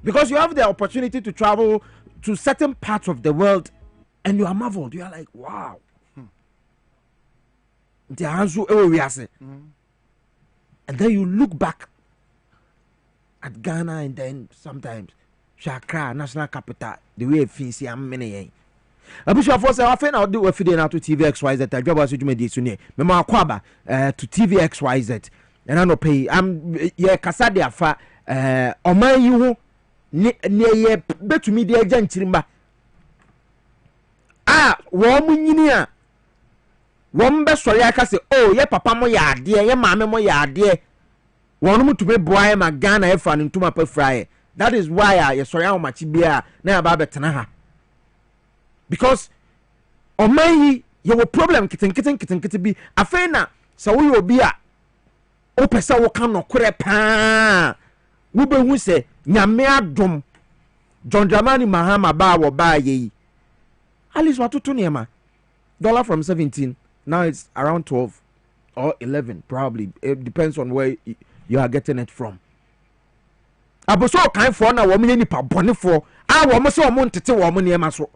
Because you have the opportunity to travel to certain parts of the world and you are marveled. You are like, wow. The answer, and then you look back at Ghana and then sometimes Accra, national capital, the way Piesie Okrah. Abusha for say afen na do afide na to TV XYZ Dwabo Ase dwuma di suni me ma akwaba to TV XYZ and I no pay am ye kasa de afa oman yi ho ne ye betumi de agya nkirimba wo mu nyini a wo mbe sori aka se oh ye papa mo ya ade ye maame mo ya ade wo no mutube boa ma Ghana e fa ntuma pa fry. That is why ye sori ahomachi bia na ya ba betena ha. Because omayi you will problem kitten bi afena sa wo obi a o pesa wo kan no kore pa wo be hu se nyame adom John Dramani Mahama ba wo ba ye Alice watoto niema dollar from 17 now it's around 12 or 11 probably. It depends on where you are getting it from. Aboso kan for na wo me nipa bone for wo mo se wo mo ntete wo mo niema so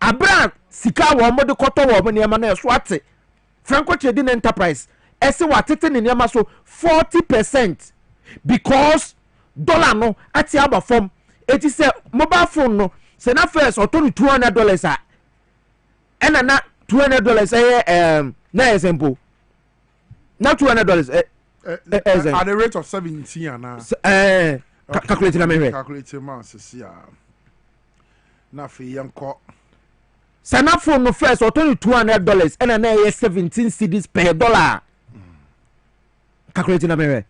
abra sika wo mo de koto wo mo niema na so ate Franco Trading Enterprise ese watete ne niema so 40% because dollar no ati aba form eti se mobile phone no se na first oto $200 a ena na $200 na example na $200 at the rate of 17 and calculate na me calculate man se na fi yanko sana phone no first or $200 and na 17 cedis per dollar. Calculate na me.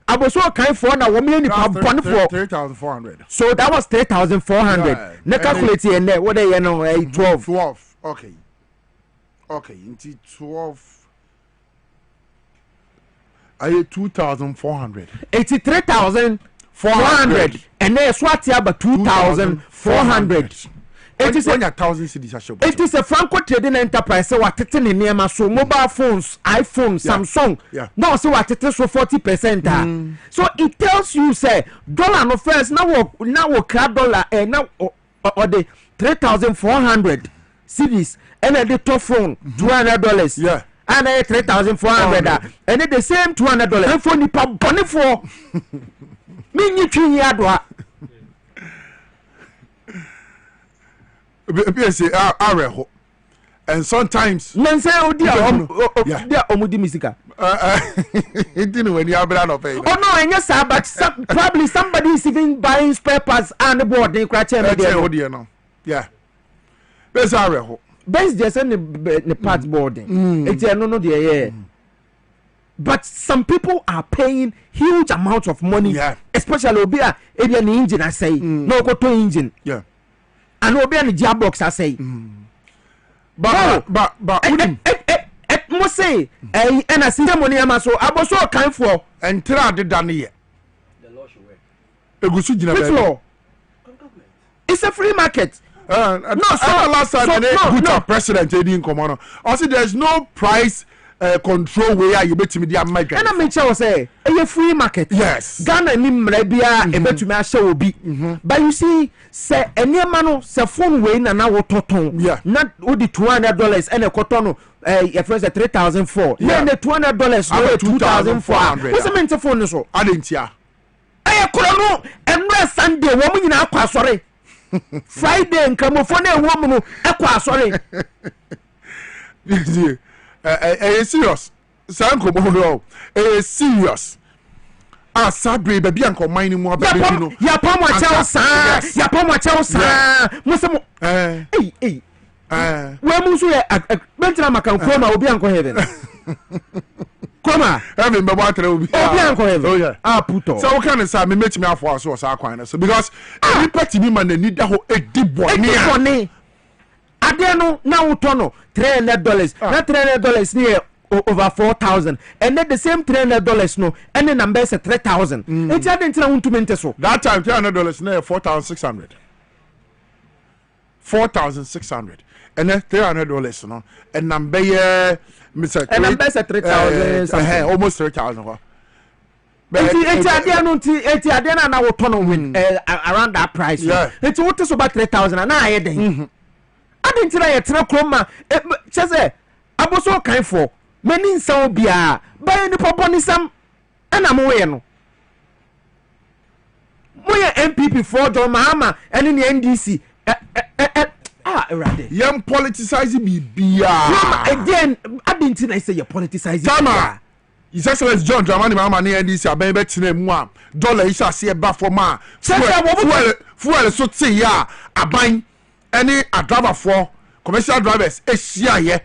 Aboso kind for na wo me ni pa bone for 3,400. So that was 3,400. Yeah. Na calculate here na what dey no 12. Okay. Okay, into 12 I 2,400. 83,400 and then swati about 2,400. It is 1,000 cities. It is a Franco Trading Enterprise. So what it in near so mobile phones, iPhone, Samsung. Yeah. No, so what it is so 40%. So it tells you say dollar no first now crab dollar and now or the 3,400 cities and then the top phone $200. Yeah. And then 3,400 and then the same $200 and for the bonnet for me you trini adwa. Piesie Okrah and sometimes nanse dia omudi misika it didn't when you have no pay. Oh no, and yes sir, but probably somebody is even buying spare parts and board they crash no. Yeah. Piesie Okrah base just the parts boarding. It's no there. But some people are paying huge amounts of money, especially Obia Avian engine. I say no go to engine, and Obia the gearbox. I say, but must say, and I see the money. I'm so I was so kind for and try the done here. The law should work. It's a free market. No, so last time no president didn't come on. Also, there's no price control where you bet me the American. And I make sure say a free market. Yes. Ghana ni mrebia e betumi ahye obi. But you see, say any man say phone way na wo toton. Na wo di $200 and a cotton your friends at 3,400. Then the $200 no 2,400. What's the main phone so? Adentia. Eh koro no enra Sunday wo mu nyina akwa sori. Friday nkamofo na ewo mu no akwa sori. Serious. Sanko Bodo. Serious. Sabre baby anko mine mu ababe no. Ya pomo cha. Musemo. Hey. We mu so ya bentina makanko ma obi anko heaven. Koma. Heaven be wa tra obi. Obi anko heaven. Oh yeah. Puto. So we can say me metimi afo so sa kwan so because any party me man na need da ho edi boni. Ade no na wuto no $300 na $300 near over 4,000 and then the same $300 no and the number is 3,000 it didn't tell you to so that time $300 near 4,600 4,600 and then $300 no and number Mr. And number 3,000 almost 3,000 Eti adena na wo tono win around that price. Eti what is about 3,000 na aye den. Adentira ye tena kroma chese aboso kan for mani nsa obia buy ni poponi sam ana mo we no. Moye MPP for John Mahama ene ni NDC erade. Yam politicize bibia. Again adentira say you politicize. Tama. His Excellency John Dramani Mahama ni NDC abebe tena mu a dollar isa se ba for ma fuel so te ya aban any a driver for commercial drivers ehia ye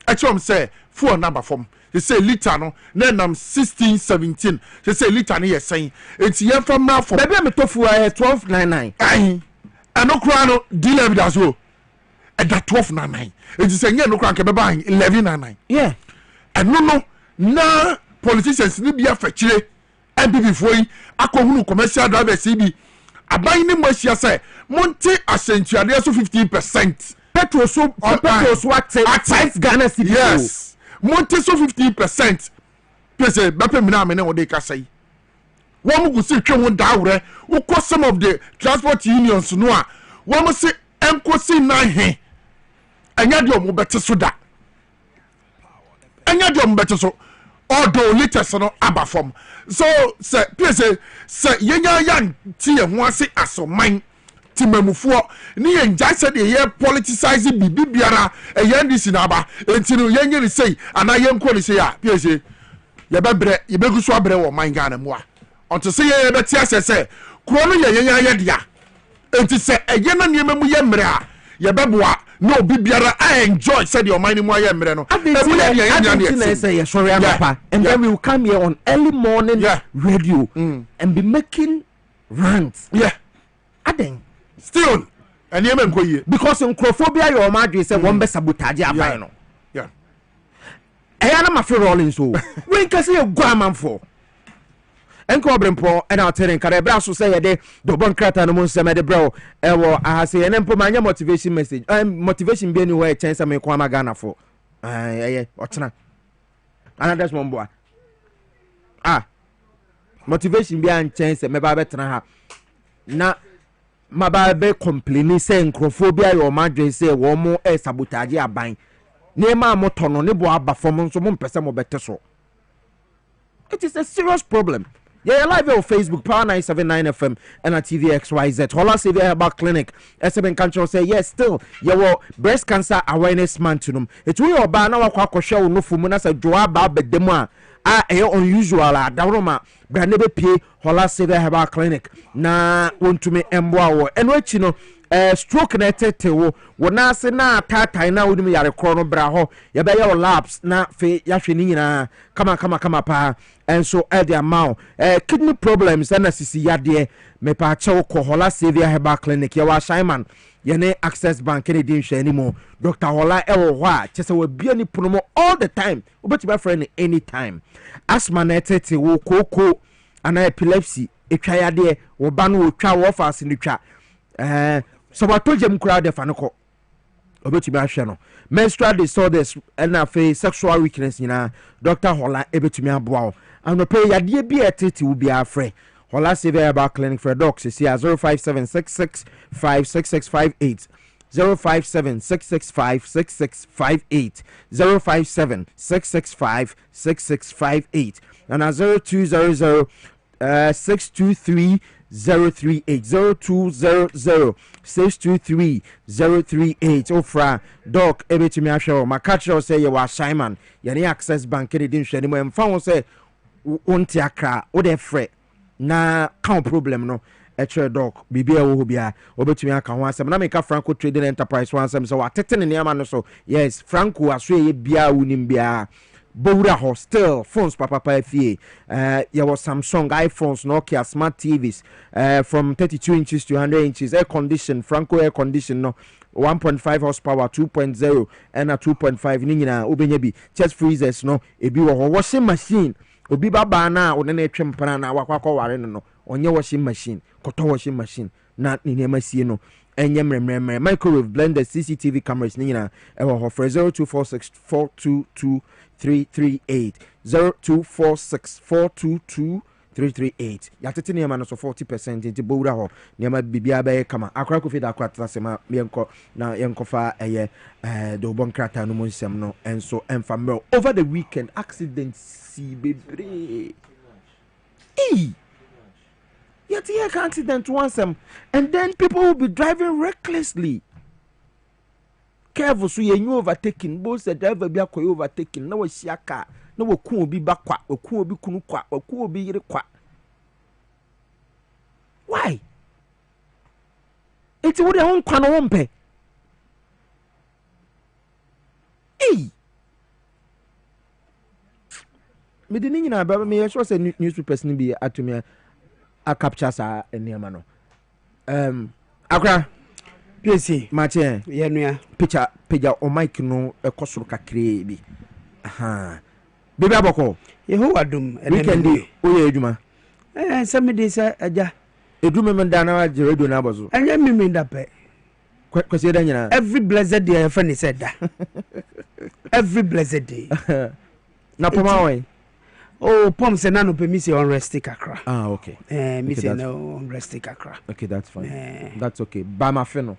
echom say fuel number form they say liter no na nam 1617 they say liter no ye sen enti ye from na for baby me tofu 1299 eno kura no deal evidence o e da 1299 enti say nye no kura nke beba 1199 yeah eno no na politicians ni bia fachire MPP foi akohunu commercial drivers bi aban ni mo hia say monte asentuade so 15% petrol so what 5 Ghana cedi yes monte so 15% pese bepe mina me ne wo de ka say wo mu gusi twe ho daawre wo ko some of the transport unions no a wo mu se enkosi na he anya de o mu bete so da anya de o mu bete so although liters no abafom so say pese say yenya yan tie ho ase asoman timamufuo ni yenja se de ye politicize bibiara e yandisi na aba entinu yenye ni say ana yenko ni say a pese ye bebre ye beguso abre wo man Ghana mu a onto say ye beti asese kuro no ye yenya ye dia enti se eye na niema mu ye mre a ye beboa no bibiara I enjoy said your mind mu aye mre no and then we will come here on early morning radio and be making rants aden still and you men koye because nkrophobia your madwe say one be sabotage aban no na ma fe rolling so we can say go amanfo enko obrempo and I'll tell you bra so say de do bon krata no mon sema de bro e wo ahase ene mpo manya motivation message motivation be anywhere chance me ko ama Ghana for ochena another one boy motivation be an chance me ba betena ha na ma ba be complaining say nkrophobia your madwen say wo mo sabotage aban ne ma moto no ne bo aba fom so mo mpese mo bete so. It is a serious problem. Yeah, live on Facebook, Power 979 FM, and at TVXYZ. Hola, Severe Herbal Clinic. SMN Control say, yes, still, your breast cancer awareness month to them. It's we are by now, a show no fumuna, a Dwabo Ase, unusual, Daroma, Branebe P, Hola, Severe Herbal Clinic. Na, want to me, Mboa, and what you know. Stroke connected to na se na tata na wudi yare krono bra ho ye be your labs na fe ya hweni nyina kama pa and so the amount kidney problems na sisi yade me pa che ko Hola Severe Herbal Clinic ye wa Shaiman ye ne Access Bank ne din hwe animo Dr. Hola ewo ho a che se wa bia ni pono all the time obeti ba friend anytime asthma na tete wo koko ana epilepsy etwa yade wo ba no wo twa wo fast ni twa so what told you crowd the fanoko obetumi ahwe no menstrual disorders and afa sexual weakness Dr. Hola ebetumi aboa and pay yade bi etete wo bia afre Hola Severe Herbal Clinic for docs is here 05766566658 05766566658 05766566658 and 0200 623 038 0200 623 038 Ofra doc ebetimi ahwe ma catch say you wa Shaiman ye Access Bank e din hwe ni mo emfa won say wonti akra wo de frɛ na kan problem no etre doc bibia wo bia obetumi aka ho asem na meka Franco Trading Enterprise wan asem so watete ne niam no so yes Franco aso ye bia wonim bia Bowra hostel phones papa fie there was Samsung iPhones Nokia smart TVs from 32 inches to 100 inches air condition Franco air condition no 1.5 horsepower 2.0 and a 2.5 ni nyina obenya bi chest freezers no ebi wo washing machine obi baba na wo na etwempana na wakwakọ ware no onye washing machine koto washing machine na ni niam sie no enyemremremre microwave blender CCTV cameras ni na ewo for 0246422338 0246422338 yatete ne ma no so 40% nti bowura ho ne ma bibia ba kama akra ko fida akra trasema yenko na yenkofa eye do bon krata no monsem no enso enfamro over the weekend accidents si bebre yet here accident once and then people will be driving recklessly. Careful so you overtaking both the driver be overtaking no shiaka no ku obi bakwa oku obi kunu kwa oku obi yire kwa. Why? It's what they kwa no wompe. Me de nyina ba me so say newspapers ni bi atumi a capture sa eniama no Okrah Piesie mache ye nua picture o mic no ekosoro kakre bi baby aboko Yehowa dum weekend o ye adwuma se me dey say aja eduma me da na wa radio na abozo anya me da pe kwese da nyina every blessed day I find said that every blessed day na poma we oh pom se na no Piesie Okrah okay me say no Okrah okay that's fine that's okay ba ma fe no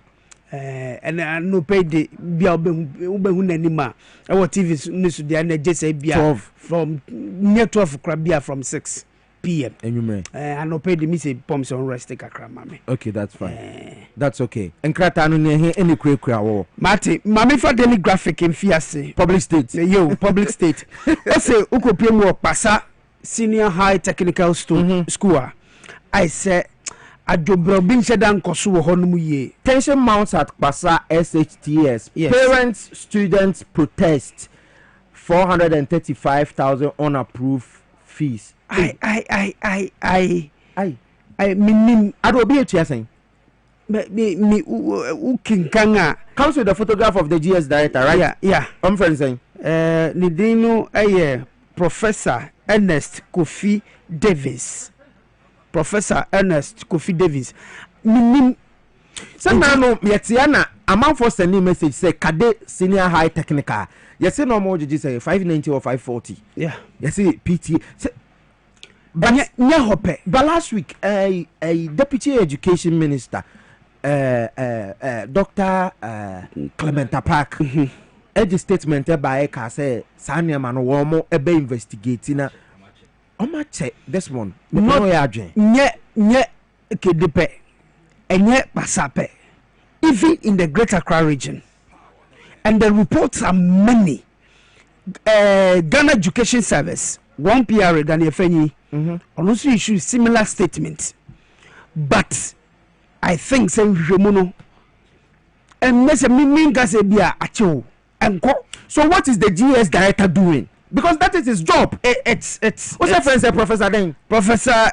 and no pay the bia obehu nanima e wo TV news dia na je say bia from near 12 bia from 6 p.m. Enyume and no pay the me say pom se Okrah mama okay that's fine that's okay enkrata no ne any kura wo mate mama for daily graphic in fiase public state public state I say ukopie mu pasa senior high technical school I say adobro bin shedan koso wo honum ye tension mounts at Pasa SHTS yes. Parents students protest 435,000 unapproved fees I minim adobi etua sen me ukinkanga comes with the photograph of the GS director right yeah I'm friend saying nidino Professor Ernest Kofi Davis minim sanano yetiana amount for sending message say kade senior high technical you say no more say 590 or 540 yeah you see PT but last week a deputy education minister Dr. Clementa Park edge statement by ka say sanya man wo mo ebe investigating na Oma check this one. No nye kedepe enye pasape even in the Greater Accra region, and the reports are many. Ghana Education Service 1 PR than Efenyi also issued similar statement, but I think say Remono and mese minga se bia acho enko. So what is the GS director doing? Because that is his job. It's what's your friend say, Professor then? Professor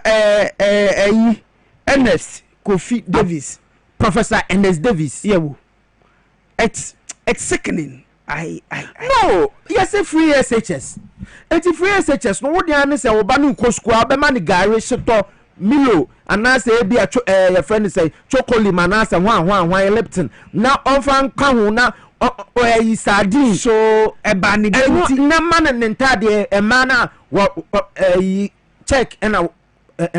Ernest Kofi Davis. Professor Ernest Davis. Yeah. It's sickening. No, yes, a free SHS. It's free SHS. No, what the answer say? Obanu koskwa be mani gari shito Milo. And I say be a your friend say chocolate manasa one Lipton. Now often come na. Sardine so a banny na man and entire a manner what check and a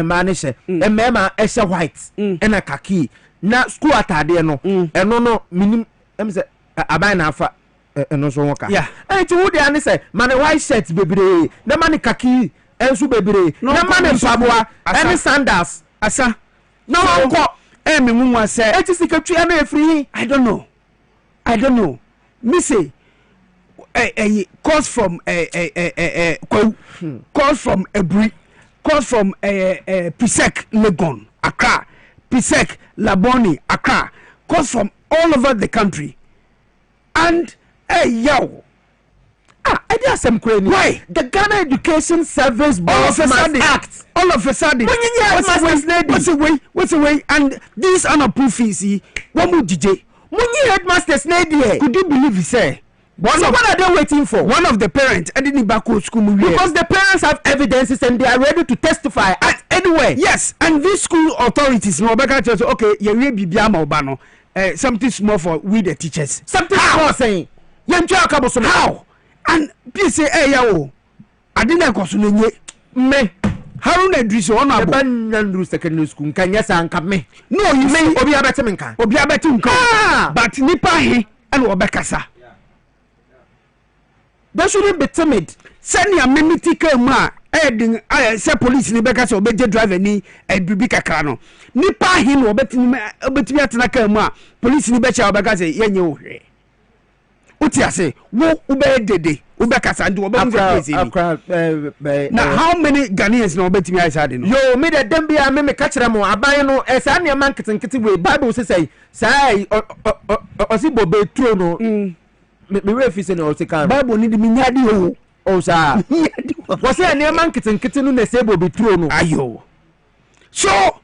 manisha a mema esha white and a khaki na school atade no and no minim say abana fa no so waka yeah and to dey an say man white shirt bebre na man khaki ensu bebre na man mpaboa and sandals asa no anko me mu say it is secretary na free I don't know me say calls from calls from Ebri, calls from Pisek Legon Accra, Pisek Laboni Accra, calls from all over the country, and yo I did some crazy. Why the Ghana Education Service all of a sudden what's the way and these unapproved fees what would DJ Munyi headmasters na there. Could you believe he say? What are they waiting for? One of the parents didn't back to school because the parents have evidences and they are ready to testify at anywhere. Yes, and these school authorities no back okay, you will be biama obano something small for we the teachers. Something small saying. How? And Piesie Okrah, I didn't go to me. Haruna Idris honorable. Ban secondary school can yes and come me. No, you May obi abetimka. Obi abetimka. But nipa he and obekasa. They shouldn't be timid. Send your mimitika ma. Say police ni beka so obeje driver ni bibi kakra no. Nipa he no obetimi atena ka mu a police ni becha obeka say yenye ohwe. Uti ase wo ube dede ubekasa ndi na how many Ghanaians no obetimi aisa no. Yo me de dem bia me ka kire mo aban no esa ne man kitenkete we Bible say say osi bobe tro no. Me refi say no otika. Bible ni di minyadi o. Oh sir. Was there any man kitten no nesebo be true no? Ayo. So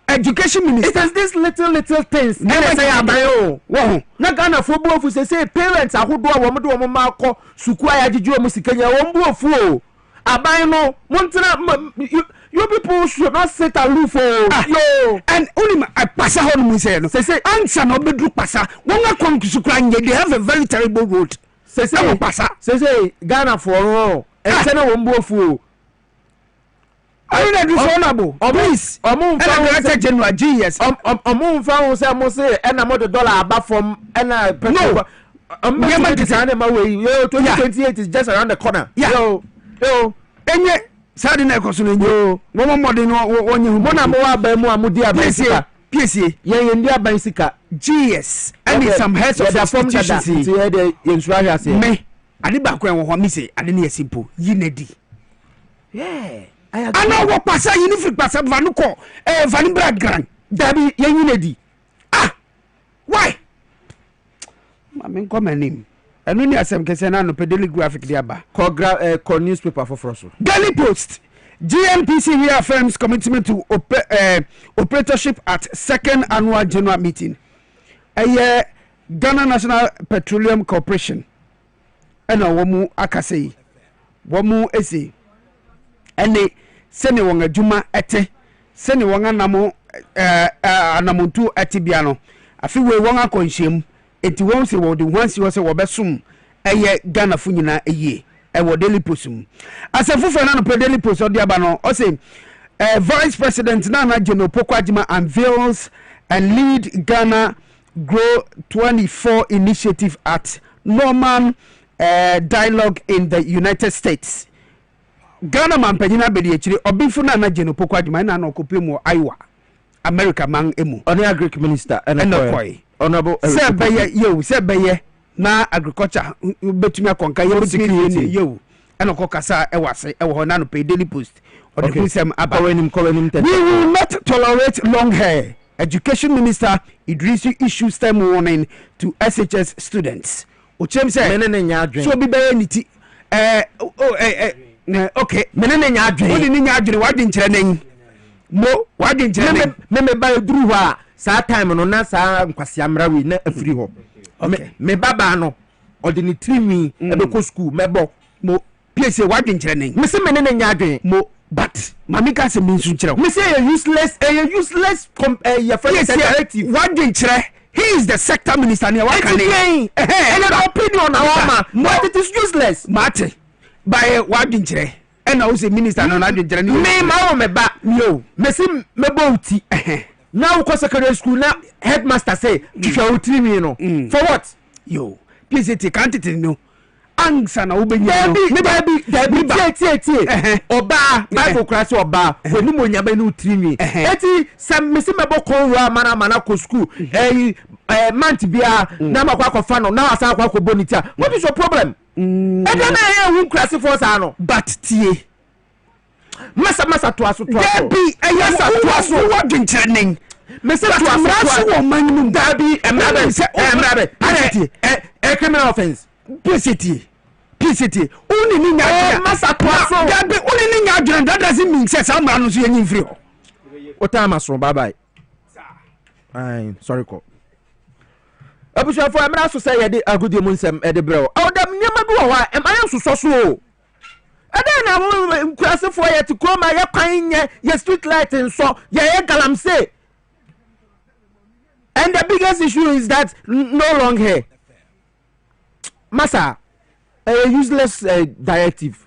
education minister. It is these little things. Never say abayo. Wow. Na Ghana for bofu say parents ahodo a wo do wo ma akọ suku ayagiju omu sikanya wo mbuofu o. Abayo no montena you people should not sit aloof yo. And only I pass ho no say no. Say answer no bedru pasa. Won akon suku anye they have a very terrible road. Say Ghana for all. And send a wombo. I don't do honorable. Please, Director General GS. Moon found say and I'm $1 above from and I no. I'm my way. Yo, 2028 is just around the corner. Yo, and yet, Saturday Cosun, yo, one more than one you want to Piesie, yeah, India Bicyca, GS, and some heads of the form that me. I did back when what me say, I didn't hear simple. Yinedi. Yeah, I know what passa unific passa Vanuko, Vanibra Grand. Dabi, Yinedi. Ah, why? I mean, come and name. And when you are some Cassana, no daily graphic diaba, call newspaper for Frosso. Daily Post. GNPC reaffirms commitment to operatorship at 2nd annual general meeting. Ghana National Petroleum Corporation. Ena womu akasei. Womu ese. Ene sene wonga juma ete. Sene wonga namo anamuntu ete biano. Afi we wonga konhyem. Enti won se wo de wansi wo se wo besum. Ghana fu nyina eye. Ewo Daily Post. Asafo fena no Daily Post odiaba no o say Vice President Nana General Pokwajima unveils and lead Ghana Grow 24 initiative at Norman Dialogue in the United States. Ghana man panyina bedi echiri obifu Nana General Pokwajima na no kopemu Iowa America man emu on Agric Minister Enokoi honorable sebeye na agriculture betumi akonka ye yo enoko kasa ewase ewo na no pay Daily Post or the kusem aba we will not tolerate long hair. Education Minister Idrisi issues time warning to SHS students. Ochem say so be be niti okay menene nya adwen wodi ni nya adwen wadi nkyere nen mo wadi nkyere nen me ba duru ha sa time no na sa nkwase amra we na afiri ho me baba no odi ni trimi ebe ko school mebo mo Piesie wadi nkyere nen me se menene nya adwen mo but mamika se minsu nkyere me say useless your friend directive wadi nkyere. He is the sector minister near Wakane. And an opinion but it is useless. Mate by wadi nkyere. And I was a minister no wadi nkyere. Me ma me ba yo me se me bouti now ko secondary school na headmaster say twa trimi no for what yo Piesie can't it no angsa na ubenya no me baby tie oba Bible class oba woni monyaba no trimi eti sam me se me bokon ro mana ko school month bia na makwa fa no na asa akwa bonita. What is your problem? E dey na hu class for sa no but tie masa to aso Debi eyasa to aso wadi nkyerenen me se to aso wo manum Debi emrabe criminal offense Piesie uni ni nya masa to aso Debi uni ni nya adwen that doesn't mean say some man no so yen free ho o time aso bye I'm sorry ko abusha for emra so say ye agudi mu nsem e de brew awdam nyama bi wo ha em ayan so so o eden na mo class for ye ti kroma ye kwan ye street light nso ye galamse And the biggest issue is that no long hair. Massa, a useless directive.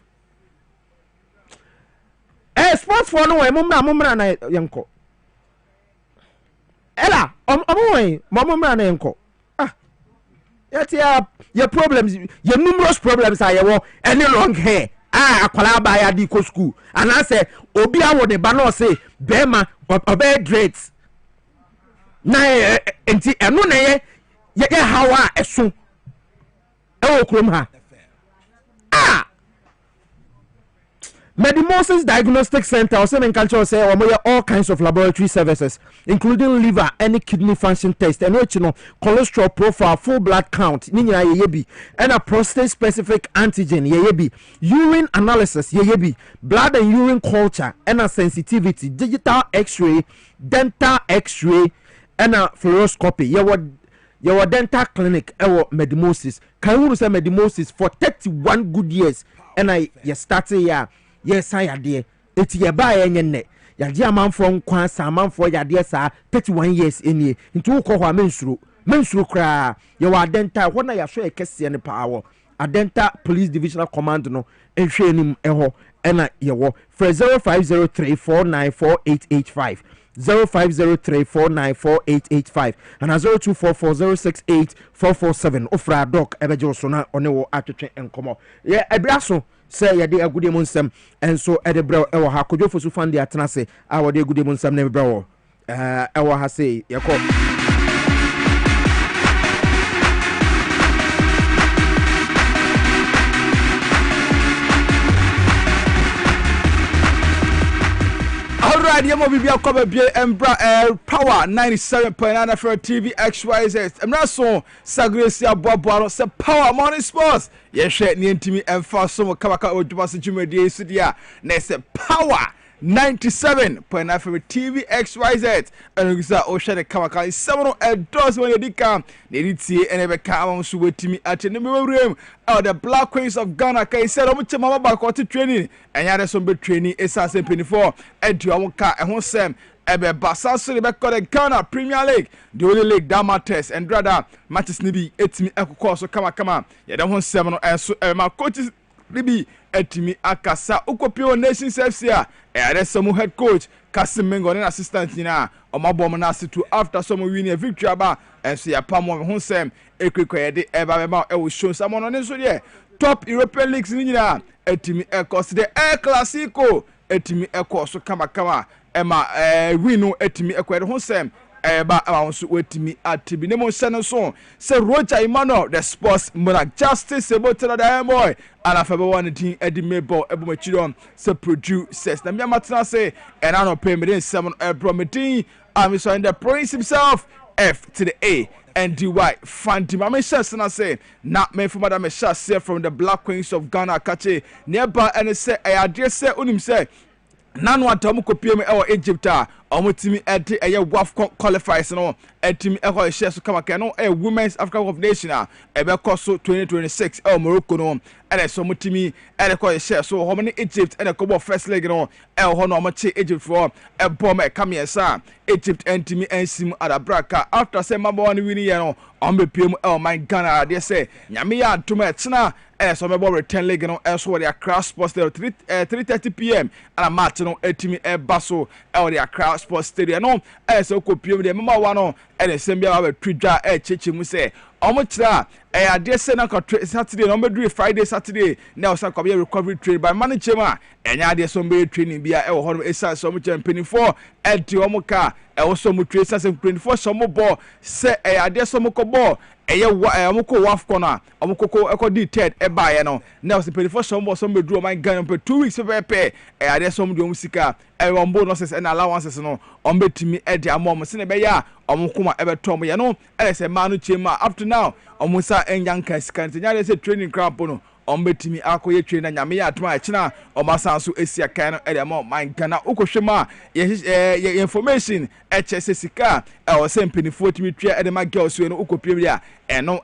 Sports for no way, Mumra na yanko. Ella, Mumra na yanko. Ah, yet your problems, your numerous problems are your any long hair. Ah, akwala ya di ko school. And I say, Obi awo de bano say, Bema, obey dreads. Na enti eno na ye hawa esu. Ewo krom ha. Ah! Medimosis Diagnostic Center also in culture say all kinds of laboratory services, including liver, any kidney function test, and cholesterol profile, full blood count, and a prostate specific antigen, urine analysis, blood and urine culture, and a sensitivity, digital X-ray, dental X-ray, and a fluoroscopy. Your dental clinic, Medimosis. Can you say Medimosis for 31 good years? And I started here. Yes, I dear. It's your buy any net. Yadia man from Kwansa, man for your dear sir, 31 years in ye. Into Koha Mensru cry. You are dental. When I show a case any power. A dental police divisional command no, and training eho, and I your for 0503494885. 0503494885 and 0244068447 ofra doc ebejo so na onewo atwetwe enkomo ye ebraso say ye de agude mu nsem enso edebra ewo ha kodwofo su fan de atenase a wo de agude mu nsem na ebra wo ewo ha say ye ko Alright, yemo bibi akoba bie embra power 97.9 for TV XYZ. Emra so sagresi aboabo se power morning sports. Ye hwe ne ntimi emfa so kabaka odwuma se dwumadi su dia na se power 97.9 for TV XYZ. And gisa o hwe de kabaka 7 doors when you dika ne ritie ene be ka am so wetimi ate ne mewurem. The Black Queens of Ghana kai said omo chema ba ko training enya de so be training esa se penifo edu omo ka ehun sem ebe basa so be ko the Ghana Premier League the only league that matters and rather matches ni bi etimi ekoko so kama ye de hun sem no enso ma coaches ni bi etimi akasa ukopio Nations FC a de some head coach Kasimengo and assistant na omabom na situ after some win a victory ba enso ya pamo hun sem ekwekwe de eba be e will show someone on so there top European leagues ni nyina etimi ekos the El Clasico etimi ekos kama ema winu etimi ekwede ho sem eba awonso wetimi atibi ne mo sene so se Roger Emmanuel the sports monarch justice ebotela the boy and afebe one team edi mebo ebomachiro se producers na miamatena say ena no pay me 7 prometin I'm so in the prince himself F to the A and DY Fanti Mama Shasana say not me from Madame Shas from the Black Queens of Ghana Kache nearby and say I address say unim say none want to copy me our Egypt omutimi edi WAF qualifiers no etimi e share so kama no women's African of Nation ebe koso 2026 Morocco no and so mutimi e share so how many Egypt and a first leg no ho no machi Egypt for e bomb e come here Egypt entimi ensim adabraka after say mama one win here no ombepiem my Ghana they say nyame ya ntoma etena so mebo return leg no so the Accra Sports 3:30 p.m. and a match no etimi e baso the Accra Sports Stadium no so kopiem de mama one no and sembia ba twidwa chechi mu say omochira ade say na Saturday no be Friday Saturday now say ko be recovery training by manager ma enya ade so be training bia e wo ho no esa so mo champion for enti omoka e wo so mo training say 24 so mo ball say ade so mo ko ball omoko WAF corner omoko ekodi third e ba ye no now say 24 so mo so be do my Ghana for 2 weeks pe ade so mo do musika e won bonuses and allowances no ombetimi e de amom se ne be ya omokoma e be tom ye no e say manu chema up to now omusa enyanka scan nya say training camp no ombetimi akoye twe na nyame ya atoma akina omasan so esia kan no ede ma man Ghana ukohwema ye information HS sika o sempinifo timi twa ede ma girls we no ukopiem ya eno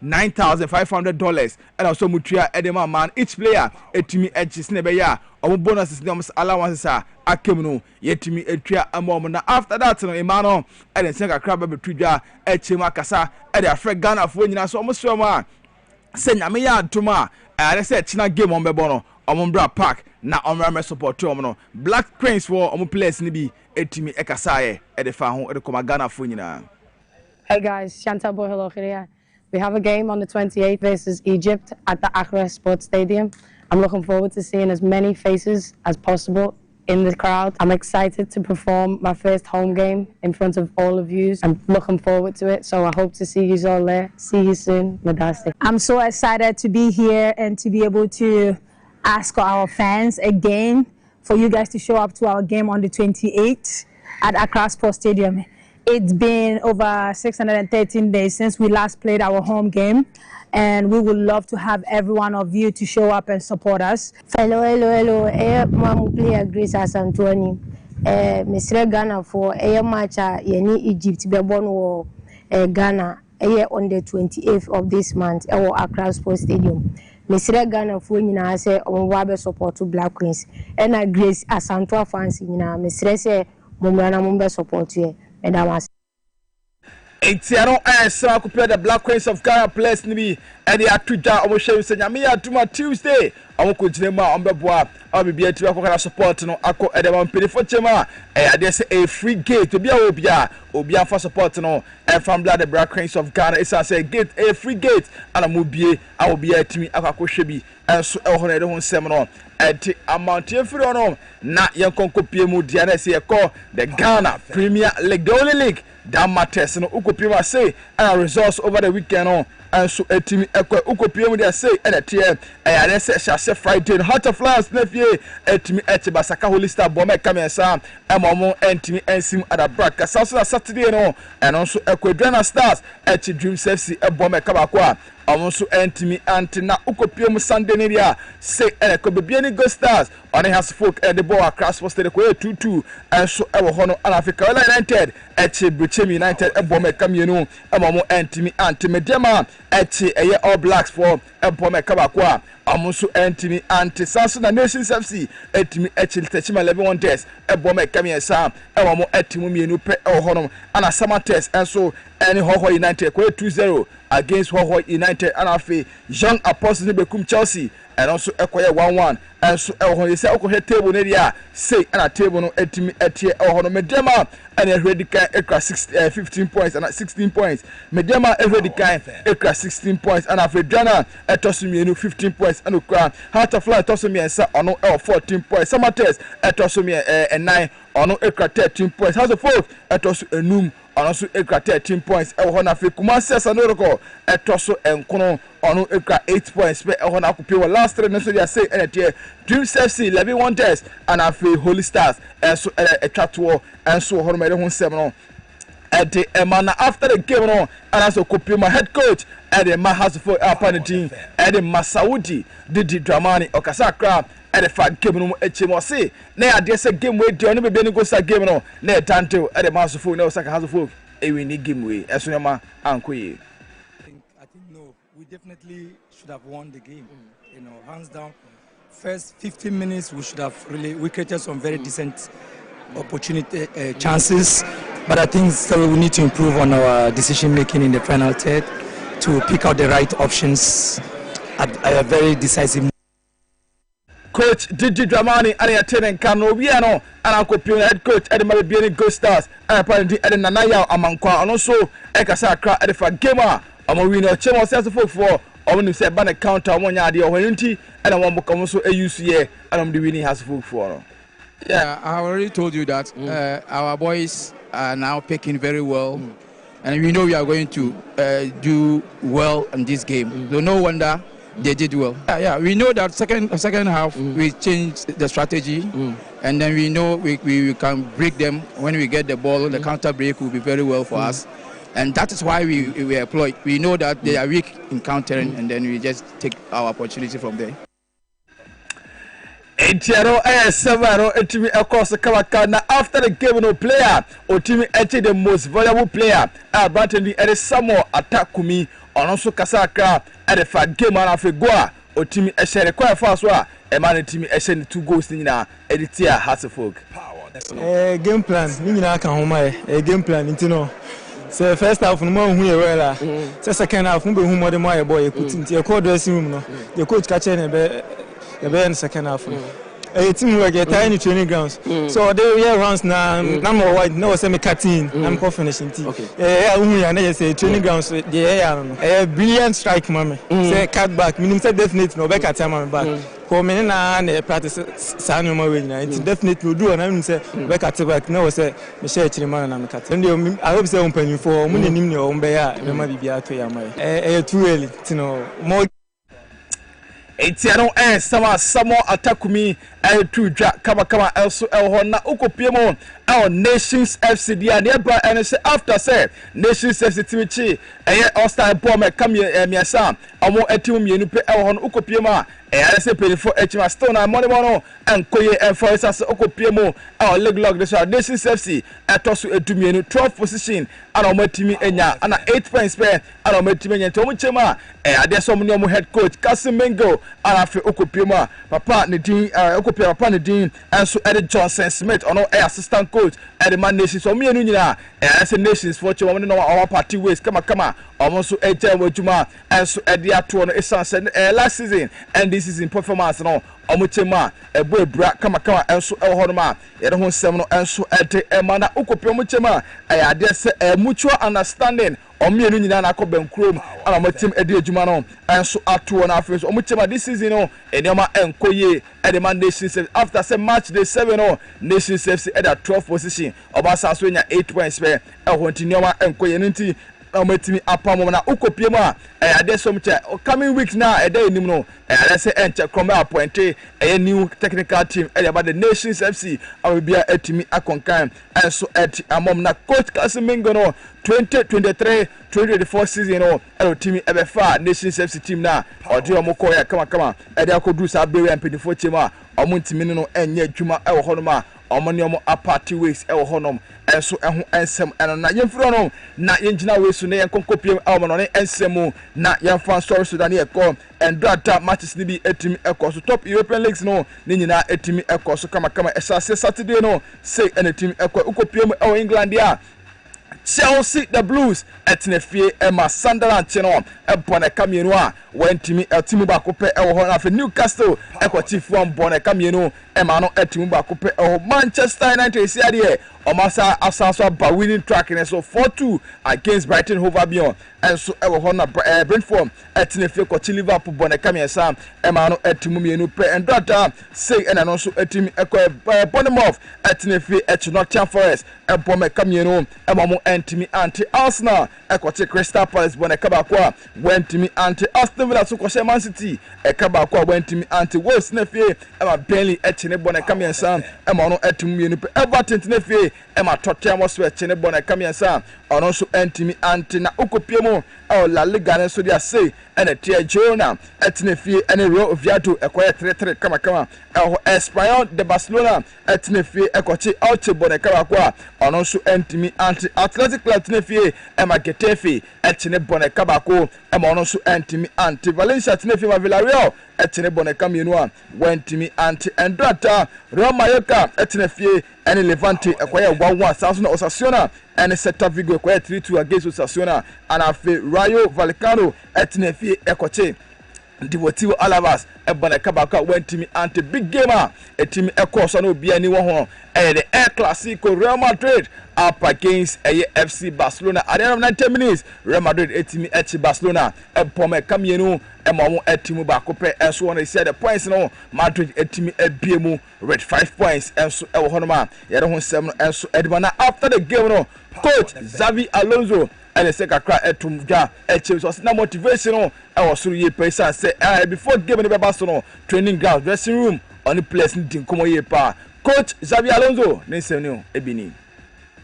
$9,500 and also mutua ede ma man each player etimi HS ne be ya omo bonuses ne omo allowances a akem no yetimi etwa amom na after that no imano ede sen kakra ba betudwa echem akasa ede afre Ghana fo nyina so omo so ma se nyame ya adoma are se china game on bebo no omombra park na omrame support om no Black Prince for omo players ni bi etimi ekasaye ede fa ho ede koma Ghana fo nyina. Hey guys, Chantal Boy here. We have a game on the 28th versus Egypt at the Okrah Sports Stadium. I'm looking forward to seeing as many faces as possible in the crowd. I'm excited to perform my first home game in front of all of you. I'm looking forward to it, so I hope to see you all there. See you soon. Namaste. I'm so excited to be here and to be able to ask our fans again for you guys to show up to our game on the 28th at Okrah Sports Stadium. It's been over 613 days since we last played our home game, and we would love to have every one of you to show up and support us. Hello. Mom player Grace Asantoni. Mr. Ghana for match yeni Egypt be born wo Ghana on the 28th of this month at Okrah Sports Stadium. Mr. Ghana for nyina say on wabe support to Black Queens. And Grace Asantoni fans nyina Mr. say mumrana mumbe support you. Etiano Asa compare the Black Queens of Ghana players ni bi e dey atuja omo hwe se nyame ya tuma Tuesday omo ko jinema ombeboa obi ati akokara support no akọ edema mpelifo chema ade se a free gate obi a for support no from the Black Queens of Ghana is say gate a free gate ana mo bie obi atimi akakọhwe bi enso ehoro ede ho nsem no eti amount efiri no na yenkonkopie mu dia na se yekọ the Ghana Premier League, the only league that matters no ukopie say and results over the weekend no and so etimi ekwa ukopie mu dia say and etie aya say shall Friday Heart of Lions na fie etimi etibasaka Holy Star boma kamensa emomo entimi ensim adabrak so Saturday no and also ekwadwana Stars eti Dreams FC eboma kabakwa amonso entimi antina ukopie mu Sunday neria say and ekobebie ni Go Stars on has folk and the ball across for the 2-2 and so ewo hono Africa United echi Brichemi United eboma kamienu emomo entimi antimedema echi eye All Blacks for eboma kabakwa amonso entimi anti Sanso na Nations FC etimi echi Techima 11 Wonders eboma kamiensa emomo etimu mienu pe ewo hono ana Samates and so any Hoho United 2-0 against Hoho United and afi Young Apostles bekum Chelsea and also Ekoye 1-1 and so Hoho say Okohe table area say and a table no etimi etie Hono Medema and already can Okrah 15 points and 16 points Medema already can Okrah 16 points and afi Dana etosumienu 15 points and Okrah Heart of Lions tosumiensa ono 14 points Samates etosumie 9 ono Okrah 13 points House of Folk etosu enum also Okrah 13 points ehona fe Kumasi Sanoroko etoso enkono ono Okrah 8 points pe ehona akopie last three so they say and Dreams FC 11 Wonders and afi Holy Stars and so etwato and so hono mede ho nsem no at the Emana after the game no and also kopie my head coach at the Mahasfo Apanity at the Masaudi Didi Dramani Okasakra at the fat game no echimose na ade say game we dey no be go sa game no na tanto at the Mahasfo na Osaka Hasfo e we ni game we esunema ankoye. I think no, we definitely should have won the game, hands down. First 15 minutes we should have we created some very decent opportunity chances, but I think still we need to improve on our decision making in the final third to pick out the right options at a very decisive. Coach Didi Dramani and attending Kano Viano and Uncle head coach Eddie Marabiani Go Stars and apparently Eddie Nanaya Amankwa and also Ekasakra Edifa Gamer Amorino Chemo says the folk for when say ban counter 1 yard or and I want to come also a UCA and I'm the winning has folk for. Yeah, I already told you that our boys are now picking very well, and we know we are going to do well in this game. So no wonder they did well. Yeah, we know that second half we changed the strategy, and then we know we can break them when we get the ball. The counter break will be very well for us. And that is why we employ. We know that they are weak in countering, and then we just take our opportunity from there. Etiaro Severo Etimi across the Kawakana after the game no player Otimi Eti the most valuable player Brantoni Ede Samo attack Kumi on also Kasaka at the fat game on Afegua Otimi Eshere quite fast wa Emani Timi Eshen 2 goals nina Editia Hasselfolk game plan nina kan homa game plan intino so first half no mo hu e wela so second half no be hu mo de mo boy e put into e call dressing room no the coach catch na be in second half. A team work at tiny training grounds. So they were rounds now. Number one, no semi cutting. I'm co-finishing team. I say training grounds. A brilliant strike, mommy. Say cut back. Minimum say definitely no back at time back. For me na practice sanu mo we na. It's definitely do and I say back at back. No say me share chirima na me cut. And I hope say on penny for mo nim ni o mbe ya me ma bibia to ya mai. Too early, you know. More Etiano Samo atakumi tuja kama also na ukopiemo our Nations FC dia nearby and say after say Nations FC timichi all-star ball me come miasa omo etimu mienu pe ukopiema say pay for echima stone and money mono and koye and for us ukopiemo our leg log this Nations FC atosu edumienu 12th position and omo timi enya and 8 points per and omo timi enya to chema ade so mo head coach Kasim Mengo and afi ukopiema papa ne din ukopiema papa ne din and so Eddie Johnson Smith ono assistant coach at the man Nations so mienu nyina say Nations for chema no our party ways kama almost ejema and so Eddie ato no essence last season and this season performance no omuchema ebo bra kama enso ehoroma yede ho nsem no enso ede emana ukopi omuchema ade se mutual understanding omienu nyina na akobenkrom ana omutem ede adwuma no enso ato na afeso omuchema this season no enema enkoye ede man Nations after say match day 7 no Nations FC at 12th position obasa so nya 8 points pe ehonti nyoma enkoye nti ometimi apamo na ukopiem a ade so mche coming weeks na ede enim no let's say enche kroma appointe new technical team about the Nations FC awebia etimi akonkan enso et amom na coach Kasimingo no 2023-2024 season no team ebefa Nations FC team na odi omokoya kama ede akodu sa bewe mpedifo chema omuntimi no enye adwuma ewo honoma omoniomo apart ways ewo honom enso eho ensem eno na yemfro no na yengina wesu na yenkonkopiem ewo no ne ensemu na yemfa story so dani eko endrata matches ni bi etimi eko so top European leagues no ni nyina etimi eko so kama esase Saturday no say ene team eko ukopiem ewo England ya Chelsea the Blues etnefie Emma Sunderland cheno ebone kamienu a wentimi etimu bakope ewo ho na Newcastle ekwachifu ambone kamienu Emma no etimu bakope ewo Manchester United siade omasa asanso ba winning track in so 4-2 against Brighton Hove Albion and so ewo ho na Brentford etnefie kwachi Liverpool bone kamiensa Emma no etimu mienu pe endata say ena no so etimi ekwa Bournemouth etnefie Nottingham Forest ebome kamienu Emma mo entimi anti Arsenal ekwachi Crystal Palace bone kabakwa wentimi anti Aston Villa so kwashe Man City ekabakwa wentimi anti Wolves nefie Emma Burnley etine bone kamiensa Emma no etimu mienu pe Everton nefie Emma Tottenham so etine bone kamiensa ono so entimi anti na ukopiemo La Liga ne so dia say ene tie Girona etine fie ene Real Oviedo ekoye 3-3 kama Espanyol de Barcelona etine fie ekochi Elche bone kabakwa ono so entimi anti Athletic Club etine fie Emma Getafe etine bone kabako Emma ono so entimi anti Valencia etine fie Villarreal etine bone kamienu a wentimi anti Endrata Real Mallorca etine fie ene Levante ekoye 1-1 Sasuna Osasuna ene Celta Vigo ekoye 3-2 against Osasuna and afi Rayo Vallecano etine fie ekoche Deportivo Alaves ebone kabaka wentimi anti big gamer etimi ekoso no bia ni wo ho the El Clasico Real Madrid up against FC Barcelona at the end of 90 minutes Real Madrid etimi echi Barcelona ebome kamienu emo etimu bakope enso won say the points no Madrid etimi ebiemu with 5 points enso ewo honoma yere ho sem no enso edibana after the game no coach Xavi Alonso and the second cry etumja echi so na motivation no ewo suru ye person say before game the Barcelona training ground dressing room on the place din komo ye pa coach Xavi Alonso ne sem no ebini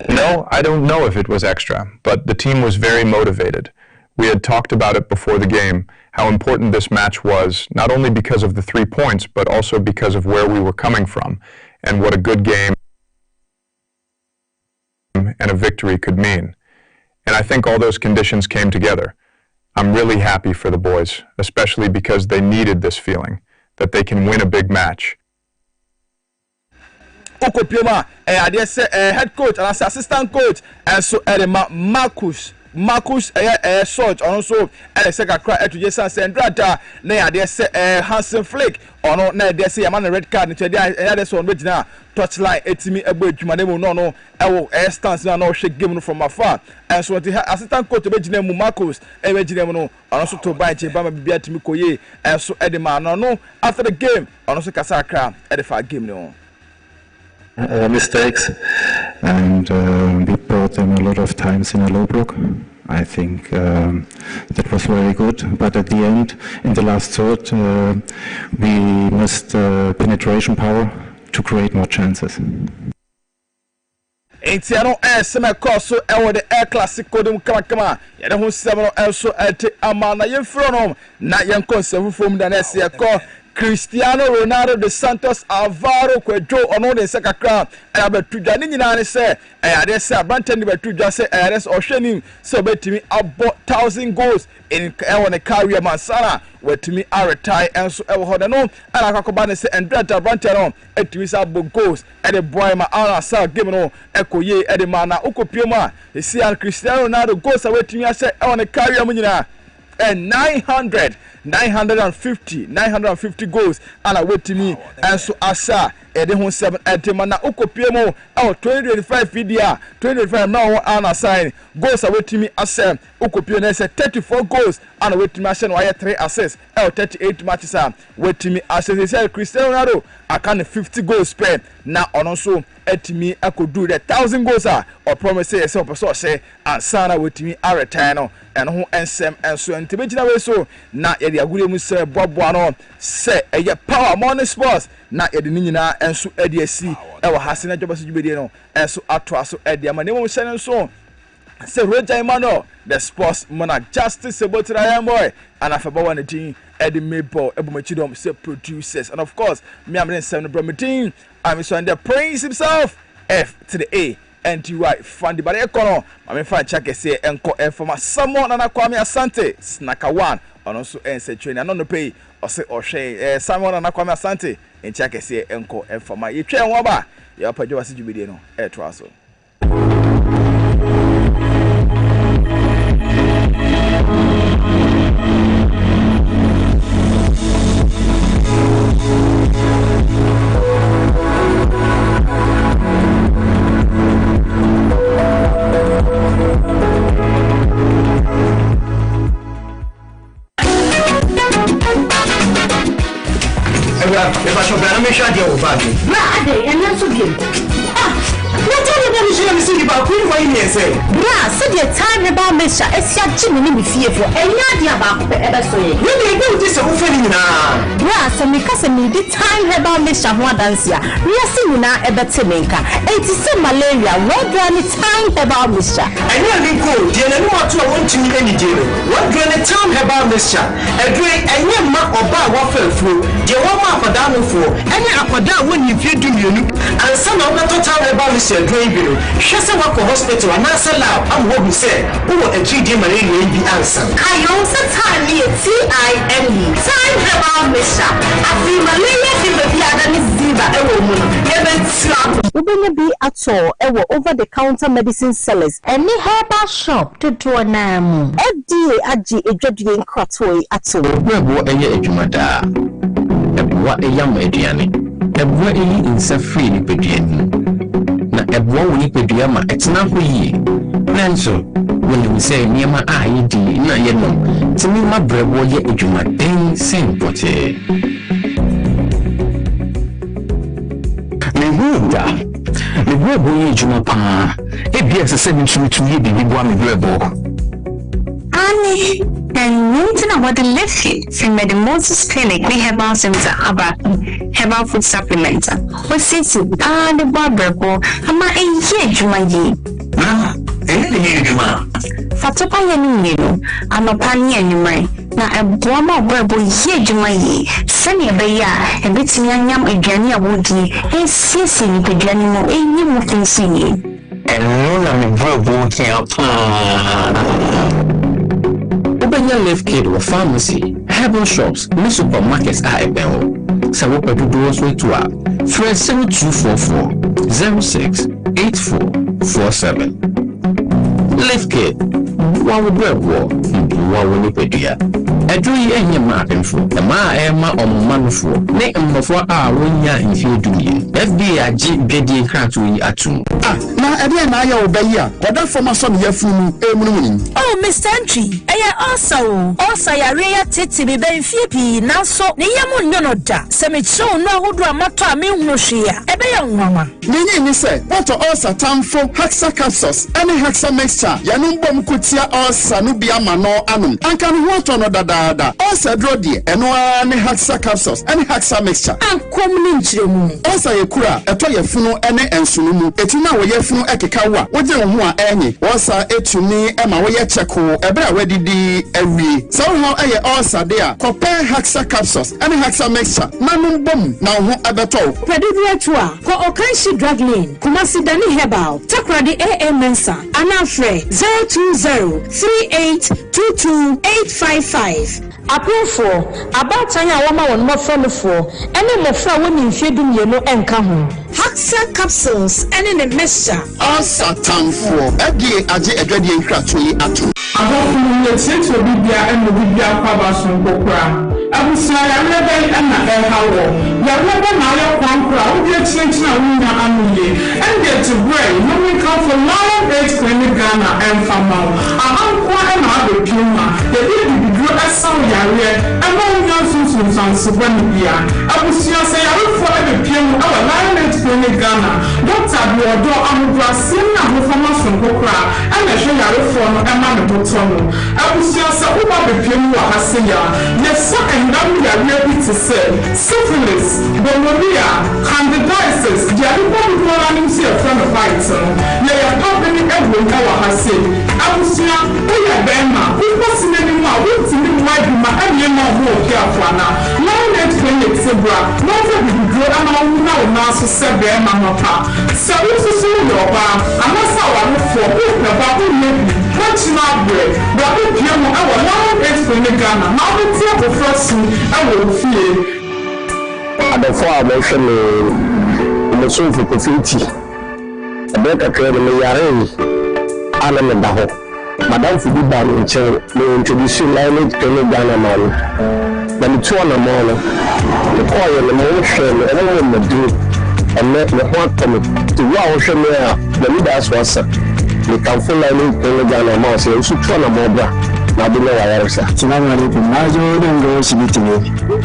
No, I don't know if it was extra, but the team was very motivated. We had talked about it before the game, how important this match was, not only because of the 3 points, but also because of where we were coming from, and what a good game and a victory could mean. And I think all those conditions came together. I'm really happy for the boys, especially because they needed this feeling, that they can win a big match. Okopioma, head coach and assistant coach, and so Marcus Salt also Piesie Okrah to Jason Sendrata na they say Hansen Flick ono na they say man red card into this one which now touchline etimi egbe adwuma dem no ewo stance na no hwe game no from afar and so the assistant coach be gina mu Marcus be gina mu no ono so to ban che ba ma bibia timi koye and so edema no after the game ono so Piesie Okrah for game no mistakes, and we brought them a lot of times in a low block. I think that was very good, but at the end, in the last third, we missed penetration power to create more chances. Entiano sema koso ewo the air classico dem kama ya de ho sema also ete amana yefro na yenkon fom da na se ko Cristiano Ronaldo de Santos Alvaro Kwejo ono de Piesie Okrah abetudwa ni nyina ne se ade se abanten de betudwa se ade se ohwenim se obetimi abo 1000 goals in ewo ne career mansana wetimi retire enso ewo hoda no ana akakoba ne se Andrea abanten no etimi sa abo goals ade boy ma ana sa game no ekoye ade ma na okopioma e si Cristiano Ronaldo goals awetimi ase ewo ne career mu nyina and 950 goals and with me and so asa ede ho 7 etema na okopiemo 2025 video 2025 now and assign goals with me asa okopio na 34 goals and with me asa no 3 assists 38 matches with me asa say Cristiano Ronaldo akan 50 goals per na ono so etimi akodu the 1000 goals or promise say say ansana with me retire no and ho ensem enso entibegina we so na ye de agure mu se boboa no se eye power morning sports na ye de nyina enso ade asi e wo hase na jobaso jubedie no enso ato aso ade ama nemo se nso se Roger Emmanuel the sports mona justice sebotira boy and afaba one team Eddie Maple ebumachidom se producers and of course me am send the bromitin I'm so the prince himself F to the A NTY Fandi bare ekono mame fan check say enko efoma someone na Kwame Asante snaka one ono so ense train no pay o se ohwe someone na Kwame Asante en check say enko efoma ye twa ho ba ya pajo wase jubedie no to aso If I show better, make sure I deal with bad. And that's okay. What time about you see about Queen Wayne say? Yeah, so the time about Miss Jimmy me fearful, and Nadia about ever so. You may go this offering now. Yeah, so because I need the time about Miss Wadancia. We are seeing now a better maker. It is malaria. What do I time about Mr. I nearly go, dear, and what you want to any deal. What do I time about Mr. A great and your map or bar waffle through. The one map for down for any up or down when you feel do you and some of the time about Mr. Draven. Shasa wako hospital and answer loud. I'm what we say. Who a 3D malaria will be answer. I also time me TIME. Time about Mr. I feel malaria fever the other is Ziba a woman. Never slap. We're be at all over the counter medicine sellers. Any herbal shop to do an FDA Aji a judging crotway at all. Where what a jumada. What a young Adriani. A way in Safri Pedian. Ebwo woni pedua it's not we nanso when we say niema ID na ye no timi ma brebo ye adwuma den simpote me brebo ye adwuma pa e bia se se ntumi ye bi bo am brebo ani Then waiting what the lift it from the Moses Clinic, we have our center about herbal food supplements. What sits it? The barber go. I'm not a year, Jumaji. Fatopa Yanino, I'm a panny anyway. Now a bomber burble ye Jumayi, Sunny Baya, a bit young a journey of woody, a sissing the journey more a new thing singing. And no, I'm a burble Open your lift kid or pharmacy, herbal shops, new supermarkets are a bell. Sawopa do doors way to up. Fresh 7244 06 8447. Lift kid. One would break war, one will look at you. A dream and your martin for the ma emma or man for make them before our 1 year in few do ye. FBI G. Bedi Cratu Atum. Now, again, I obey ya, but that for my son, your food, Oh, Miss Entry, also I rear titty be very fippy, now so Niamun Yonoda, Semicho, no who do a matter, me no share, a young mama. Nini, say, what also time for Haxa capsules, any Haxa mixture, Yanum Bom Kutia or Sanubia Mano Anum, and can what on da also drodi, and one Haxa capsules, any Haxa mixture, and come into also a cura, a toy funo, any and sunumu, etina we yefunu ekekawa, what you want any, also a to me, Emma, we checo, a bra ready di every. Somehow I also there, compare Haxa capsules, any Haxa mixture, Nanum Bom, now who abato. Pedidua, ko Okanshi drug lane, Kumasi Dani Hebal, Takradi AA Mensa, Anafre 02038228555. Appeal for about Tanya Wama on more friend for any more friend women feeding you no encounter. Haxa capsules, any the mixture. Also time for Adi Aji Edwedi and Kratui Atu. I hope you will say to Bibia and the Bibia Pabas from Okrah. I will say, I'm never in a how. You are never my Okrah, we get changed now, and get to Bray. No, we come for long age clinic Ghana and Fama. I'm quite another Puma. The baby grew as some Yare, and all nonsense on Subanibia. I will say, I will follow the Puma, our long age clinic Ghana. Doctor, you are door, I'm Brasina, who farmers from Okrah, and I show you from Emma Botono. I will say, who are the Puma Hasia? Yes, sir. And now we are ready to say syphilis, gonorrhea, candidiasis, the other people are see a friend of fights. They are not any ever has said. I will say, we are Bema, we must in any more, we see the white man, and you know more careful now. Long net clinic, Zebra, not that we grow and all now so said Bema Mapa. So this is your bar, and that's how I look for the Babu maybe. Much not bread, but we came our long age clinic Ghana. Now the tip of first. I will feel at the far mention in the soul for Coffee. A better trade in the Yare, Alan and Daho. Madame for good band in Chile, they introduce you lineage to the Ghana man. Then the 2 on the morning, the coil and the motion, and everyone would do, and let the heart come to wow, show me the leaders was the council lineage to the Ghana man, so you should try a more. Assalamu alaikum. Na zo don ga wasu bitine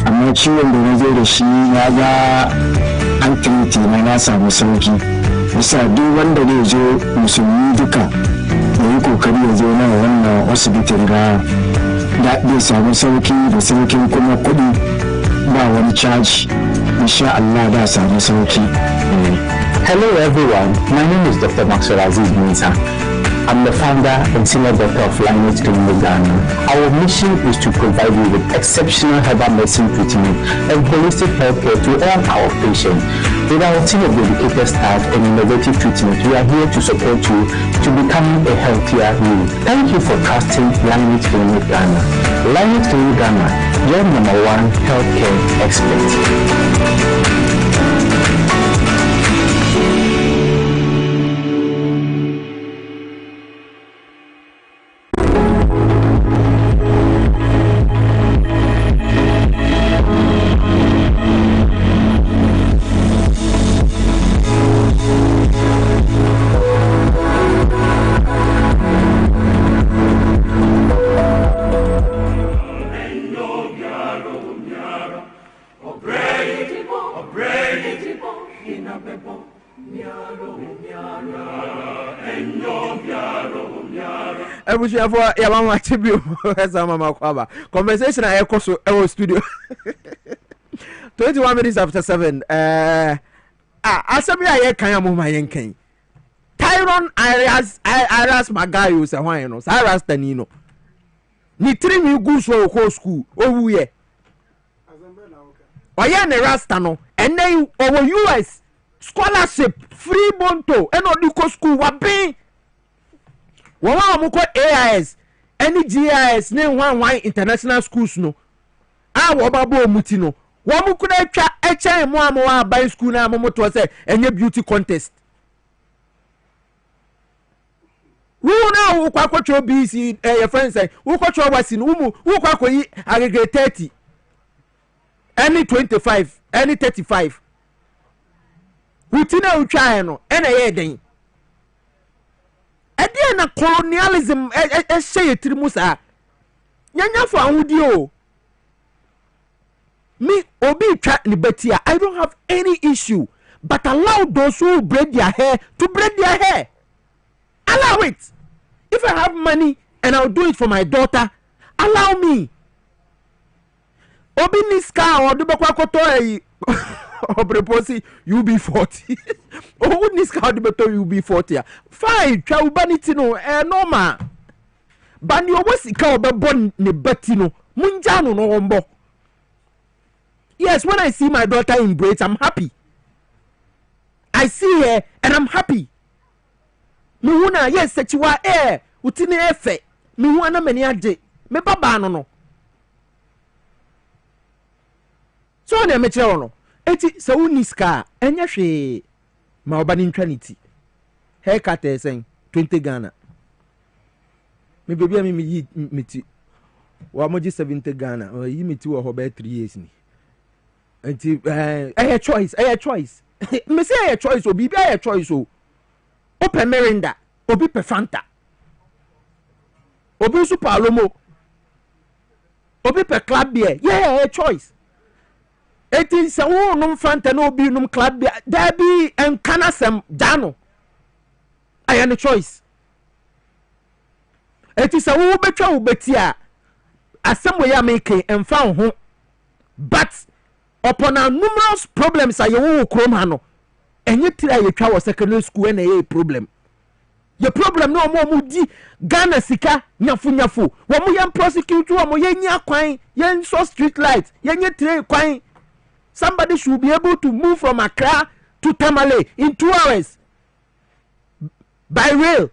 amma ciwon da na zo da shi ya ga an kiriti na samu sauki. Bisa duk wanda zai zo musulmi duka ya yi kokari ya zo na wannan asibitin ga zai samu sauki da saukin kuma kuɗi ba wani caji. Insha Allah da samu sauki. Hello everyone, my name is Dr. Maxwell Aziz Musa. I'm the founder and senior doctor of Lineage Clinic Ghana. Our mission is to provide you with exceptional herbal medicine treatment and holistic healthcare to all our patients. With our team of dedicated staff and innovative treatment, we are here to support you to becoming a healthier you. Thank you for trusting Lineage Clinic Ghana. Lineage Clinic Ghana, your #1 healthcare expert. Ebushafo ya mama chibio esa mama kwaba conversation I ekoso e studio 21 minutes after 7 asemi aye kan amoma yenkan Tyron Arias Magayo se hwan no Arias Tanino ni 3 mi gu so ko school owu ye oye ne rasta no ene owo US scholarship free bonto eno di ko school wa bin wọ́n mú kọ́ AIS ẹni GIS ní one international schools no wọ́n bá bọ́ ọmú no wọ́n mú kúrẹ́ ẹ̀twa ẹ̀kyẹ́ ẹ̀mú àmọ́ wọ́n àbáyé school náà mọ́ mọ́tò ọ̀sẹ̀ ẹ̀nyẹ́ beauty contest. wọ́n náà wọ́n kọ́ akọ́twọ́ BC ẹ̀yẹ friends ẹ̀ wọ́n kọ́twọ́ wasi no wọ́n kọ́ akọ́ yí agege 30 ẹni 25 ẹni 35 wọ́n ti náà wọ́n twa ẹ̀ no ẹ̀na ẹ̀yẹ́ ẹ̀dẹ́yìn. Edi na colonialism shey tirimu sa nyanya fo ahudi o me obi twa ni betia I don't have any issue but allow those who braid their hair to braid their hair. Allow it. If I have money and I'll do it for my daughter, allow me. Obi niska or do bakwa koto Obreposi UB40. Oh, niska do beto UB40. Fine, twa ubaniti no normal. Bani obosika obebon ne batino. Munjano no ombo. Yes, when I see my daughter in braids, I'm happy. I see her and I'm happy. Me wuna yes sechiwa utine efe. Me wana meni aje. Me baba no. So na meche ono. Eti se uniska enya hwe ma obani ntwaniti. Haircut esen 20 Ghana. Me baby me yi meti. Wa moji 70 Ghana. Yi meti wo ho ba 3 years ni. Enti choice. Me say choice obi bi choice o. Open Mirinda, obi pe Fanta. Obi super alomo. Obi pe club beer. Yeah, choice. Eti se wo num Fanta no obi num club beer. There be enkanasem dano. I am the choice. Eti se wo betwa wo betia. Asem we ya make emfa ho. But upon our numerous problems are you krom ha no. Enye tira ye twa wo secondary school na ye problem. Your problem no mo di Ghana sika nyafu. Wo mo yan prosecute wo mo ye nya kwan, ye so street light, ye nye tire kwan. Somebody should be able to move from Accra to Tamale in 2 hours by rail.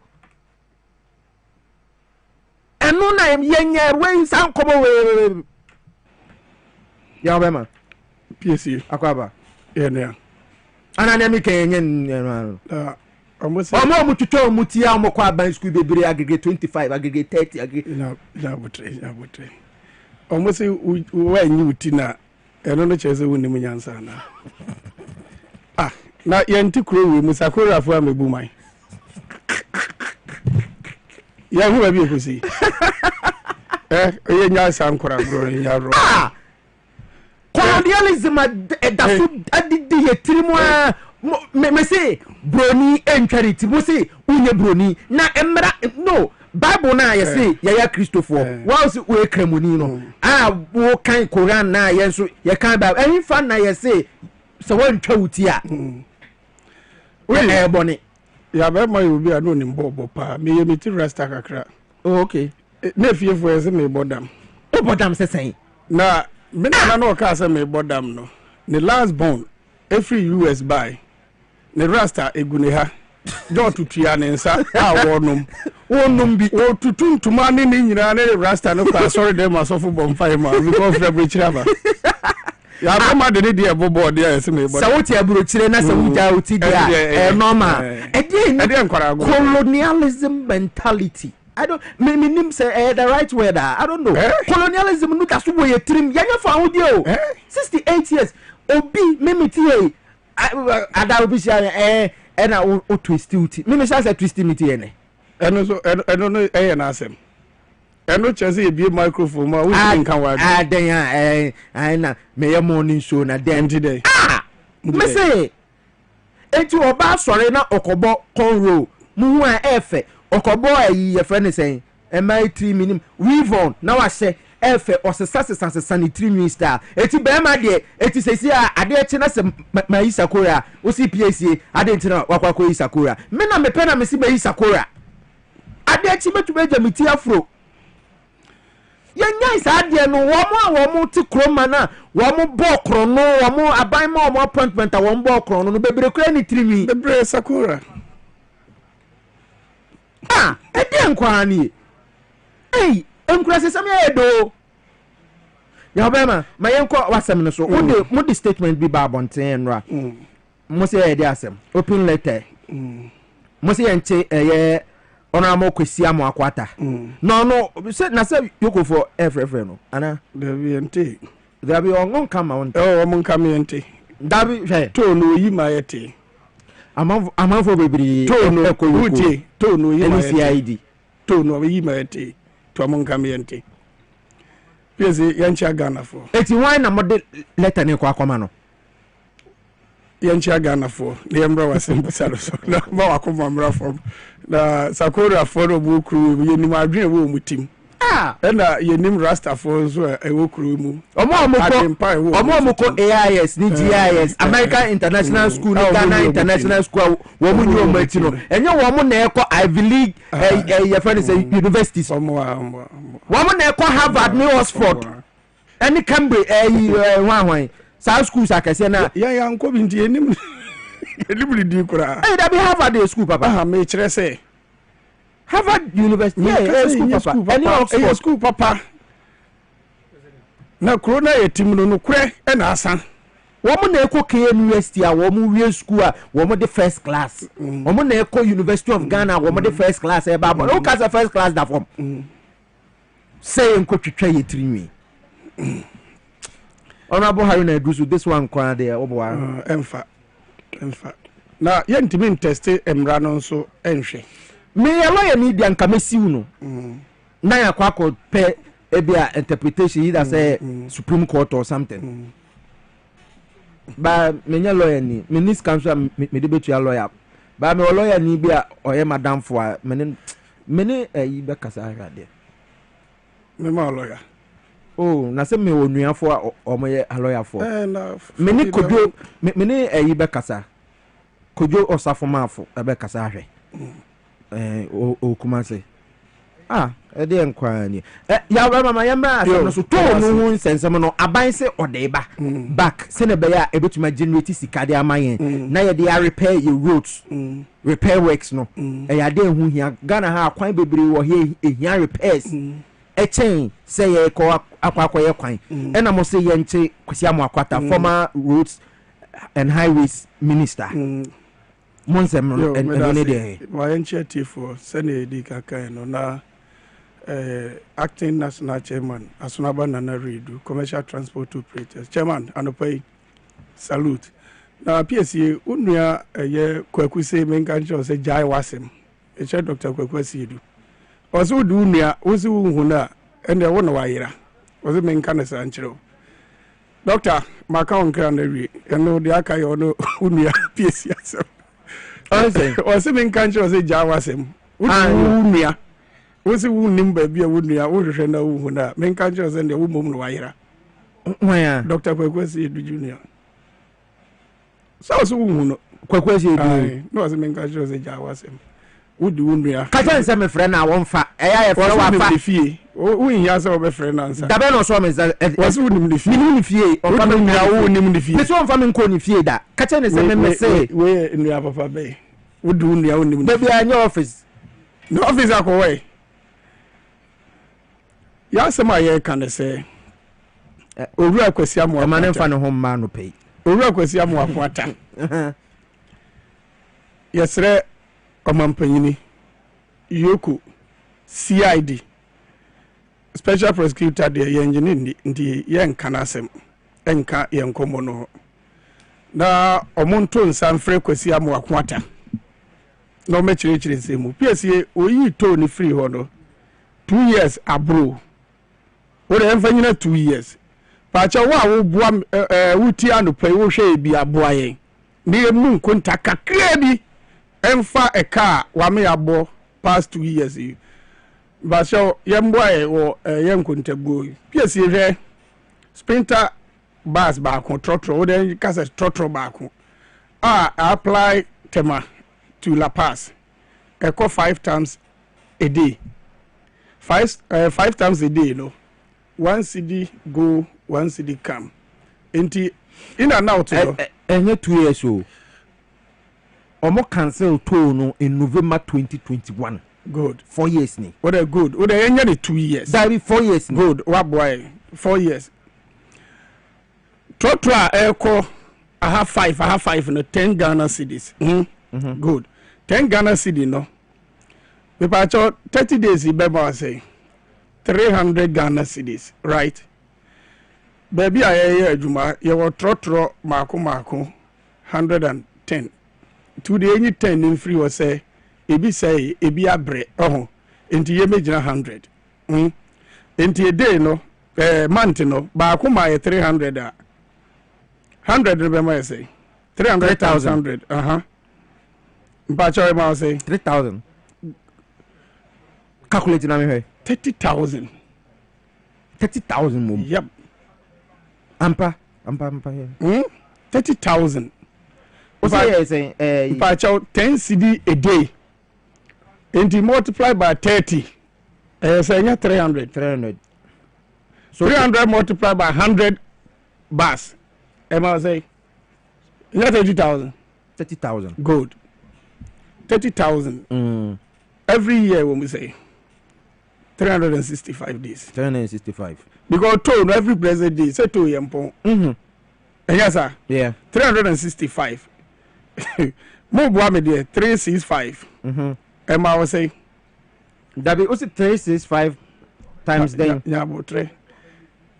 And no na ye nya we san komo we. Ya obema. Piesie Okrah. Yeah. Ananemi kenyen almost omo mututo mutia omo kwa ban school bebre aggregate 25 aggregate 30 aggregate na butre almost we nyi utina eno no cheze woni munyansa na na yenti kuro we musakoro afo amebu mai ya hu ba bi ekosi ye nya san kora bro nya ro colonialism dafu adidi ye tirimu me say broni entwarity mo say unye broni na emra no Bible na ye say ya Christopher wa say we kremoni no wo kan Quran na ye so ye kan Bible any fan na ye say so wan twa wuti a we boni ya be ma obi a no ni mbobo pa me ye meti rasta kakra okay na fiefo ye say me bodam say say na me na no ka say me bodam no the last born every US buy ne rasta egune ha jo tutua ne nsa wonum bi wo tutuntuma ne nyina ne rasta no kwa sorry dem asofo bomfai ma because February chiraba ya ba ma de ne bobo de ese me bodo sawoti aburo chire na sawuja uti dia normal edi colonialism mentality I don't me say the right word I don't know colonialism no kaso wo yetrim yanya fa hodi o 68 years obi memiti ada obi sia na o twist uti me say twist miti ene eno so eno no na asem eno chese e bi microphone ma wo nkan wa den na me ye morning show na den today me say enti oba sori na okobo conro mu a efe okobo ayi ye friend say my 3 minim weave on na wa se efe osesa ni 3 min star eti be ma de eti sesi a ade echi na se mai sakora o si piesie ade ntina wakwako yi sakora me na me pe na me si mai sakora ade echi metu beja meti afro yenya isa ade no wo mo ti kroma na wo mo bo kro no wo mo aban ma wo mo appointment a wo mo bo kro no bebre kra ni 3 min bebre sakora ede nkwa ni ei enkura sesam ya do ya obema mayenko wasem no so wo de statement bi ba bonten nra mo se ya de asem open letter mo se yenche ye ona mo kwesi amo akwata no se na se yokofo efrefre no ana dabi ente dabi ongon kama won mon kama ente dabi he to no yi ma yete amafo bebiri to no uti to no yi ma yete to no yi ma yete to mon kama yente Piesie yancha Ghana for eti why na mo de letter ne kwa akoma no yancha Ghana for ne mbra wasem bisalo so na ma wakoma mbra for na sakora for obu kru yenim adwene wo mutim na yenim rasta for so e wo kru mu omo ko AIS ni GIS American International School ni Ghana International School wo mu nyo mati no enye wo mu na ekọ Ivy League your friend say universities wo mu na ekọ Harvard ni Oxford any Cambridge hwan sa schools akase na ya nko bi ndi yenim yenim di kura da be Harvard school papa me kire say Harvard University school papa any Oxford school papa na corona yetim no kure e na asa womo na eko KM University a womo wie school a womo de first class womo na eko University of Ghana womo de first class e ba o ka first class da form say enko twetwa ye trinwi honorable Harry na do so this one kwa there oboa emfa na yentimi teste emra no nso enhwe me lawyer ni dia nka mesiu no na ya kwa ko pe ebia interpretation either say Supreme Court or something ba menya lawyer ni minis council me de betu lawyer ba me lawyer ni bia oye madam fo a mene yi be kasa hade me ma lawyer na se me onuafo a omoye lawyer fo mene kojo mene yi be kasa kojo osafo mafo be kasa hwe o kuma se ede enkwani ya mama yamba no so to no nsensem no aban se odeba back se ne be ya ebetuma generate sikade amayen na ye dey repair your roads repair works no ya dey hu hia Ghana ha kwan bebre wo hia repairs chain say ye ko akwa ye kwan na mo say ye nche kwasi akwata former roads and highways minister monsem no ene dey my initiative for Senate kaka no na acting national chairman Asunaba Nana Redu commercial transport operators chairman anopai salute na Piesie unua ye kwaku say menka ncho say jai wasem e che Dr. Kwaku Asiedu oso du unua osi hu na ene wo na wayira oso menka na san chiro doctor maka onkra na wi eno de aka yo no unua Piesie asem oso menka ncho say jai wasem unua wosi wunim ba bia wonua wo hwehwe na wo na menka ncho say de wo mom no wayira waya Dr. Kwaku Asiedu junior so wu no Kwaku Asiedu no as menka ncho say jai wasem wudi wunua ka tan se me frɛ na won fa eya ye frɛ wa fa fie wo hia se wo be frɛ na nsa da be no so me was wunim ni fie ni fie o fa me nua wo nim ni fie me so on fa me nko ni fie da ka tan se me se we nua papa be wudi wunua wo nim da bi anya office no office akowai ya se ma ye kan se owura kwasi amu ma ne fa ne ho ma no pei owura kwasi amu akwata yesre omampanyini yoko CID special prosecutor de ye engineer ndi ye nka nasem enka ye nkomo no na omonto nsan frɛ kwasi amu akwata no mechire nsemu Piesie oyi to ni free ho no 2 years abro wore emfanyina 2 years pacha wo bua wuti anopai wo hwe bi aboa yen ne mu nkonta kakra bi emfa a car wa me abo past 2 years yi ba so yemboa wo yenkonta go Piesie hwe sprinter bus ba ko trotro wo den kasa trotro ba ko apply tema to La Paz echo 5 times a day 5 times a day no 1 cedi go 1 cedi come enti in and out enye 2 years o omo cancel toll no in November 2021 good 4 years ni what a good what a enye 2 years that be 4 years ni good what boy 4 years Totra echo I have 5 no 10 Ghana cedis good 10 Ghana cedi no we patch 30 days e beba say 300 Ghana cedis right baby aye adwuma ye wo trotro mako 110 today any 10 in free was say ebi say ebi abre enti ye megina 100 enti a day no month no mako ma 300 100 remember say 300,000 Mpacho ma say 3,000 calculate na me 30,000 mom yep ampa 30,000 what say say Mpacho 10 cedi a day and you multiply by 30 say 300 so 300 multiplied by 100 bars I say 30,000 good 30,000 every year when we say 365 days 365 because told every blessed day say to yempo yes sir yeah 365 mo boa me there 365 I was say that be also 365 times then yeah about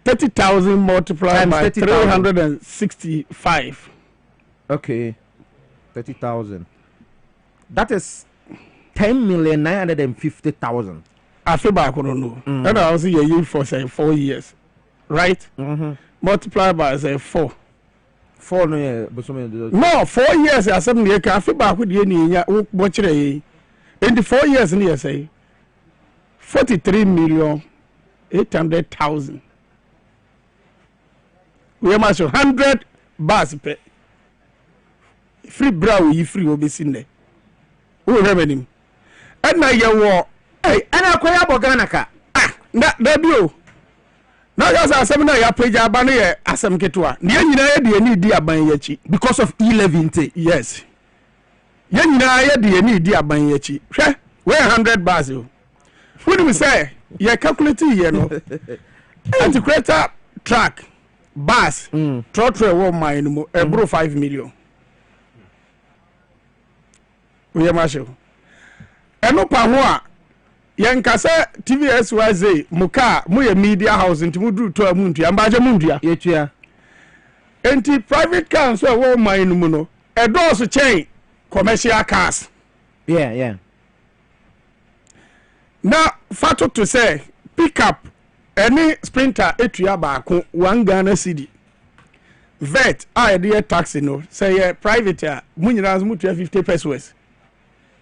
30,000 multiplied times by 365 okay 30,000 that is 10,950,000 I feel back I don't know and I was here for say 4 years right multiplied by say 4 no 4 years I said me can feel back with you ni watch in the 4 years ni say 43,800,000 we must 100 bars per free brow you free obesi ne we revenue and na ye wo ana akoya bogana ka na bio na just asem na ya page aba na ye asem ketua ne nyina ye de ni di aban yachi because of 11 yes ye nyina ye de ni di aban yachi hwe we 100 bars yo when we say ye calculate ye no anti-creator track bars trotro wo mine mo ebro 5 million we masho eno pa ho a yen kasa TVSYZ muka mu ye media house nti mu duru to amuntu ambaje muntua yetua enti private car so wo mine mu no edo so chain commercial cars yeah na fato to say pick up any sprinter etua baako 1 Ghana cedi vet a dey taxi no say private a munyina zo mutua 50 pesos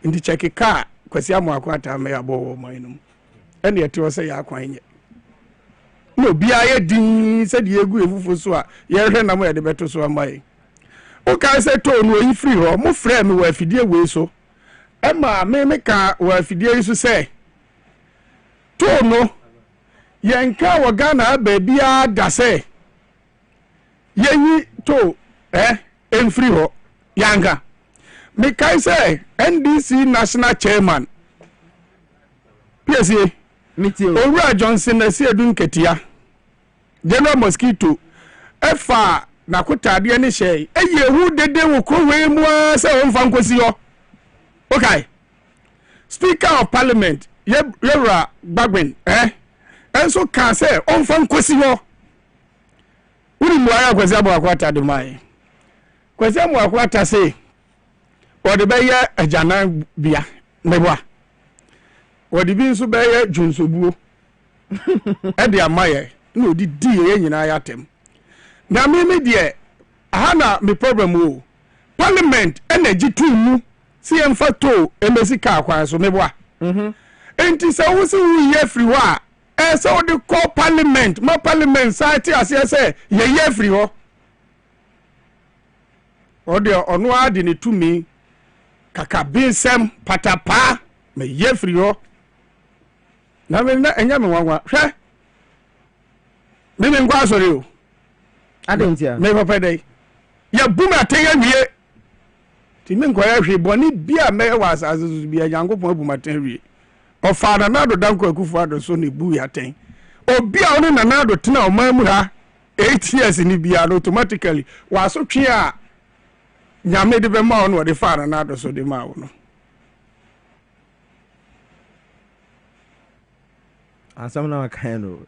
indi check car kwasi amu akwata me abo mainum ene eto say ya kwanye no bia ye din se de egu efufu so a ye hwe na mo ye de beto so amai o ka say to no yi free ho mo frɛ me wa afidie we so e ma me ka wa afidie yi so say to no yenka wa Ghana baabia da say yenyi to free ho yanga me kai say NDC national chairman Piesie Okrah Johnson na si edun ketia General Mosquito efa na kotade ne hye eyehu dede wo krowe mu say won fa nkosi ho okay Speaker of Parliament Yewra Gbagben enso kan say on fa nkosi ho uri mu aya kwasi abo akwata de mai kwasi amo akwata say wode be ye ajana bia meboa wode bi nso be ye junsobuo e de amaye na odi di ye nyina ya tem na me de aha na me problem o parliament energy to mu see emfa to embassy car kwan so meboa enti se wo se wo ye free wa so the call parliament ma parliament site ase say ye free ho o de ono ade ne tumi kaka binsem patapa me ye free ho na me na enya me wanwa hwe me ngwa sori o adentia me papa dai ya buma tenya wie ti me ngwa ya hwe boni bia me was azuzu bia yankopon buma tenya wie o fada na do danko akufu ado so ne bu ya ten obi a ono na na do tena o mamu ha 8 years ni bia automatically wa so twe a nyame de be ma ono de fada na do so de ma ono asam na kind of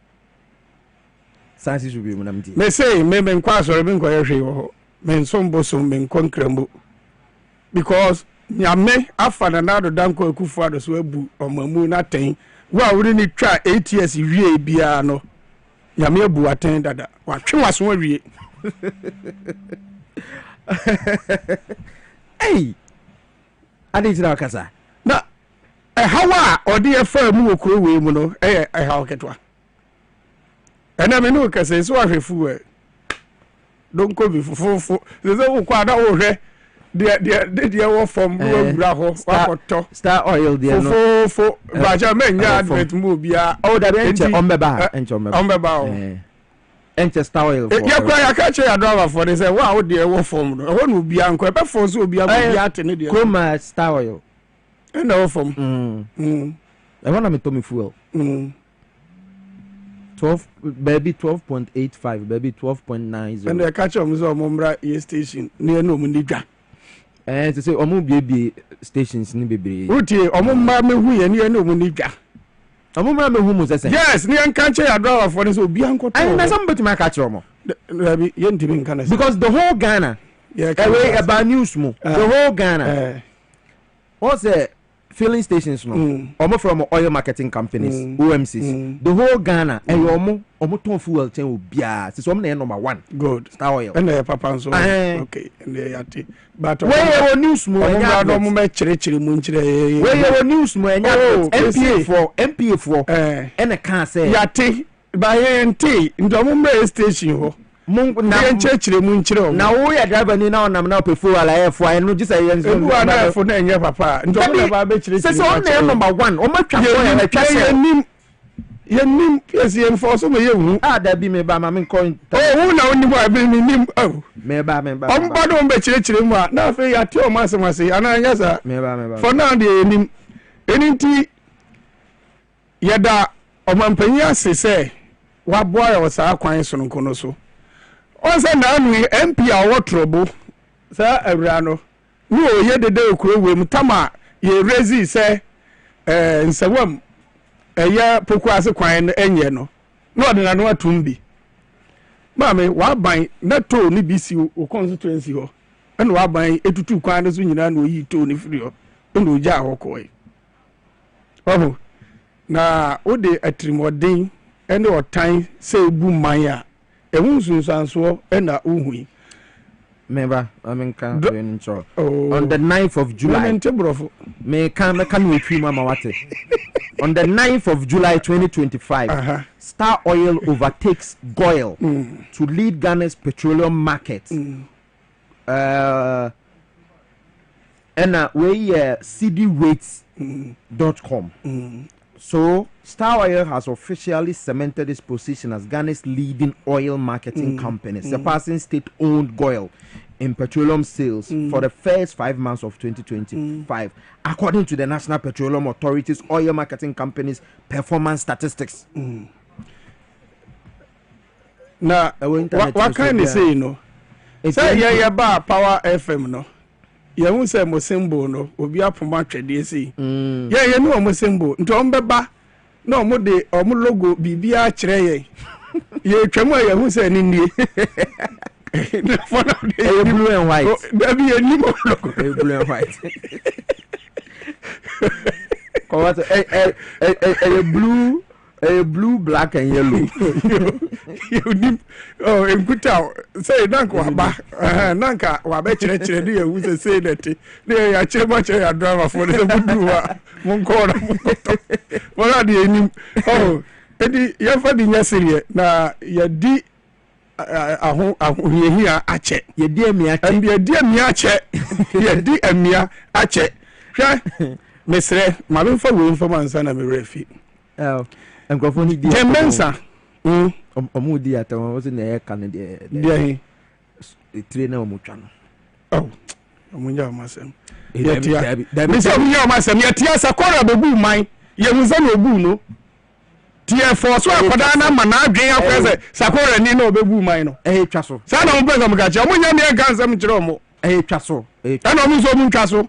science should be munamti me say me nkwa so be nkwa hwe ho me nsombo so me nkonkrambo because nyame afana na do danko akufu ado so abu omamu na ten wa wuri ni twa 8 years wie bia no nyame abu aten dada wa twe waso wie hey aditira kasa na hawa odi efa mu okoro we mu no hawa ketwa ena me no kasa so ahwefu e don ko bi fufufu ze wo kwa da wo hwe de wo from bra ho wakoto star oil de no fufufu ba ja menya advert mu bia o da be enche ombeba enche star oil for ya kwa ya ka che ya driver for they say wa wo de wo from no ho no bia nko e be for so bia ate ne de chroma star oil ena wo from I want to to me fuel 12 baby 12.85 baby 12.90 and I catch on so momra station near no munidwa to say omo bie stations ni bebre utie omo ma mehu ye near no munidwa omo ma mehu mo say yes near kan che ya driver for this obi anko to na some beti ma catch omo ye ntimi nkan because the whole Ghana away about news mo the whole Ghana what's the filling stations no omo from oil marketing companies OMCs the whole Ghana e omo ton fuel chain obia se so omo na number 1 good star oil and the papa so okay and the yati but we news mo nya do mo me chire mu nchire we news mo nya MPA for and can say yati ba yenti ndo mo me station ho na chire mu nchire na wo ya driver ni na onam na pefu ala efo ai no just ayen so na efo na enye papa ndo mo ba be chire se so na number 1 o ma twa so ya na twa se nim Piesie enforce me ye hu da bi me ba ma me coin hu na oni mo abi ni nim me ba on ba do be chire mu na afi ya ti o ma se ana anya sa me ba for now de nim eninti yeda o mampanya ase se wa boy o sa kwan so nkono so on say na anu MP a wo trobo sa awura no ni o ye dede okuro we mu tama ye rezi se nsawam eya poku ase kwan no enye no na ode na no atumbi maame wa ban na to ni bisi o constituency ho ena wa ban etutu kwan no so nyina na oyi to ni firi ho ena oja ho koi oho na ode atrimodin ene otan se ebu man a ehun sunsanso ena uhui member amenka on the 9th of July me can we treat mama wate on the 9th of July 2025 Star Oil overtakes Goil to lead Ghana's petroleum market and we cdweights.com so Star Oil has officially cemented its position as Ghana's leading oil marketing company, surpassing state-owned Goil in petroleum sales for the first 5 months of 2025, according to the National Petroleum Authority's oil marketing company's performance statistics. Now, what can you say, no? Say, yeah, Power FM, no? You won't say Mosembo, no? Will be up from much a DC. Yeah, you know Mosembo. Ntombeba, no more de or logo, Bibia Chreye. Ye Chamo, you won't say in India. Blue and white. Maybe a new blue and white. Blue blue, black, and yellow. You need enkuta say nanka waba nanka wabe chere dey who say that dey ya chere ma chere ya driver for the budu wa mon ko na wala dey enim edi ya fa di nyasire na ya di ahun ache ye di emia ache and ye di emia ache ye di emia ache hwa mesre ma be fa wo information na me refi nkrofo ni di Jemensa omu di atawo wo se na e kan de tire na omu twa no omu nya masem yetia me se omu nya masem yetia Sakora bebu man ye hunza na obu no tie for so akoda na ma na adwen akwese Sakora ni na obebu man no twa so sa na omu pesa mu ka che omu nya ne kan sam kire omu twa so ana omu so omu twa so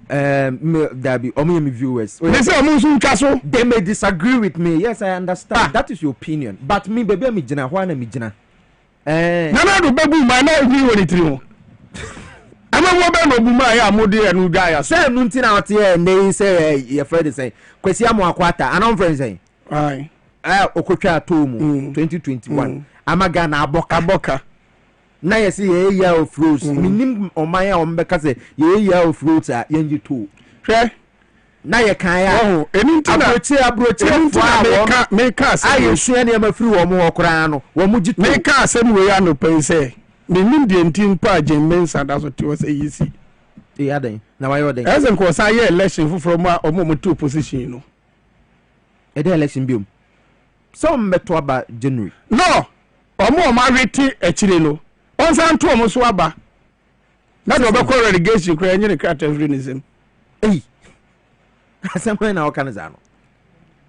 dabi omu yemi viewers me say omu so twa so they may disagree with me. Yes, I understand. That is your opinion. But me baby me jina hwa na me jina na do bebu man na ni woni tiri ho ama mo be no bu man ya mo de enu da ya say nu ntina ote e nei say your friend say kwesi amo akwata anon friend say ai okotwa atomu 2021 amaga na aboka na yesi ye year of fruits minim oman ya ombeka say ye year of fruits a yenji to hwe na ye kan ya enintina abrochi meka say ayo sua ne ma firi wo mo okra no wo mo jitu meka say we ya no pense menim de ntin pa Jemensa da so ti wo say yisi ya den na wa yo den ezen ko say election fufuro mu omo to position no e dey election biom so mbeto aba January no omo ma reti akire no onsan to omo so aba na do be ko relegation kra nyine krata freeism asem na organize no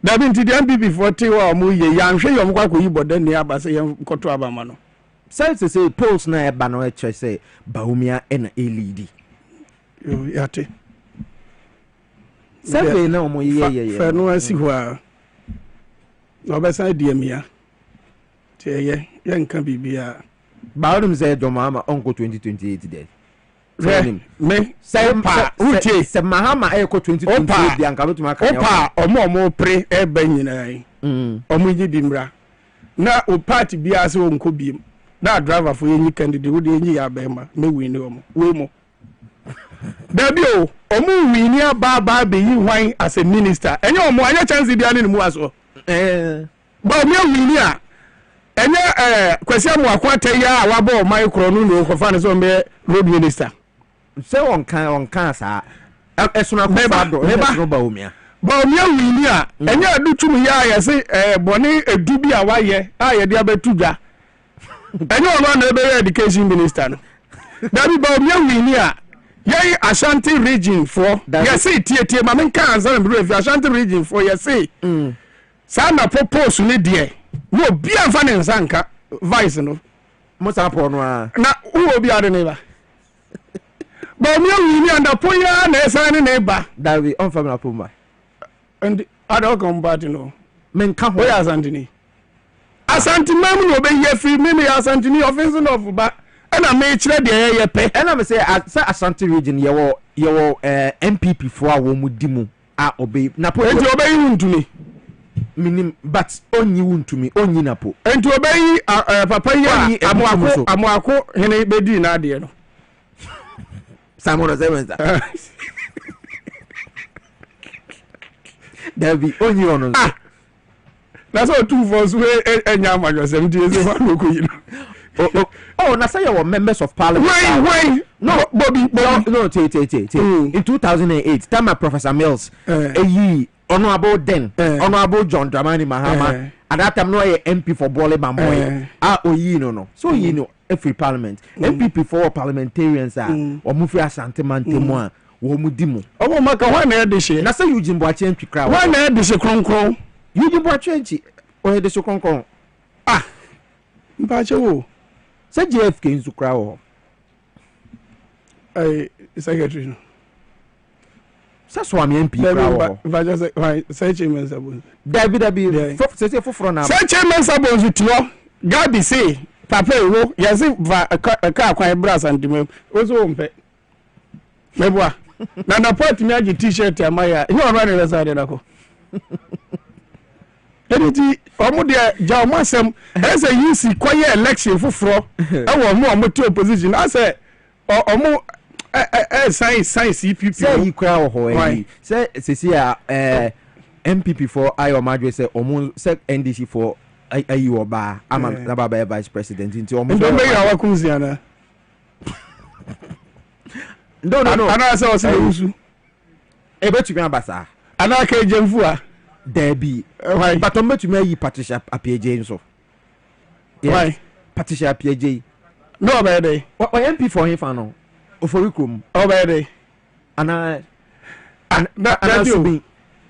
da bi nti the MPP 40 wa omo ye ya nhwe yom kwa ko yibo dan ni aba se yem koto aba ma no say polls na eba no e say Bawumia na lead yo yate survey na omo ye fa no asi ho a no be san die mia te ye nka bibia Bawum say do mama onko 2028 dey me say pa utie say mahama e ko 2028 bi anka betuma kan opa omo pre e ba nyina yi omo yi di mra na o party bia se onko biem na driver for yenyi candidate wo de yenyi ya ba ma me win omo we mo dabi omo win ya ba be yi hwan as a minister enye omo anya chance dia ne mu aso ba omo win ya enye kwesi amu akwata ya wabo micro no ko fa ne so me road minister say on kan sa esuna ko fado no Bawumia win ya enye adutum ya se boni edu bi a waye a ye de abetudwa enye ono na ebe education minister no dabi Bawumia win ya ye Ashanti region for ye say tie ma men kan za na bi Ashanti region for ye say sa na propose ni de wo bia fa ne nsanka vice no mo sa po no a na wo bia de ne ba Bawumia win ya nda poya na esa ne ba dabi on family apoma and other combat no men ka ho ya Asante mamu no be ye free me Asante ni offense of ba na me kire de ye pe na me say Asante region ye wo MPP for a wo mu dimu a obey na po enti obey wuntumi minim but onyi wuntumi onyi na po enti obey papa ya amwako hene bedi na ade no Samuel Zewenza Davi onyi ono that's all two for so enya amajo 70 years one loku you oh na say your members of parliament why no Bobby no in 2008 time Professor Mills honorable honorable John Dramani Mahama at that time no MP for Bole Bamboy oyi no so you know every parliament MPP for parliamentarians or mufi Asante Mantemu a wo mu dimu omo maka wa na edishe na say Eugene Boache ntwikra wa na edishe kronkron Eugene Boache nchi o edishe kronkron mpache wo say JFK nzukra wo secretary no say Swami MP kra wo vaja say chairman sabon David say foforo na say chairman sabon tuo Gabi say papa wo yesi va ka kwan brass and dem ozo mpe mebwa na part mi agi t-shirt amaya he on run the side na ko Anything, Omodia, Jamasem, as a UC quiet election for fraud. I want more to opposition. I say, or more science, CPP. Say you crowd or say, Cecilia, MPP for I or Madrid say, almost say NDC for you or Bar. I'm a vice president into almost. Don't make our Kunziana. No. And I saw Usu. A bet you ambassa. And I can't jump. There be, but I'm to me Patricia Appiah so. Why Patricia Appiah? No bad. What MP for him for no? For Rikum? Oh bad. And that you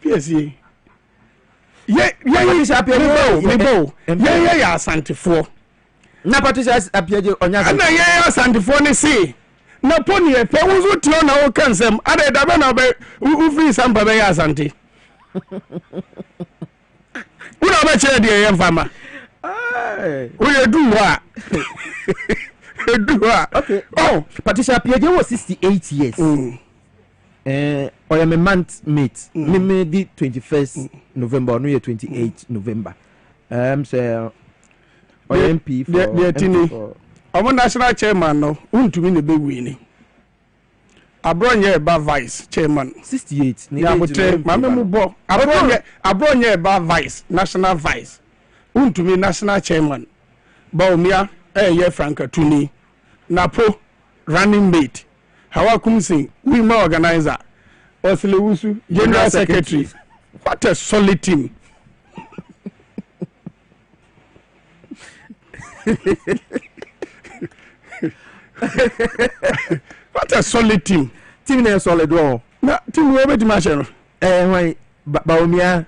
Piesie. Yeah, Patricia Appiah. Yeah, Santi for. Na Patricia Appiah on your. Yeah, Santi for ne see. Na pony a pebbles would turn our cansem. I read a man of who free some Babaya Santi. We don't bet you, dear farmer. We do what? Okay. Oh, Patricia Appiah was 68 years. Or I'm a month mate. Me the 21st November, no year 28 November. Say, MP for. I'm a national chairman now. To win the big winning. I brought you about vice chairman 68. Yeah, but Mamma Bo. I brought you about vice national vice. To me national chairman. Baumia, yeah, Franca Tuni. Napo running mate. How I come sing. We more organizer. Osilewusu general secretary. What a solid team. What a solid team. Team is solid wall. Na team we be machine. Why Baumia.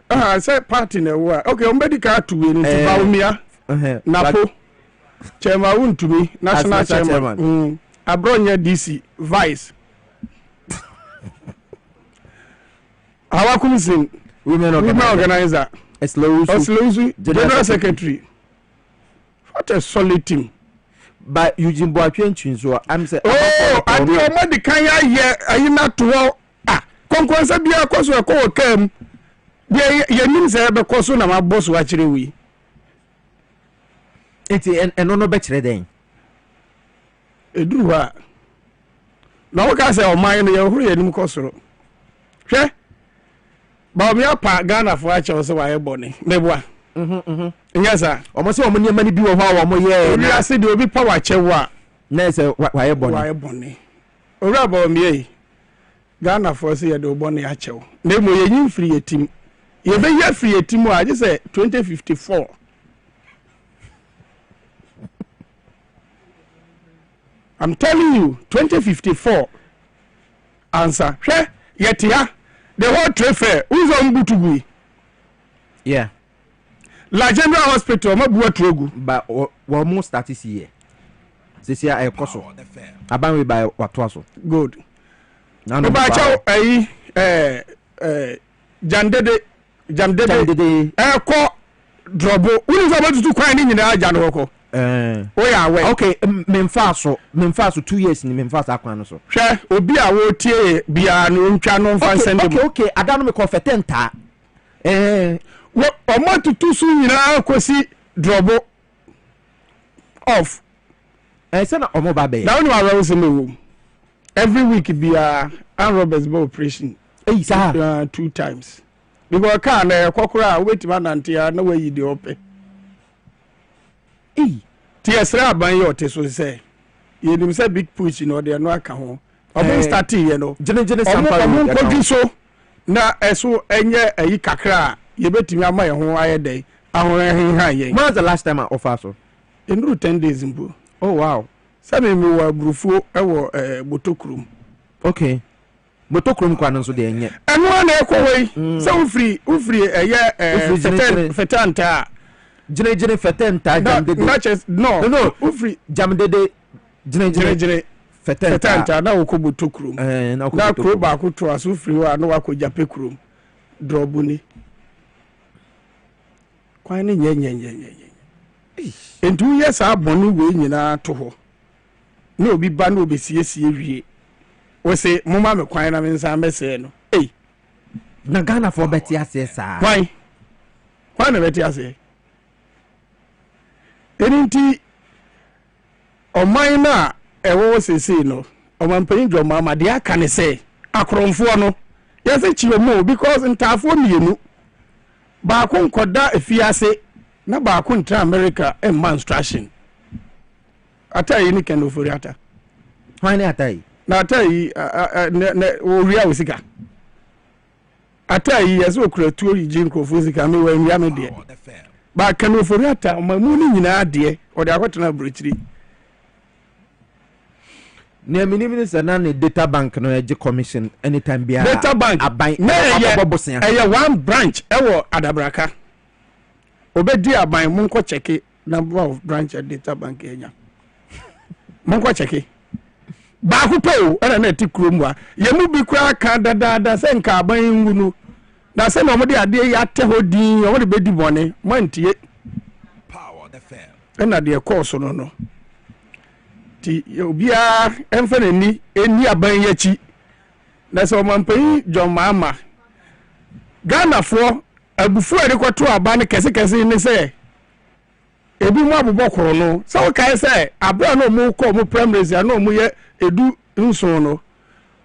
I said party na wa. Okay, on be ka to we into Baumia. Napo. Chairman to me, national chairman. Abronya DC vice. How come sing? Women organizer. Oslozu general secretary. What a solid team. But Eugene Boatwin so I'm say and the omadi kan ya ye ayina to konkonsa bia koso e ko kam ye nim say be koso na ma boss wa kire wi enti eno no be kire den eduru ha na wo ka say o man no ye huru ye nim kosoro hwe ba mi apa Ghana fo a che so wa ye bone mebua yes sir almost o money mani bi wo ho wo mo ye na say de obi power chewa na say wa ye bone ora ba mi Ghana for say de obone ya chewo na mo ye nyim free etim ye be ye free etim a je say 2054 I'm telling you 2054 answer hwe yetia the whole trade fair who's on butugui yeah La General Hospital ma buwa trogu ba wo mo start this year this year koso aban we by watwaso good now no ba chaw jandede ko drobo uni so batutu kwan ni nyina aja no ko o ya we okay memfa so 2 years ni memfa sa kwan no so hwe obi a wo tie bia no ntwa no mfa sende okay adano me confidenta omo tutu su nyina akosi drobo off say na omo ba be now you are always me every week be Ann Roberts by operation sir 2 times because can kokora wetima nantia na we yidi ope tiesra ban yo te so say yenim say big push no de no aka ho omo start ye no jene sample omo kogi so na eso enye ayi kakra ye betimi ama ye ho aye dey ahore han ye when was the last time I offer so in 10 days mbo oh wow sabe mi wa brufu ewo motokrum okay motokrum kwa nso de enye eno na ekowei se ufri eye fetanta jene fetanta jamdede no ufri jamdede jene fetanta na okobotokrum na kro ba ko to aso ufri wa na wakoja pekrum drobuni kwa ni nye entu yes abonu we nyina to ho na obi ba na obesiesie wie we say mama me kwan na me nsa mbese no na Ghana for beti ase sa kwan Why na beti ase? Enti oman na ewo sese no. Oman panyin dwo mama de aka ne say akromfo no. Yese chiwo mo because ntafo mienu. Ba ko nkoda efiase na ba ko ntra America instruction. Atai ni kendo fori ata. Why na atai? Na atai oria osika. Atai yeso okura tuori jinko fosika me wa nwia me de. Ba kendo fori ata mamu ni nyina ade o de akotena brochiri. Ne minister na ne data bank no eje commission anytime bia data bank aban na one branch ewo adabraka obedi aban mu nko cheke number of branch at data bank enya mu nko cheke ba ku pe o era na ti krom a ye mu bi kura ka dada se nka aban ngunu na se no mo de ade ya te hodin o de bedi bone mo ntie power the fam na de course no ti obia emfene ni eni aban yachi na so mampan John Mama Ghana fo abufu erikoto aban kese ni se ebi mu abobokoro no so kai se abra no mu ko mu primaries ya no mu ye edu nso no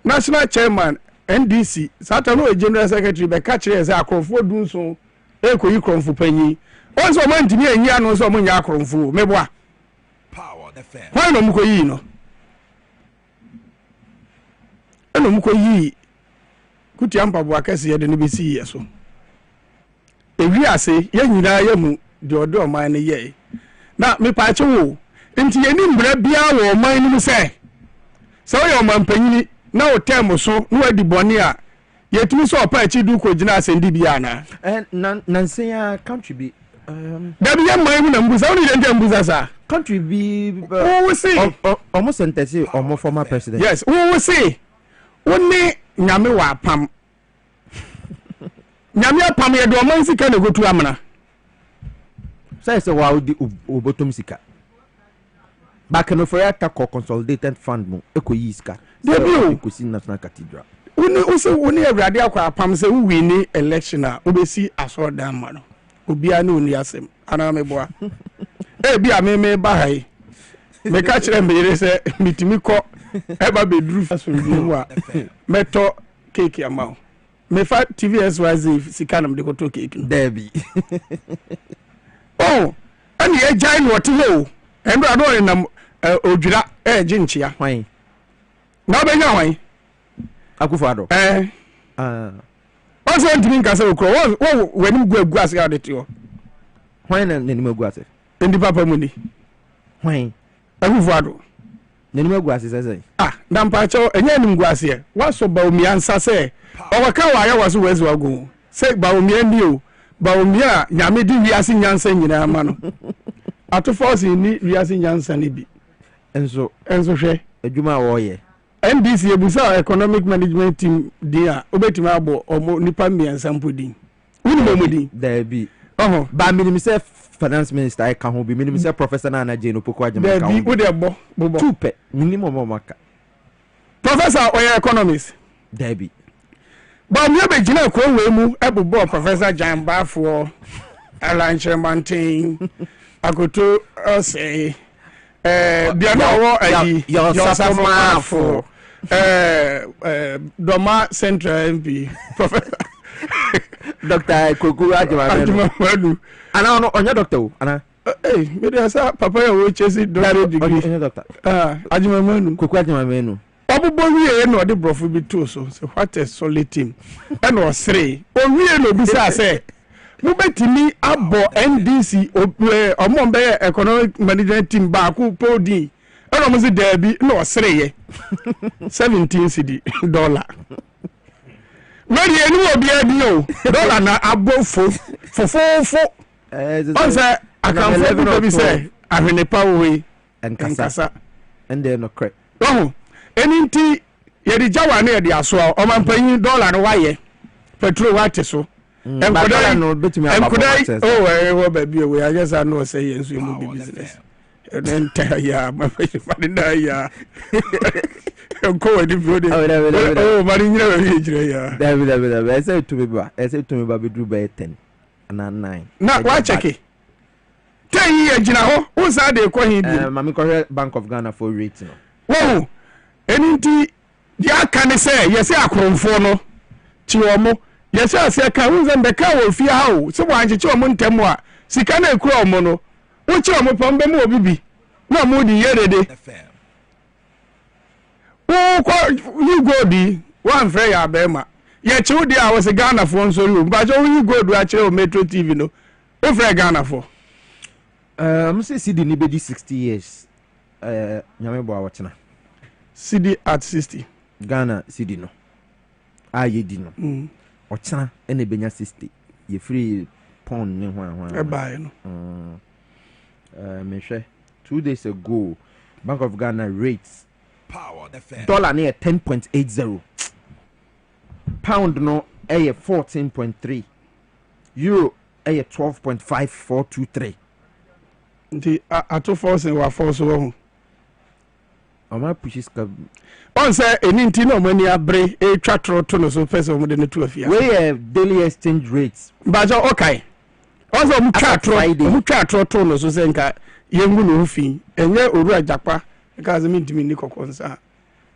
national chairman NDC sata no general secretary be ka kire se akrofo du nso ekoyi kromfo panyi onso mo ntimi enyi anu so mo nya akromfo meboa why no muko yi no eno muko yi kuti ampabo akese ye de ne besi yeso ewi ase ye nyina ye mu de odo man ne ye na me pa che wo enti ye ni mbra bia wo man ni mu se yo man panyini na o tem so no adi bone a ye tumi so opa achi du ko gina asendi bia na nanse ya country bi dabi ye man mu na mbuza woni de mbuza sa country be we see almost entity or former president. Yes, we see only nyame wa pam nyame apam ye do man sika na gotu amana say wa odi obotom sika back no for attack consolidated fund mo ekoyi sika debi ko si national cathedral oni awrade akwa apam se we win election a obesi asoda amano obia na oni asem ana meboa bia me ba hai me ka kire me yire se mitimi ko e ba bedru faso mu a meto cake amaw me fa TVSYZ sikanam de ko to cake debi oh ani e jai no te ho endo ado na odwira je nchia hwan na be nya hwan akufo ado also ntimi nka se okro wo wani gu ase ade ti ho hwan na nani magu ase ndi papa muni hwan akufo ado nani magu ase sese na mpacho enye nim gu ase waso ba omi ansa se owaka wa ya waso wezi wagu se ba omi ani o ba omi a nyame di wiase nyansa nyina ama no atofo ni wiase nyansa ni bi enso hwe adwuma wo ye NDC ebusa economic management team dia obetima abo omo nipa miansa mpodin wini momodin there be ba minimum say finance minister I can be minimum say professor na je no poko ajema ka there be wo de bo tupe minimum maka professor or economist there be ba mi be gina ko we mu ebobo professor Jamba for Alan Chemantin akoto say bia no wo ayi Yosafo Doma Central MP Professor Dr. Koku Ajimamenu ana no onye doctor o ana me dey say papa ya wo chesi doctor degree onye doctor Ajimamenu Koku Ajimamenu obubo wie no de brofo bi to so what a solid team and o three o wie no bi say mu betimi abo NDC omo be economic management team ba ku podi eno mo se dabi no sereye $17 where eni obi abi o dollar na abofo fofofo on say akan for bi say ahwene pawe enkasa ende no cre eninti ye di jawa na ye di aso o man panyin dollar no waye petrol wate so enkudai oh baby we I guess I know say yes we move business and then ya my father ya ko di body oh mari nyira we jira ya David I say to me ba be do by 10 9. Na wa check it. 10 years jina ho. Who say dey ko hin bi? Mami ko Bank of Ghana for rate no. Wo. Enti ya kan say yes akromfo no. Chi omo. Yes say kan who say mbeka wo fie ha o. Se wa nche omo ntem a. Sika na ekura omo no. Wo chi omo pam be mo obibi. Na mo di yerede. Wo ko you go di one frey ya be ma. Ye chi wo di a wo se Ghana for nso ru. Ba jo you go do a kire o Metro TV no. Wo frey Ghana for. Say CD ni be 60 years. Nyame bo awotena. CD at 60. Ghana CD no. Aye di no. Otena ene benya 60. Ye free pound ni hwan. E buy no. Me hwe 2 days ago Bank of Ghana rates power the fan. Dollar near 10.80. Pound no 14.3. Euro 12.5423. Nti ato force wa force wo. Ama pushes ka. On say eni nti no mani abre e twatro to no so person mo de no to afia. We daily exchange rates. Bajo okay. Also mu twatro to no so say nka yengu no fi. Enye oru ajapa because me ntimi ni kokonsa.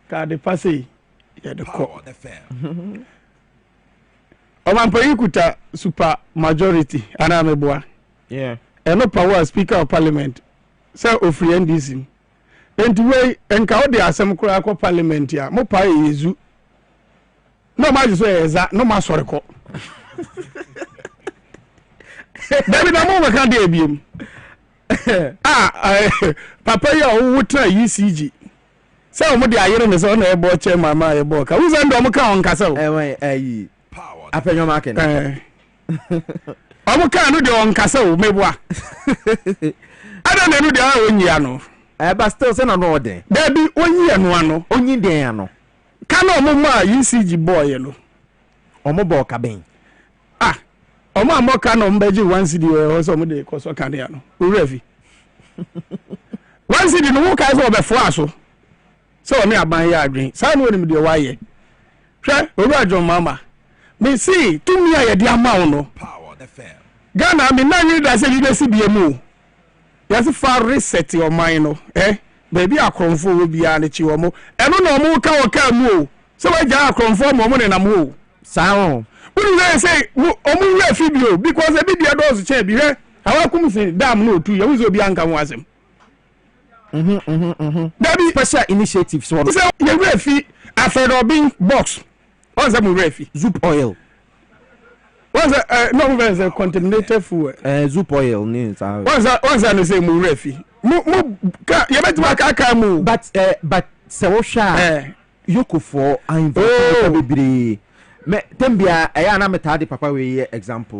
Ka de passe ya de ko. Omampa kuta super majority ana meboa. Yeah. Eno power speaker of parliament say ofri NDC enti we enka o de asem kura ko parliament ya mo pa yezu no ma so eza no ma sori ko David na mo ka de ebiem papa ya o wutra UCG say o mo de ayere ne so na ebo che mama ebo ka uza ndo mo ka on kasa o ayi apenyo market Omo kan no de on kasa o meboa. Ada na no de a onyi ano. But still say no de. Baby onyi ano. Onyi den ano. Kan omo ma UCG boy no. Omo bo ka ben. Omo amo kan no mbeji 1 cedi o so omo de koso kan ya no. Urafi. 1 cedi no wo kai so obefo aso. So oni aban ya adwen. Sa no oni de wa ye. Hwe oru ajon mama. Me see tumi aye de ama no. Ghana me na you da say you dey see biemu. Yes far reset your mind no. Baby akromfo wo bia na chi wo mo. Eno na mo ka wo ka mu o. So we ja akromfo mo ne na mo o. Sa o. Unu say omu we fi bio because e bi dia does che bi he. Awa kum say dam no tu ye wo obi anka mo asem. Dabi special initiatives so. Say ye we fi afedobin box. What's that mo we fi? Zoop oil. What's that? No, there's a contaminated food. Zoop oil needs. What's that? The same refi. You better work a camu. But Sawasha, Yoko for I invite baby. Tembia, I am a tardy papa. We example.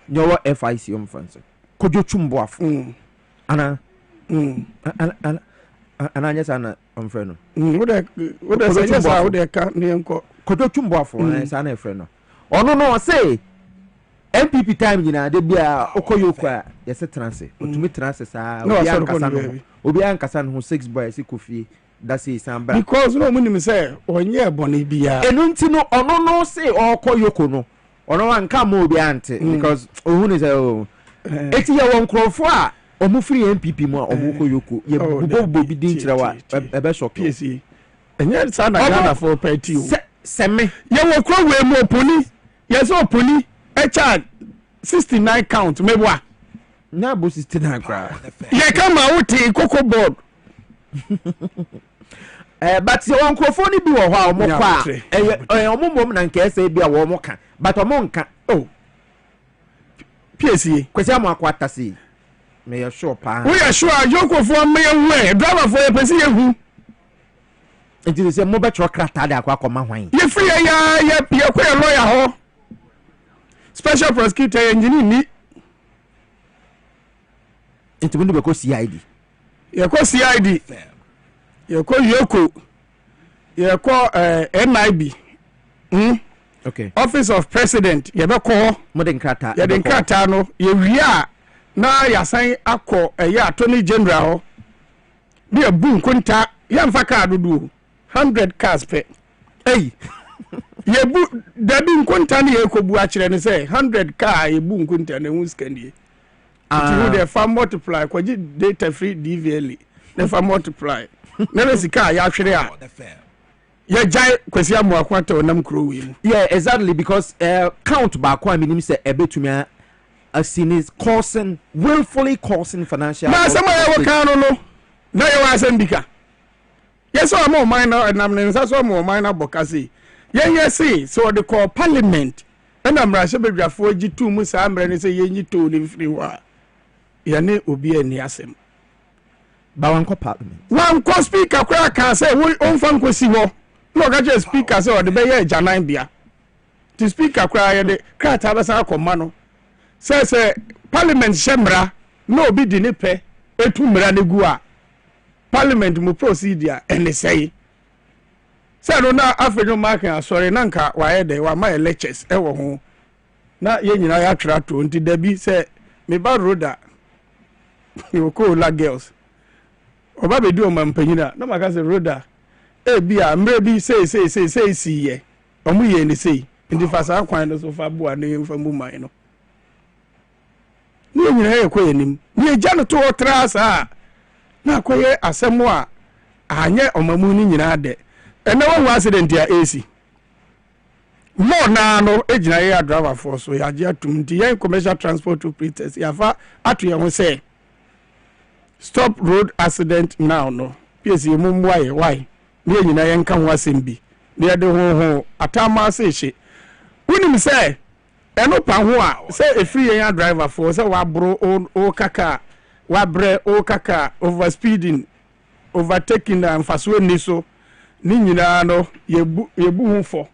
Your FIC on France. Could you chumboaf? Anna. And I just on friend. What I can't name call. Could you chumboaf? And I friend. Oh no say MPP time nyina de bia okoyokwa yese transe otumi transe sa obi ankasa no 6 boys ikofie that say samba because no munim say onye bone bia enu nti no ono no say okoyoko no ono anka ma obi ante because ohunu say oh eti ye won krofo a omu free MPP mu a omu koyoko ye bobo bi din kirawa ebe shock Piesie enye sa na Ghana for party o seme ye wo kro we mu oponi yes oponi echa 69 count mebwa na bo 69 kra ye kama wuti koko board but your microphone bi wo ho a omo kwa omo mom na nke ese bi a wo mo ka but omo nka oh Piesie kwesi am akwata si me ya sure pa we ya sure ajokofo me ye driver for pesi ye hu enti se mo be tro krata da akwa koma hwan ye free ya kwa lawyer ho special prosecutor engineer ni enti mundu be ko CID ye ko CID ye ko yoko ye ko NIB okay office of president ye be ko modern krata ye den krata no ye wia na ya san akọ ya attorney general ho bi abu nkunta ya mfa card do 100 cars pe yebu dabi nkonta ne yekobu akire ne say 100 car yebu nkonta ne hu skandie you dey fa multiply kwaji data free DVL ne fa multiply na sika ya hwere a ya jai kwasi amu akwata onam kro wi mu yeah exactly because count ba kwa minim say ebetumi a sin is causing willfully causing financial na sama ya wakano no na ya wasan bika yes so am minor nam ne nsa so am minor bokase yes so the call parliament and am rashe bedwafo agitu mu sa amre ne say yenyi to ne free wa ya ne obi ani asem ba wanko parliament wanko speaker kwa ka say wo onfa nkosi ho no ga je speaker say o de be ye janan bia the speaker kwa ye de krata basa akoma no say parliament shemra no obi di ne pe etu mra ne gu a parliament mu procedure ene say no na afejo market asori na nka wa ye de wa my lectures e wo ho na ye nyina ya twra to nti da bi say me ba roda you ko la girls oba be di o mampanyina na maka say roda e bia mre bi say si ye omu ye ni say ndi fasa kwan no so fa bo ane fa mu man no ni nyina ye ko yenim ni eja no to trasa na akoye asemo a anye omamu ni nyina de ene wo accident ya AC mo na no ejina ye driver for so ya je atum ndi ye commercial transport operators ya fa atu ye ho say stop road accident now no Piesie mu mwaye why ni nyina ye nka ho asembi ni de ho atama se hye unim say eno pa ho a say free ye driver for say wa bro o kaka wa bre o kaka over speeding overtaking and fast way ni so ni nyina no yebu hu fo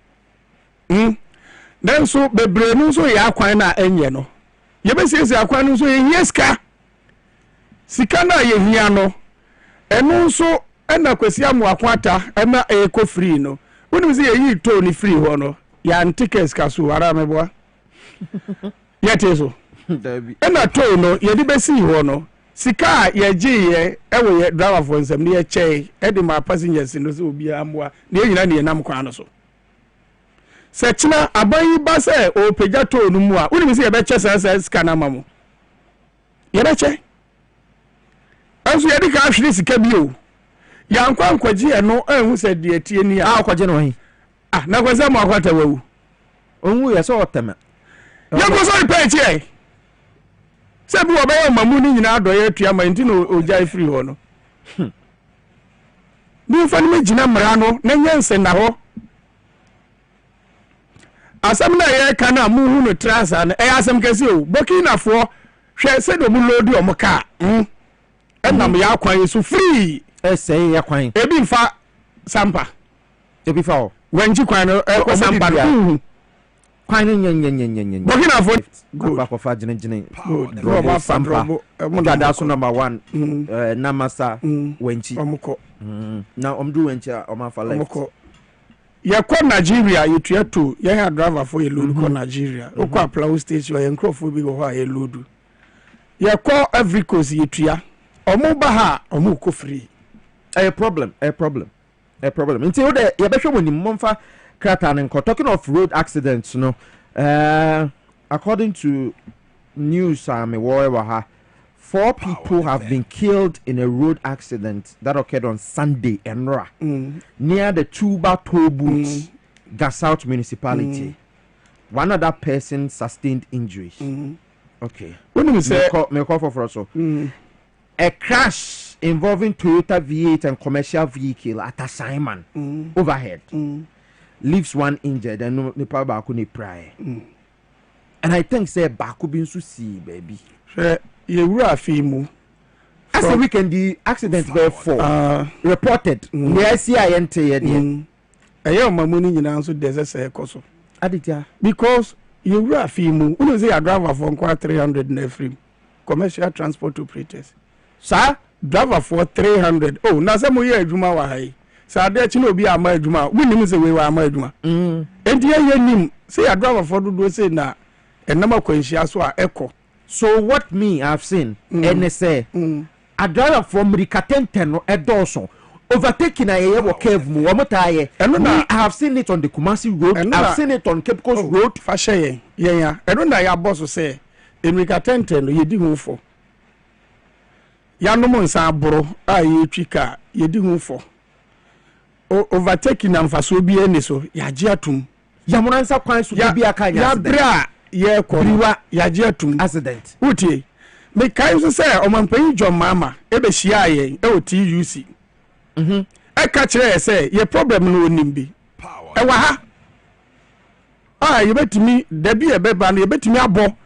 then so bebre no so ya kwan na enye no ye be siesie akwan no so ye hieska sika na ye hia no eno so ena kwasi amu akwata ema eko free no woni se ye yi to ni free ho no ya tickets ka so ara meboa yete so ena to no ye di be si ho no sika ye giye ewo ye driver for nsem ne ye chei e di ma passengers no so obi amwa ne nyina ne nam kwan no so se china abayi ba se o peja to no mu a woni mi se ye be che se sika na mamu ye be che anso ye di ka hwere sika bi o ya nkwa nkwaji e no anhu se de atie ni a akwaje no hin na kwase mo akwata wawu onwu ye so otema ye ko so pe che se bi obaye mamu ni nyina do ye tua ma nti no ojai free ho no bi fa ni megina mra no na nyense na ho asam na ye kana mu hu no transa na e asam kesi o bokina fo hwe se do mu load o mo ka enam ya kwan so free say ya kwan ebi mfa sampa ebi fa o wanji kwan no e sampa kwan nyen bokina fo go back of agene Dwabo sampa dada so number 1 namasa wanchi omko na omdu wanchi omafa left omko ye ko Nigeria yetua to ye ha driver for ye load ko Nigeria o ko apply station ye nkrofo bi go ha ye load ye ko every coast yetua omo ba ha omo ko free a problem until the ye be hwe woni momfa krata ne talking of road accidents no according to news wherever 4 people have been killed in a road accident that occurred on Sunday Enra near the Tuba toll booth Gasouth municipality. One other person sustained injuries. Okay, when you say me call for so a crash involving Toyota V8 and commercial vehicle at a Simon overhead leaves 1 injured and no power back on pry. And I think say back bin so see baby. Ye wura afimu. As a weekend the accident were 4 reported. Yes, I enter here. Ayo mamuni nyina so deze say ekoso. Aditia because ye wura afimu. Unu say a driver for 300 na free. Commercial transport operators. Sir, driver for 300. Oh, na say mo ye adwuma wa hai. Sa de chi no obi ama adwuma. Wunim say we wa ama adwuma. Enti ye nim say a driver for do say na enama kwanhia so a eko. So what me I've seen and say a driver from Rikatenten no edoso overtaking a ye wo curve mu wo motaye I have seen it on the Kumasi road, I've seen it on Cape Coast road. Fa hye yen eno na ya boss say America 10 no ye di hu fo ya no mo nsa aboro a ye twika ye di hu fo overtaking na mfaso bi ene so ya je atum ya monansa kwan so bi aka nya ya bra ye ko riwa ya je atum accident utie me kai so say o man pan John Mama e be hia ye e o TUC e ka kire say ye problem no onim bi e wa ha ye betimi da bi e be ba no ye betimi abo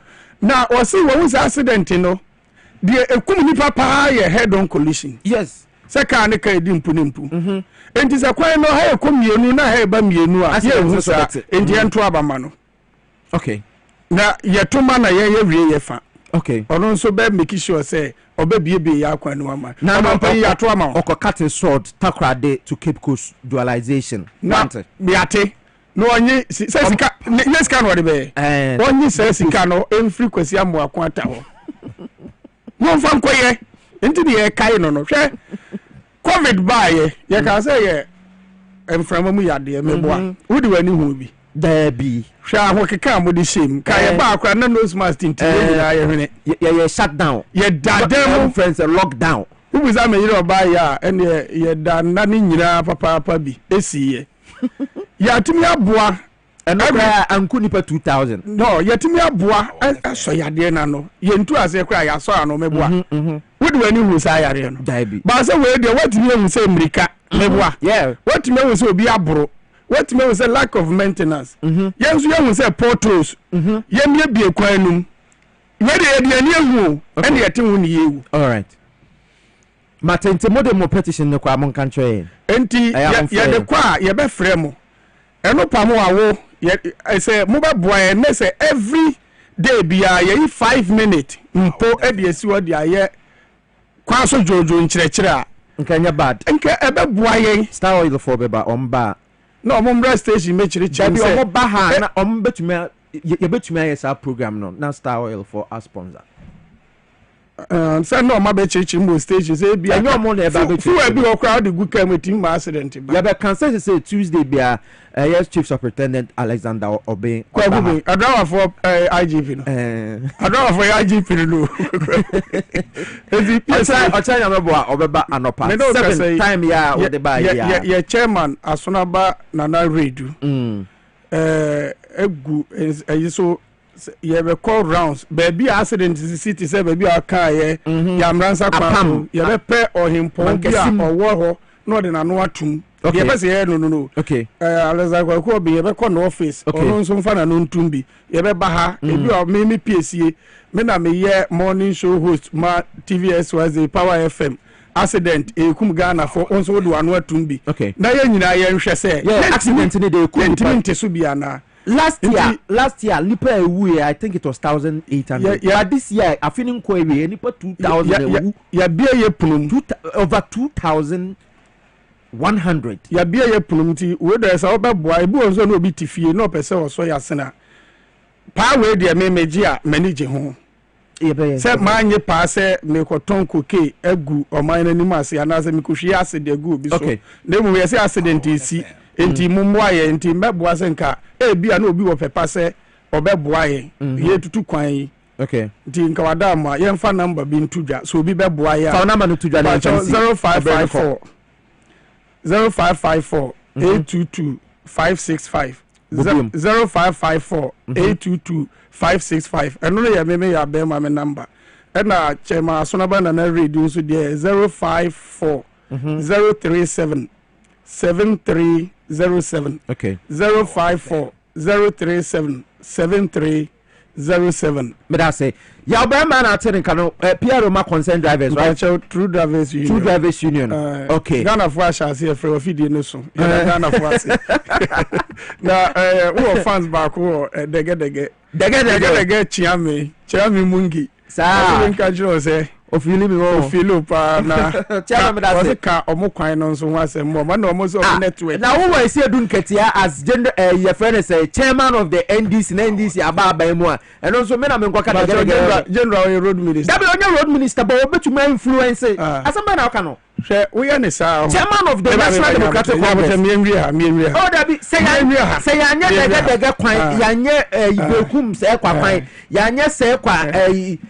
na o say wo wu accident no de ekum nipa pa ye head on collision. Yes, se ka ne ka edi mpu enti se kwan no ha ekom mienu na ha eba mienu a ye hu sa enti ento abama no. Okay, na ye toma na ye wie ye fa. Okay, ono nso be make sure say oba biebe ya kwan no ama na pa ya to ama oko cutting sword takrade to Cape Coast dualization na biate no onye se sika yes kan wode be onye se sika no emfiri kwasi amo akwata ho mo fa nkoye enti de ye kai no hwe covid bae ye ka say ye emframa mu yade meboa wodi wani hu bi there be hwa ho keka mo de shame ka ye ba akra na nose mask tinti ye hwene ye shut down ye dadem friends lockdown who is am yiro ba ya ene ye da na ni nyina papa bi esiye ya timi aboa enokra anku nipa 2000 no ya timi aboa aso yade na no ye ntu ase kra ya so ano meboa wodi wani hu sa yare no ba se we de watimi hu se America meboa watimi hu se obi aboro watimi hu se lack of maintenance yensu ye hu se portals ye mie bie kwanum we de ye ni ehu ene ye te hu ni yewu. All right, matente mo petition ne kwa mon kanche enti ye de kwa ye be frɛ mo eno pa mo awo ye say mo be boa ye ne say every day bia ye 5 minutes mpo e de esi wo de aye kwa so jojo nkyerɛkyerɛ a nkanya bad nka e be boa ye Star Oil for be ba omba no mo mra station me kyerɛkyerɛ bi o ba ha na betumi ye betumi aye sa program no na Star Oil for a sponsor. Say no ma be chichi mo stage say bia enyo mo na ba be chichi fu e bi o crowd the good come team accident ba ya be can say Tuesday bia yes Chief Superintendent Alexander Obey Kwagubi adrawa for IGP no adrawa for IGP no ezi pesa ochanya mebo a obeba anopa 7 time ya we the ba ya ye chairman Asonaba Nana Redu egu so ye be call rounds baby accident city say baby aka ye ya mransa kwa ye be pe ohimpon bia owo ho no de na no atum ye be say no okay Alexander kwa be ye be call no office ono nso mfa na no ntum bi ye be ba ha ebi o me piesie me na me ye morning show host ma TVS was the Power FM accident ekum Ghana for onso do anu atum bi na ye nyina ye nhwe say accident ni de ekum ntiminte so bia na last year lipa ewu I think it was 1,800 but this year I feeling ko ewe nipa 2,000 ya bia ye punum over 2,100 ya bia ye punum ti we there say obeboa ebu onso na obi tifie na opese oso ya sena pa we de memeji a manage ho se manye pa se me ko ton koke egu oman na nim ase anase me kohwi ase de egu obi so na mu we say accident isi enti mumboa ye enti meboa se nka bia na obi wo pepa se obeboa ye ye tutu kwan yi enti nka wada ma ye mfa number bi ntudwa so obi beboa ye fa number no tudwa na 0554 822 565 0554 822 565 eno no ye me ya be ma me number na chema Asonaba Nana Radio so de 054 037 7307 054 037 7307 me da say ya be man atene kanu Pierre ma concern drivers right True Drivers Union okay Ghana for asase free ofidie no so Ghana for ase na wo fans back wo dege chiame mungi sa nka jiro say ofili mi wo ofilo pa na ka omukwan no nso ho asem mo na omo so network na wo wa si edun ketia as gender your friend say chairman of the NDC aba mu a eno nso me na me nkwaka general road minister that be onye road minister but obetuma influence asamba na aka no Share we are Nessa. Chairman of the National Democratic Congress. Oh, that be say Yanya Dega Quine, Yanya Ibekum, say Quine, Yanya say Quine,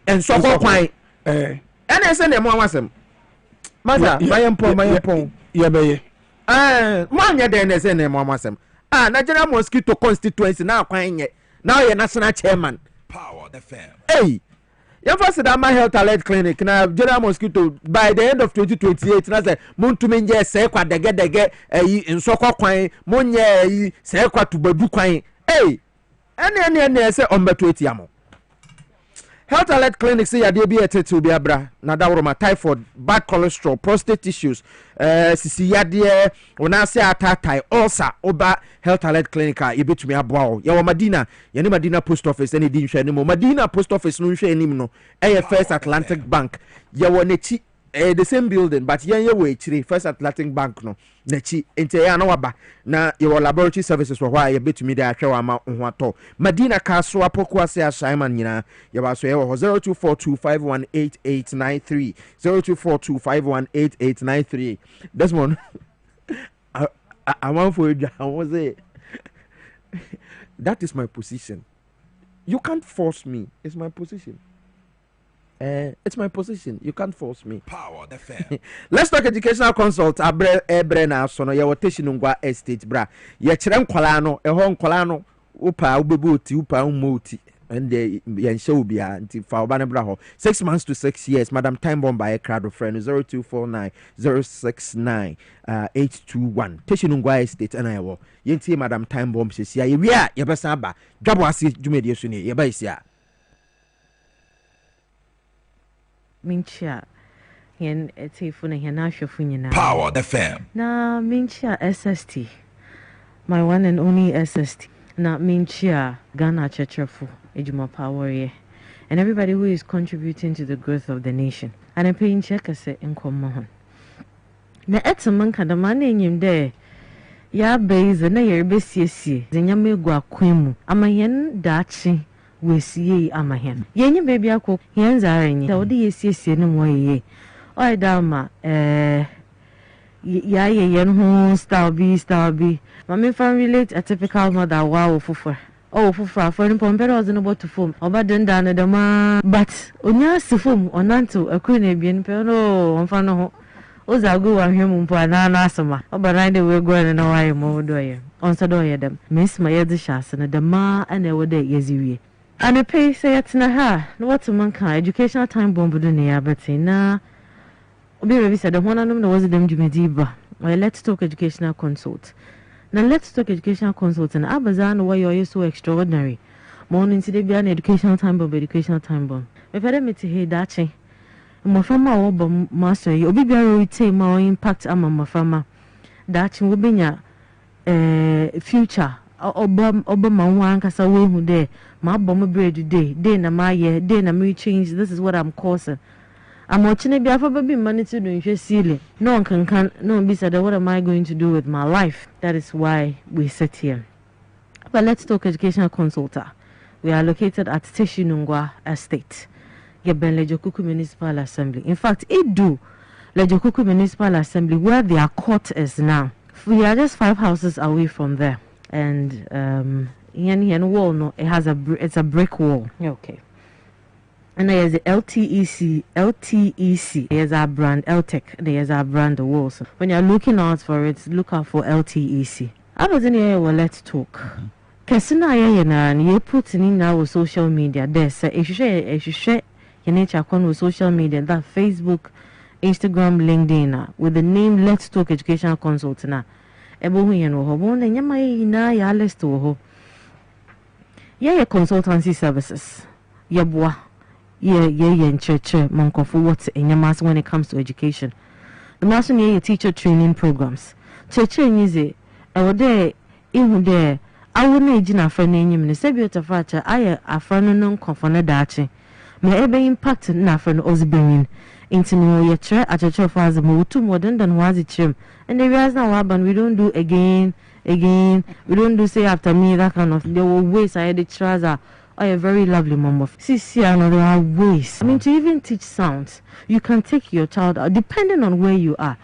and so Quine. And I send them one was him. Mother, my empon, Yabe. One year then, I send them one was him. Nigeria Mosquito constituency now Quine yet. Now you're national chairman. Power the fam. Hey. You first said that my health alert clinic now General Mosquito by the end of 2028 na say montumenje say kwa dege in soko kwan monye say kwa tubadu kwan eh ene say ombeto etiamo health alert clinic say ya de bi etetu bi abra na dawroma typhoid bad cholesterol prostate issues sisi yade ona say atatai ulcer oba health alert clinic a yebetumi aboa ya wa Madina ya ni Madina post office ene di nhwe ni mo Madina post office no nhwe enim no First Atlantic Bank ya wo nechi the same building but ye we chiri First Atlantic Bank no nechi ente ya na waba na your laboratory services for why yebetumi da ahwe wa ma ho ato Madina kaso apoko ase assignment nyina ya ba so ye 0242518893 0242518893 this one I want for you. I was say that is my position. You can't force me. It's my position. It's my position. You can't force me. Power the fam. Let's talk educational consult. Ebrena sono ya woteshi nungwa estate bra. Ye chire nkwala no, ehon nkwala no upa ubeboti upa umoti. And the show be until for 6 months to 6 years. Madam Time Bomb by a crowd of friends 0249 069 821. Teshinungwa Estate and I will. Yenti Madam Time Bomb says, yeah, Yabasaba, Dwabo Ase, Jumedi Suni, Yabasia. Mincha, Yen Etifuna Yanasha Funina. Power the fam. Na Mincha SST. My one and only SST. Na Mincha Ghana Checherfu. Ejuma Power, and everybody who is contributing to the growth of the nation. And I'm paying check as in common. Na etamanka the man in him there. Ya base na yer besiesi. Zenyame gwa kwemu. Amahen dachi we see amahen. Yenye baby ako yen zarenye. Da odi yesiesi no mo ye. Oi dama ya yen ho style B. Mama fan relate a typical mother wow fufu. Oh, for any pompero was in about to form. Oba denda na dama. But onya si form onanto a queen bien pero on fano. Oza go and him umpo na asama. Oba ride we go and no why mo do ye. On so do ye them. Miss my yedi shas na dama and e wode yeziwie. And a pay say at na ha. No what man can educational time bomb do ne abati na. Obi rebi said the one anum no was them jumediba. Well, let's talk educational consult. Now let's talk educational consultant. Abazan why you're so extraordinary. Morning today be an educational time bomb. If I didn't hear that thing, my farmer or master, you'll be very retain my impact on my farmer. That will be your future. Obama one cast away who there. My bomb bread today. Then am I here? Then I'm change. This is what I'm causing. I'm watching it. I've been money to do in silly. No one can. No one be said. What am I going to do with my life? That is why we sit here. But let's talk educational consultant. We are located at Teshinungwa Estate, Yeben Lejokuku Municipal Assembly. In fact, it do Lejokuku Municipal Assembly where their court is now. We are just 5 houses away from there, and here wall no, it's a brick wall. Okay. And there's the LTEC. There's our brand, LTEC. There's our brand, the walls. When you're looking out for it, look out for LTEC. I was in here, well, let's talk. Kesina you put in now with social media. There's if you share your nature with social media, that Facebook, Instagram, LinkedIn, with the name Let's Talk Educational Consultant. Yeah, consultancy services. Yeah, in church, monk for what in your mass when it comes to education. The master near teacher training programs. Church is it, I there, even there. I wouldn't age in a friend in you, Sabia to Fracha. I a friend non confounded dachi. May ever impact na friend Osbringing into your chair at a church as a more too modern than was it chim. And the reason now, but we don't do again. We don't do say after me that kind of. There were ways I had the trouser. a very lovely mom of Sisiano. There are ways. I mean, to even teach sounds, you can take your child out depending on where you are.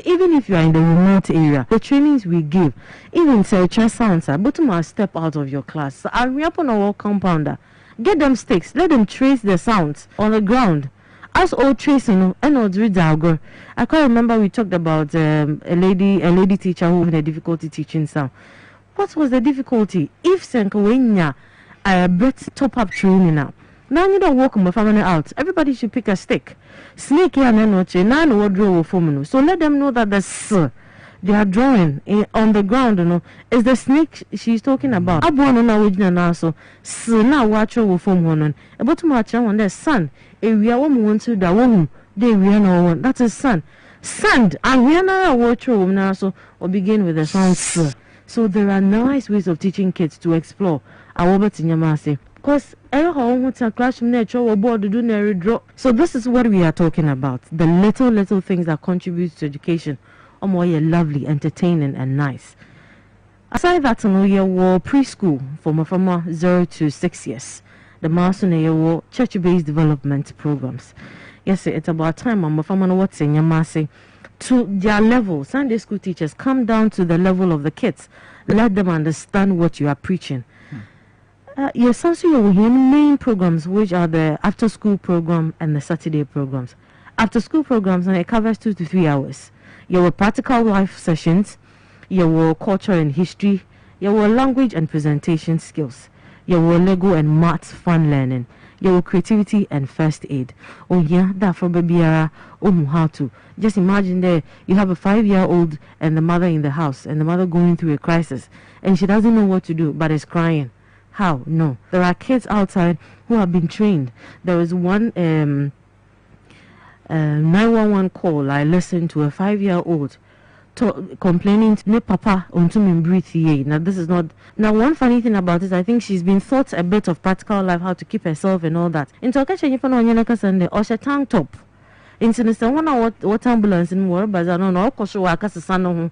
Even if you are in the remote area, the trainings we give, even say sounds, but to step out of your class. So I'll up on our compounder. Get them sticks. Let them trace the sounds on the ground. As all tracing, and I can't remember we talked about a lady teacher who had a difficulty teaching sound. What was the difficulty? If Senkawenya breath top up training now you don't walk my family out. Everybody should pick a stick. Snake here and nine wardrobe for so let them know that the they are drawing on the ground, is the snake she's talking about. I born on our now so now watch over from one about to march on the sun. If we are woman to the woman, they we are no one. That is sun. Sand and we are now watch over now so or begin with the sound. So there are nice ways of teaching kids to explore our Nyamase. Because so this is what we are talking about. The little things that contribute to education. More lovely, entertaining, and nice. Aside that, you were preschool from 0 to 6 years. The master were church-based development programs. Yes, it's about time. What's in your to their level. Sunday school teachers come down to the level of the kids. Let them understand what you are preaching. Yes, also your main programs, which are the after-school program and the Saturday programs. After-school programs, and it covers 2 to 3 hours. Your practical life sessions, your culture and history, your language and presentation skills, your Lego and maths fun learning, your creativity and first aid. Oh yeah, that for baby how to. Just imagine there you have a 5-year-old and the mother in the house and the mother going through a crisis and she doesn't know what to do but is crying. How? No. There are kids outside who have been trained. There was one 911 call I listened to a 5-year-old complaining to me papa unto me breathe. Now this is not one funny thing about it. I think she's been taught a bit of practical life, how to keep herself and all that. Into occasion you find Sunday or she tank top. Into the one what ambulance in war but I don't know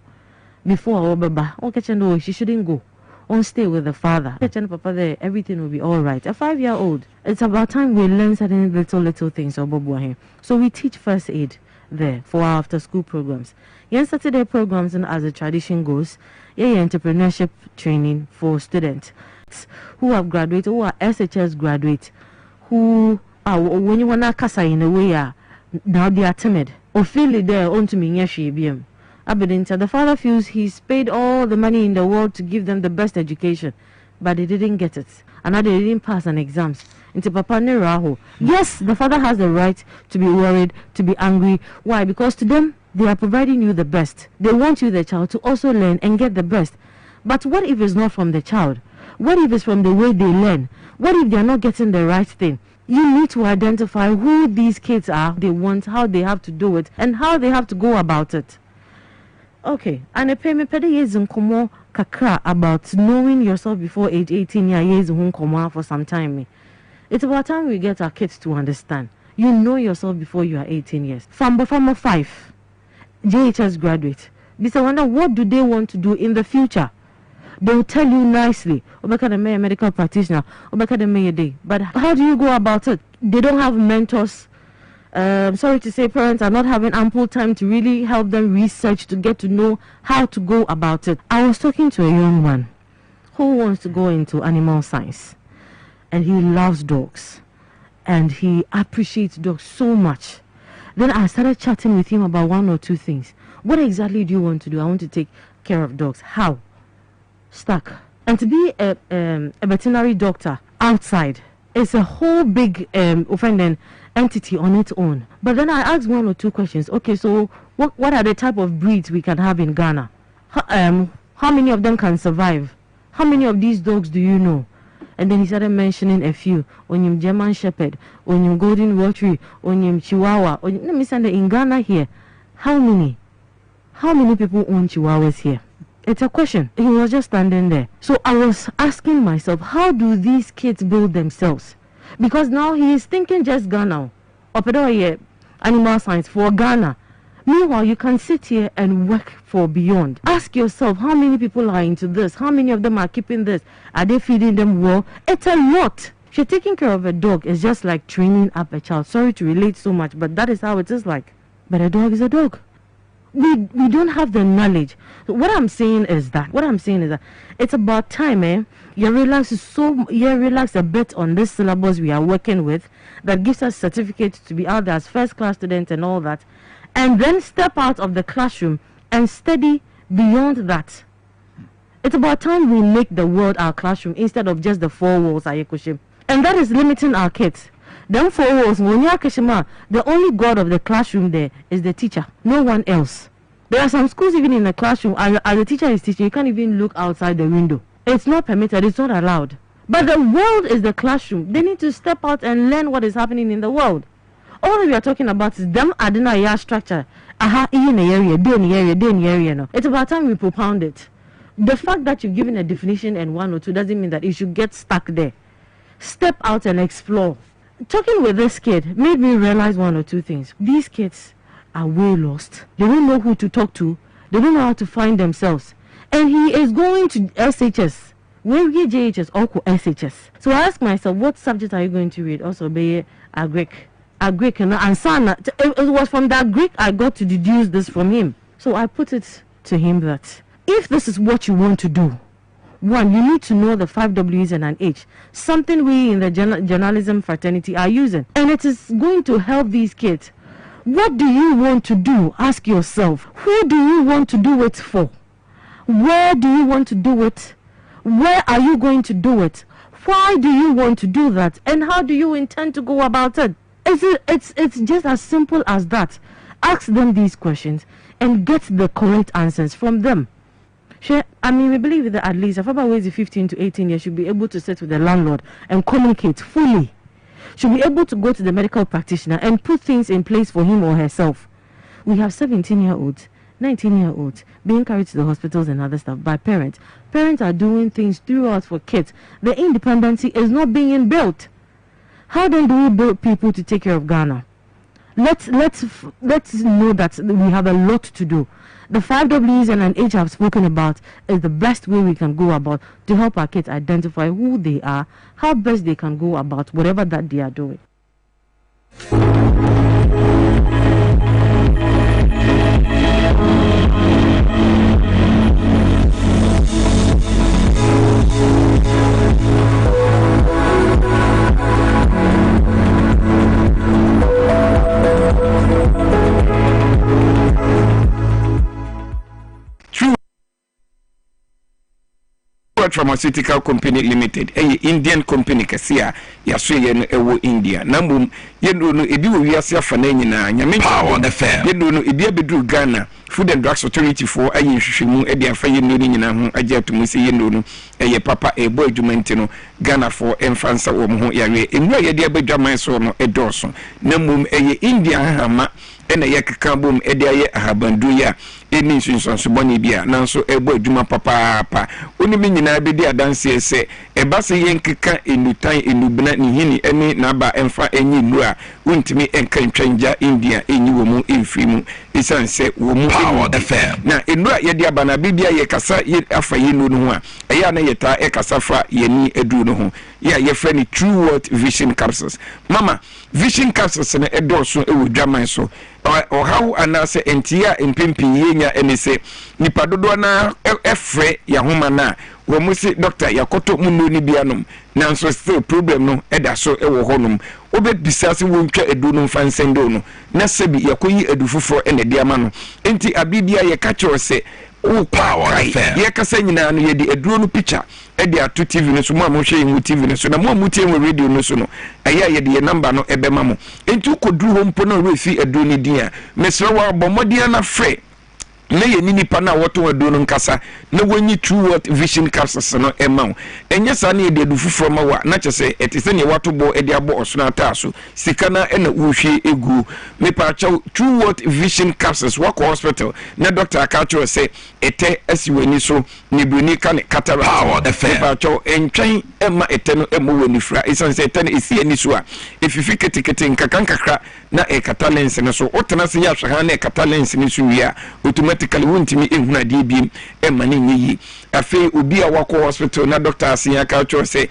before okay she shouldn't go. On stay with the father. Papa there, everything will be all right. A 5-year-old. It's about time we learn certain little things. So we teach first aid there for our after-school programs. Yes, Saturday programs, and as the tradition goes, entrepreneurship training for students who have graduated, who are SHS graduates, who are when you wanna kasa in a way now they are timid or feel it there on to me BM. The father feels he's paid all the money in the world to give them the best education, but they didn't get it. And now they didn't pass an exams. Into Papa Neraho. Yes, the father has the right to be worried, to be angry. Why? Because to them, they are providing you the best. They want you, the child, to also learn and get the best. But what if it's not from the child? What if it's from the way they learn? What if they're not getting the right thing? You need to identify who these kids are, they want, how they have to do it, and how they have to go about it. Okay, and a payment per years in Komo Kakra about knowing yourself before age 18 years for some time. It's about time we get our kids to understand. You know yourself before you are 18 years. Farmer 5, JHS graduate. This I wonder what do they want to do in the future? They will tell you nicely, Obeka the medical practitioner, Obeka the day. But how do you go about it? They don't have mentors. Sorry to say, parents are not having ample time to really help them research to get to know how to go about it. I was talking to a young man who wants to go into animal science, and he loves dogs, and he appreciates dogs so much. Then I started chatting with him about 1 or 2 things. What exactly do you want to do? I want to take care of dogs. How? Stuck. And to be a veterinary doctor outside, it's a whole big offending entity on its own. But then I asked 1 or 2 questions. Okay, so what are the type of breeds we can have in Ghana? How many of them can survive? How many of these dogs do you know? And then he started mentioning a few. Onyim German Shepherd, Onyim Golden Retriever, Onyim Chihuahua. Let me say that in Ghana here, how many people own Chihuahuas here? It's a question. He was just standing there. So I was asking myself, how do these kids build themselves? Because now he is thinking just Ghana. Or animal science for Ghana. Meanwhile, you can sit here and work for beyond. Ask yourself, how many people are into this? How many of them are keeping this? Are they feeding them well? It's a lot. You're taking care of a dog is just like training up a child. Sorry to relate so much, but that is how it is like. But a dog is a dog. We don't have the knowledge. So what I'm saying is that it's about time, you relax a bit on this syllabus we are working with that gives us certificates to be out there as first class students and all that, and then step out of the classroom and study beyond that. It's about time we make the world our classroom instead of just the four walls, Ayekoshim. And that is limiting our kids. Them four walls, the only god of the classroom there is the teacher, no one else. There are some schools even in the classroom, as the teacher is teaching, you can't even look outside the window. It's not permitted, it's not allowed. But the world is the classroom. They need to step out and learn what is happening in the world. All that we are talking about is them adding a structure. In the area, no. It's about time we propound it. The fact that you've given a definition and 1 or 2 doesn't mean that it should get stuck there. Step out and explore. Talking with this kid made me realize 1 or 2 things. These kids are way lost. They don't know who to talk to. They don't know how to find themselves. And he is going to SHS. Where we JHS or SHS. So I asked myself, what subject are you going to read? Also, be a Greek. A Greek and Sana. It was from that Greek I got to deduce this from him. So I put it to him that if this is what you want to do, 1, you need to know the 5 W's and an H, something we in the journalism fraternity are using. And it is going to help these kids. What do you want to do? Ask yourself. Who do you want to do it for? Where do you want to do it? Where are you going to do it? Why do you want to do that? And how do you intend to go about it? It's just as simple as that. Ask them these questions and get the correct answers from them. I mean, we believe that at least about ways 15 to 18 years should be able to sit with the landlord and communicate fully. Should be able to go to the medical practitioner and put things in place for him or herself. We have 17-year-olds, 19-year-olds being carried to the hospitals and other stuff by parents. Parents are doing things throughout for kids. The independency is not being built. How then do we build people to take care of Ghana? Let's know that we have a lot to do. The 5 W's and an H I've spoken about is the best way we can go about to help our kids identify who they are, how best they can go about whatever that they are doing. Pharmaceutical Company Limited, a Indian company kasia ya so ye no ewo India nambum yedu no ebi wo wiase afana nyina nyame power the fair yedu no ebi abedu Ghana Food and Drugs Authority for ayi nhwehwemu e de afa ye no nyina ho agye atomu se ye no eye papa ebo adwumenti no Ghana for enfansa wo ho yawe enura ye de abadwaman so no edoso nambum eye India hama ena ye keka bom e de aye ahabandu ya eni nsunso boni bia nanso ebo adwuma papa oni me nyina be di adanse ese e ba se ye nkeka enutan enubna ni hini eni na ba emfa enyi nura untimi enka ntwanja India enyi wo mu emfimu isanse wo mu power FM na enura ye di abana bibia ye kasa ye afa ye no ho a eya na ye ta e kasa fa ye ni edu no ho ya ye friend True World Vision Capsules mama Vision Capsules na edoso ewo dwaman so o how anase entia empimpi yenya enese nipa dodo na efre ya homa na wo musi doctor yakoto munno ni bianom nanso still problem no eda so ewo honum obebisase wo ntwa edu no fansendo no na sebi yakoyi edu fuforo ene diama no enti abibia ye ka se o power ye kasa nyina no ye di edu no picture e di atu TV no so mo amhwe yin TV no so na mo amutie mo radio no so no aya ye di number no ebema mo enti ukoduru ho mpo no refi edu ni dia mesra wa bomodia na free na ye nipa na woto edu no nkasa na wanyi True World Vision Capsules no ema enye sa na ye di edu fuforo ma wa na chese etise ne wato bo e di abo osona taaso sika na ena wohwe egu me pa cha True World Vision Capsules wako hospital na doctor akacho say ete asiwani so ne bruni ka ne cataract power the fair pa cha entwen ema ete no emo wani fra isan say ete ne esi ani so a efifi ketekete nkaka nkakra na e catalens ne so otena se ya hwa na e catalens ne so wi a otuma automatically wontimi ehunu ade biem ma ne nyi afi obi a wakɔ hospital na doctor asia ka cho say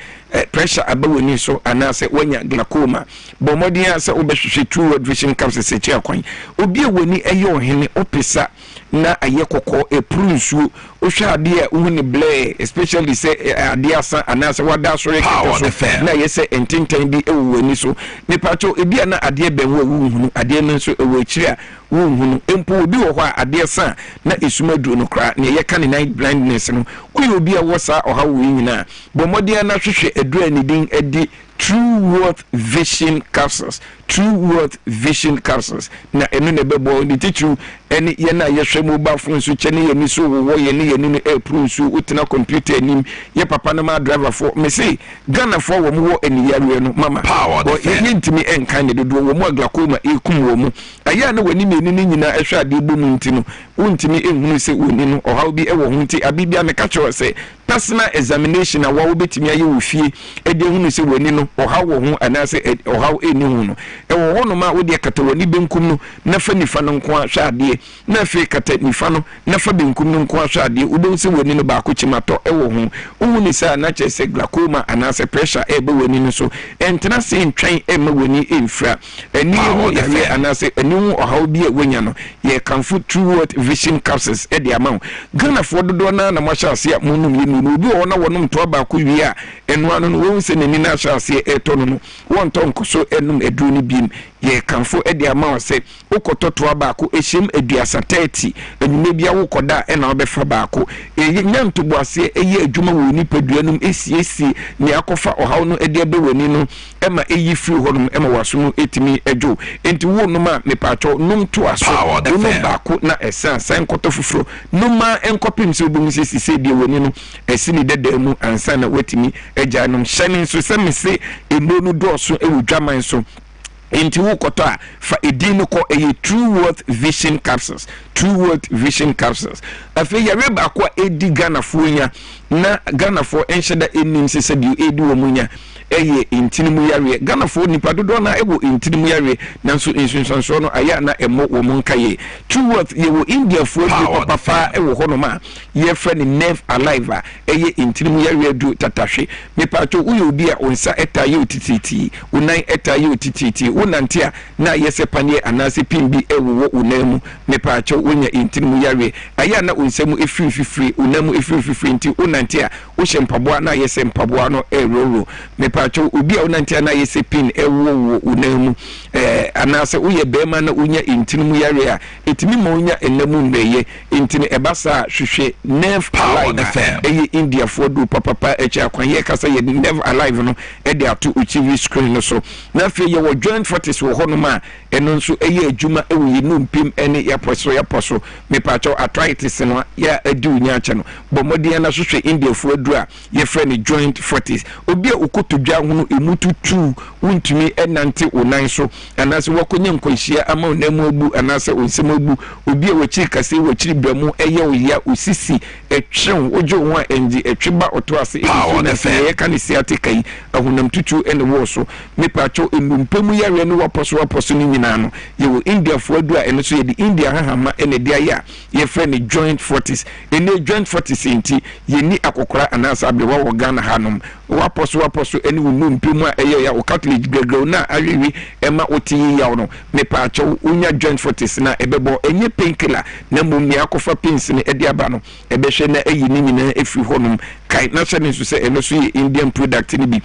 pressure abawani so anase wanya glaucoma bomodin ase obehwehwe true world vision capsules se chia kwan obi awani eye ohene opesa na aye kokɔ eprusuo ohwe ade a uhuni blɛ especially say ade asa anase wada sore kɛtɛ na yese entintan bi ewuwani so ne pacho ebi na ade benwo wuhunu ade no so ewu akiri a wuhunu empo obi wɔ hɔ a ade sa na esumaduro no kra ne ye kan night blindness no oyo obi a wosa ɔha wo nyina bomodin na hwehwe edura ni din edi True Worth Vision Capsules. True Worth Vision Capsules. Na enu ne bebo ni tichu eni ye na ye hwe mobile phone so chene ye ni so wo ye ni no approve so utina computer nim ye papa na ma driver for me say Ghana for wo mo eni yare no mama o ye ntimi enkan ne dodo wo mo glaucoma ekum wo mo aya na wani me ni nyina ehwe ade bo mu ntino untimi ehunu se woni no o hawo bi e wo hu nti abibia me ka cho se personal examination a wo betimi aye wo fie e de hunu se woni no o hawo hu anase o hawo eni hu no e wo hono ma wo de kata woni benkum no na fa nifa no nko a hwa ade na fe kata nifa no na fa benkum no nko a hwa ade wo de se woni no ba ko chimato e wo hu wo ni sa na che se glaucoma anase pressure e be woni no so entena se ntwen e ma woni enfra eni ho ye anase eni hu o hawo bi e wonya no ye kanfo True Worth Vision Capsules e de amount Ghana for dodo na mo hya ase munum ye no obi wo na wonom to ba ko wi a enu anu no wo se nani na hya ase eto no won to nkoso enum eduru ni biem ye kanfo e de amount se ukoto to ba ko ehim aduasa 30 enyume bia wo koda e na obefa ba ko nyanto bo ase eye adwuma wo ni paduanum esiesi ne akofa ohaw no e de be wani no e ma eyi firi honum e ma waso no etimi edwo enti wo no ma me pacho num to aso no ba ko na esan san koto fufuro no ma enkopim se obum se sise de wani no esini deda mu ansa na wetimi agya num hyane so se me se eno no dɔɔso e wodwaman so enti wo koto a fa edin ko eye True Worth Vision Capsules. True Worth Vision Capsules afi ya reba ko edi Ghana fo nya na Ghana fo enhyeda enim se bi edi wo munya eye intinimu yare Ghana fo nipa dodo na ego intinimu yare nanso insunsanso no aya na emo wo munkaye True Worth ye wo India fo bi papa e wo hono ma ye friend Nerve Alive eye intinimu yare du tatahwe me pato uyo obi a onsa etaye otititi unan etaye otititi unantia na yese panie anase pimbi e wo unamu me pato wonya intinimu yare aya na onsemu efififiri unamu efififiri nti unantia wo hyempaboa na yese mpaboa no eroro me pacho obi a unantia na yese pin ewo unamu anase uye bema na unya intinimu yare a etimi ma unya enamu mbeye intini ebasa hwehwe Nerve Alive eye India for do papa echa kwan ye kasa ye Nerve Alive no e de ato uchivi screen no so na fe ye wo joint fortis wo hono ma eno nso eye adwuma e wo yinu mpim ene ya poso me pacho arthritis no ya adi unya acha no bomodi na hwehwe India for do a ye friend joint fortis obi a okotodwa hono emutu tu untumi enante onan so anase wakonya nkonhia ama onamu abu anase onsem abu obi a wachi kase wachi bramu eye oya osisi etwen ojo ho a enji etweba oto ase e ka ne siatika yi ahunam tutu ene wo so me pacho enumpemu yare no waposo ni nyina no ye wo India fo adu a ene so ye di India hahama ene dia ya ye friend joint fortis ene joint fortis enti ye ni akokora anasa abewa wo Ghana hanom waposo ene wo numpemu a eye ya o Catholic gregro na awiwi ema oti ya no me pacho unya joint fortis na ebebo enye painkiller na mummi akofa pins ne edi aba no ebehwe na eyi ni nyina efiri honum kai na hyɛ so sɛ eno so ye Indian product ni bi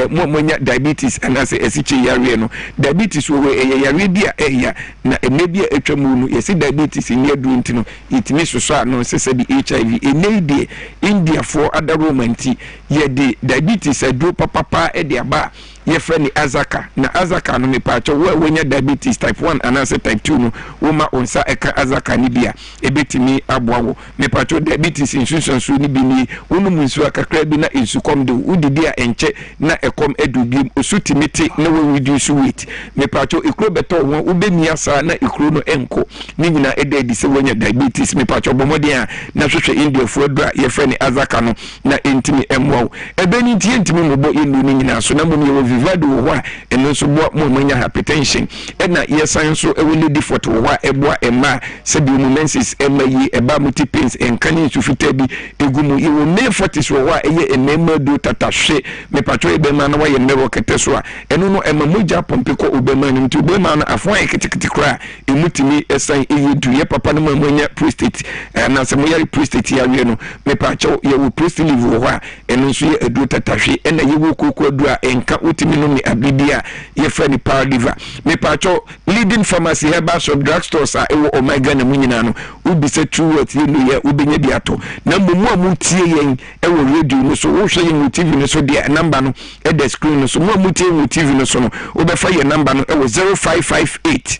na monya diabetes anase esiche yare no diabetes wo yare bia eya na emebi atwamu no yesi diabetes ni adu ntino itimi soso ano sese bi HIV enede India for other romanti ye de diabetes adu papa e de aba ye friend azaka na azaka no me pacho wo nya diabetes type 1 anase type 2 no wo ma onsa eka azaka ni bia ebetimi aboawo me pacho diabetes insuranso ni bi ni wonu munsu akakra bi na insukom de udidi a enche na ekom edubim osutimiti na we reduce weight me pacho ikro beto won ubemi asa na ikro no enko ni nyina ededi se wonya diabetes me pacho bomode a na hwehwe India fo adura ye friend azaka no na entimi emwo ebeni ntimi mobo yenu ni nyina so na mo vivado wo ho a eno so bo mo manya hypertension na yesan so e woni default wo ho a eboa ema se bi menses ema yi eba multipens enkani su fita bi egumu e wo me fortis wo ho a eye enema do tatahwe me patro e be ma na wa ye mero kete so a eno no ema moja pompe ko obema nim tu be ma na afon e kitikiti kra emutimi esan eye du ye papa no manya prostate na se mo yare prostate ya wie no me patro ye wo prostate live wo ho a eno so ye edu tatahwe na ye wo koko adu a enka utimi no me abibia ye fra ni power liver me patro leading pharmacy herbal shop drugstores a ewo omega na munyina no ubi se true what you know ye ubenya bi ato na mumu amutie yen ewo radio no so wo hwe yen TV no so de number no e the screen no so mu amutie yen TV no so no obefa ye number no ewo 0558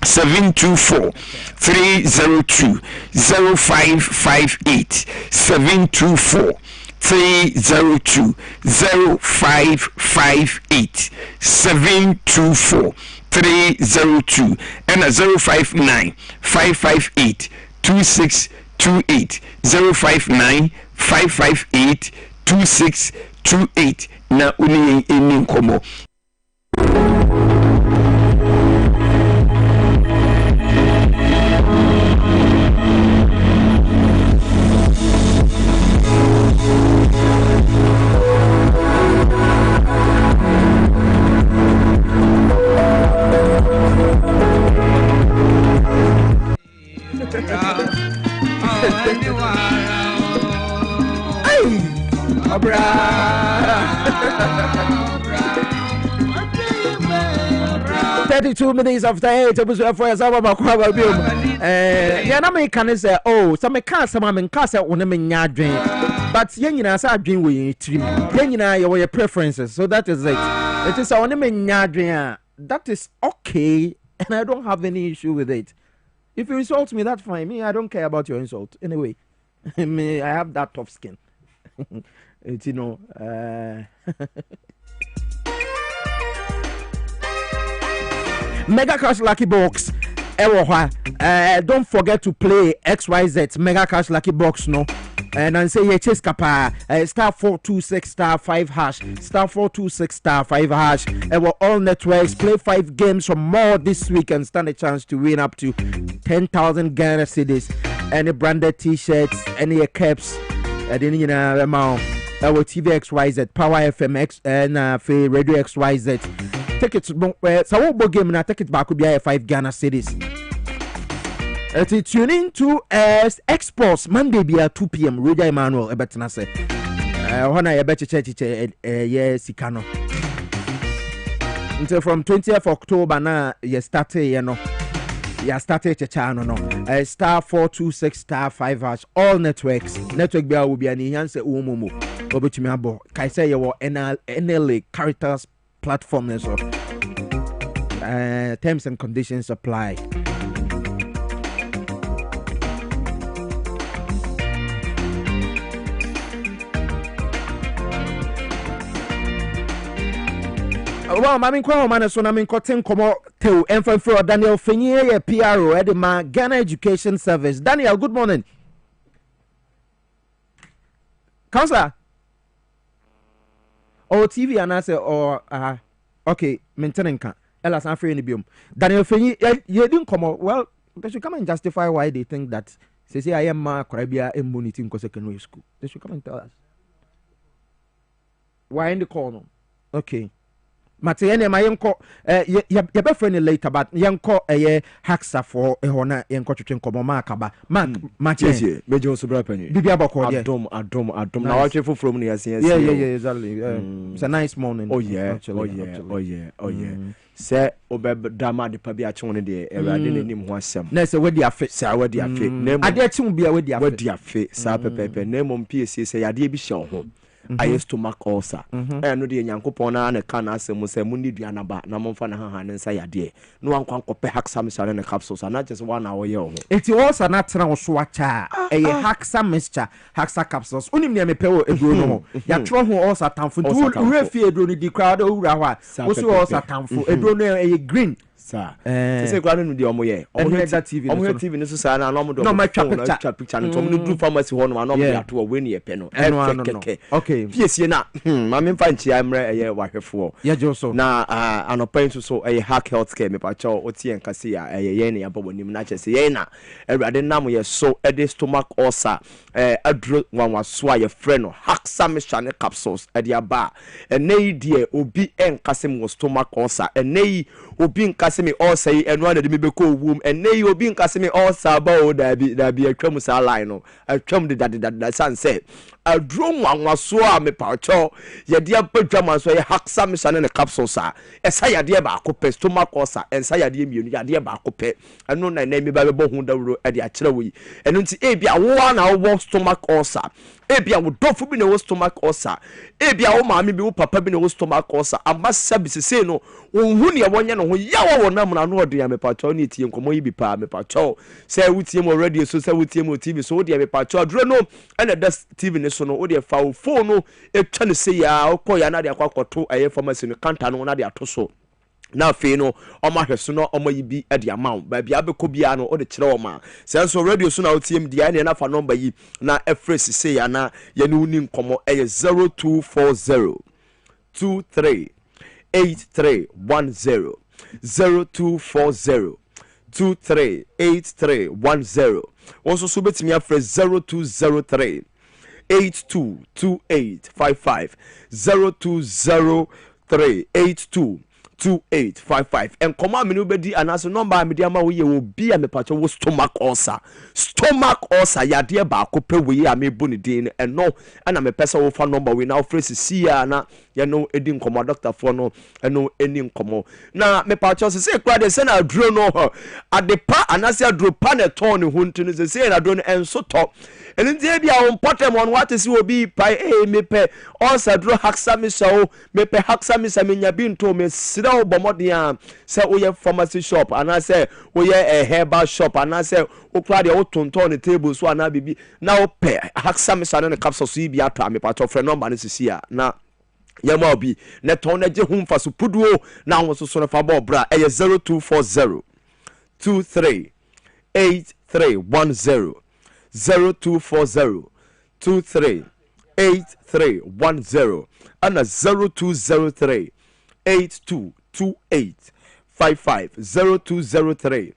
724 302 0558 724 302 0558 724 302 and 059 558 2628 059 558 2628 na uni eni nkomo. Minutes after 8, it was for us. I'm about yeah, I can say, oh, some can't some men can't say on them in your dream, but young as I dream with you, young your preferences, so that is it. It is on them in your dream. That is okay, and I don't have any issue with it. If you insult me, that's fine. Me, I don't care about your insult. Anyway, me, I have that tough skin. It's, you know, Mega Cash Lucky Box. Don't forget to play XYZ Mega Cash Lucky Box, no. And I say, yeah, chase kapa, star 426 star 5 hash, star 426 star 5 hash. All networks play 5 games or more this week and stand a chance to win up to 10,000 Ghana cedis. Any branded t-shirts, any caps, any amount. Our TV XYZ, Power FM X, and Radio XYZ. Tickets, so what game na tickets back could be 5 Ghana cedis. Tune in to Exports Monday be 2 p.m. Radio Emmanuel ebetna say. Hona ebeche yes ikano. Until from 20th October na you started you know. You started channel no. Star 426 star 5 hash all networks. Network be will be an enhance umumu. Obetumi abo. Kai say you NLA characters platform so. Terms and conditions apply. Well, I mean, so I mean, cotton come to and for Daniel Fenier, PRO, Edema, Ghana Education Service. Daniel, good morning. Counselor. Oh, TV and I say, okay, maintaining can. Elas not free any biome. Daniel Fenier, you didn't come out. Well, they should come and justify why they think that. Say, I am Caribbean immunity in secondary school. They should come and tell us. Why in the corner? Okay. Mateyene ma yenko ye be friend later but yenko haxa for hona yenko twetwe nkomo ma akaba mark matye mejo so bra pani bibia boko there adom na watch from no yes yeah exactly it's a nice morning oh yeah say obedama de pa bia chewon de erade nanim ho asem na say wadi afe na ade chim bia wadi afe sa pepepe na mom piesie say ade bi hye ho I stomach ulcer. I know the Yankopon and a can as a Musemundi Dianaba, Namon na Han and Sayade. No one can compare Haxam and the capsules, and not just 1 hour young. It's also natural swatcha, a Haxa mixture, Haxa capsules, only near me pay a Bruno. Yatron who also town for 2 refugee the crowd over also town for a Bruno a green. Sir. Say kwa no di omoye. Omoye TV no so sa na no mo do. No ma twa picture no. Tom no do pharmacy ho no ma no mo ato we ni epe no. Okay. Piesie na. Ma me fa nchi amre eye wahwefo. Ya jo so. Na anopan so eye hack healthcare me pa cho otie nkase ya eye ye ne yabonim na chese ye na. Ewrade nam ye so ede stomach ulcer adro wanwaso a ye frɛ no hexamine capsules ade aba enei die obi enkase mo stomach ulcer enei obi nkase me ulcer yi eno na de me beko wum enei obi nkase me ulcer ba o da bi atwam sa line no atwam de sanse adro wanwaso a me pa cho ye de abadwam so ye hexamine capsules a esa ye de ba akopɛ stomach ulcer ensa ye de mienu ye de ba akopɛ eno na me ba bebo hu dawro ade akyerɛ wo yi eno nti ebia wo na wo stomach ulcer ebia wo dofo bi na wo stomach ulcer ebia wo maame bi wo papa bi na wo stomach ulcer amasa bi sese no wo ne wonye no ho ya wo na mna no ode ya mepacho ne tie nkomo yi bi pa mepacho say wutie mo radio so say wutie mo TV so ode ya mepacho aduro no ene da TV ne so no ode fa wo phone no etwa ne se ya wo ya na de akwakoto aye pharmacy no kanta no na de ato so na fe no oma hweso no oma yi bi ade amount ba bia beko bia no o de kire o ma so radio so na otiem dia na fa number yi na efresi say ya na ye ne uni nkomo 0240 23 8310 0240 238310 also so betimi afre 0203 822855 0203 822855 and come on me bedi anaso number me dia ma wo ye wo bia me pacho wo stomach ulcer ya de ba ko pe we ya me bu ne din eno ana me pesa wo fa number we na phrase si ya na ye no edi nkomo doctor for no eno eni nkomo na me pacho se kra de se na aduro no adepa anase aduro pa na ton ne huntu ne se na aduro no enso to enunti bia wo important one what is obi pai me pe ulcer aduro haksami so me pe haksami sa me nya bi nto me sira obomodia se oye pharmacy shop anase oye herbal shop anase okra de otonton ne table so ana bibi na o pe haksami sa ne capsule so bi ato me pacho frɛ number ne sisi a na yama obi ne ton na je humfa so puduo na wo so no fa bo bra 0240 23 8310 0240 23 8310 and 0203 822855 0203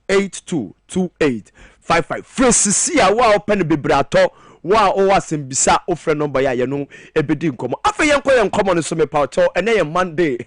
822855 Francia wa open bebrato wa o wasembisa ofre number ya no ebedi nkomo afa yenko nkomo no so me pauto ene ye Monday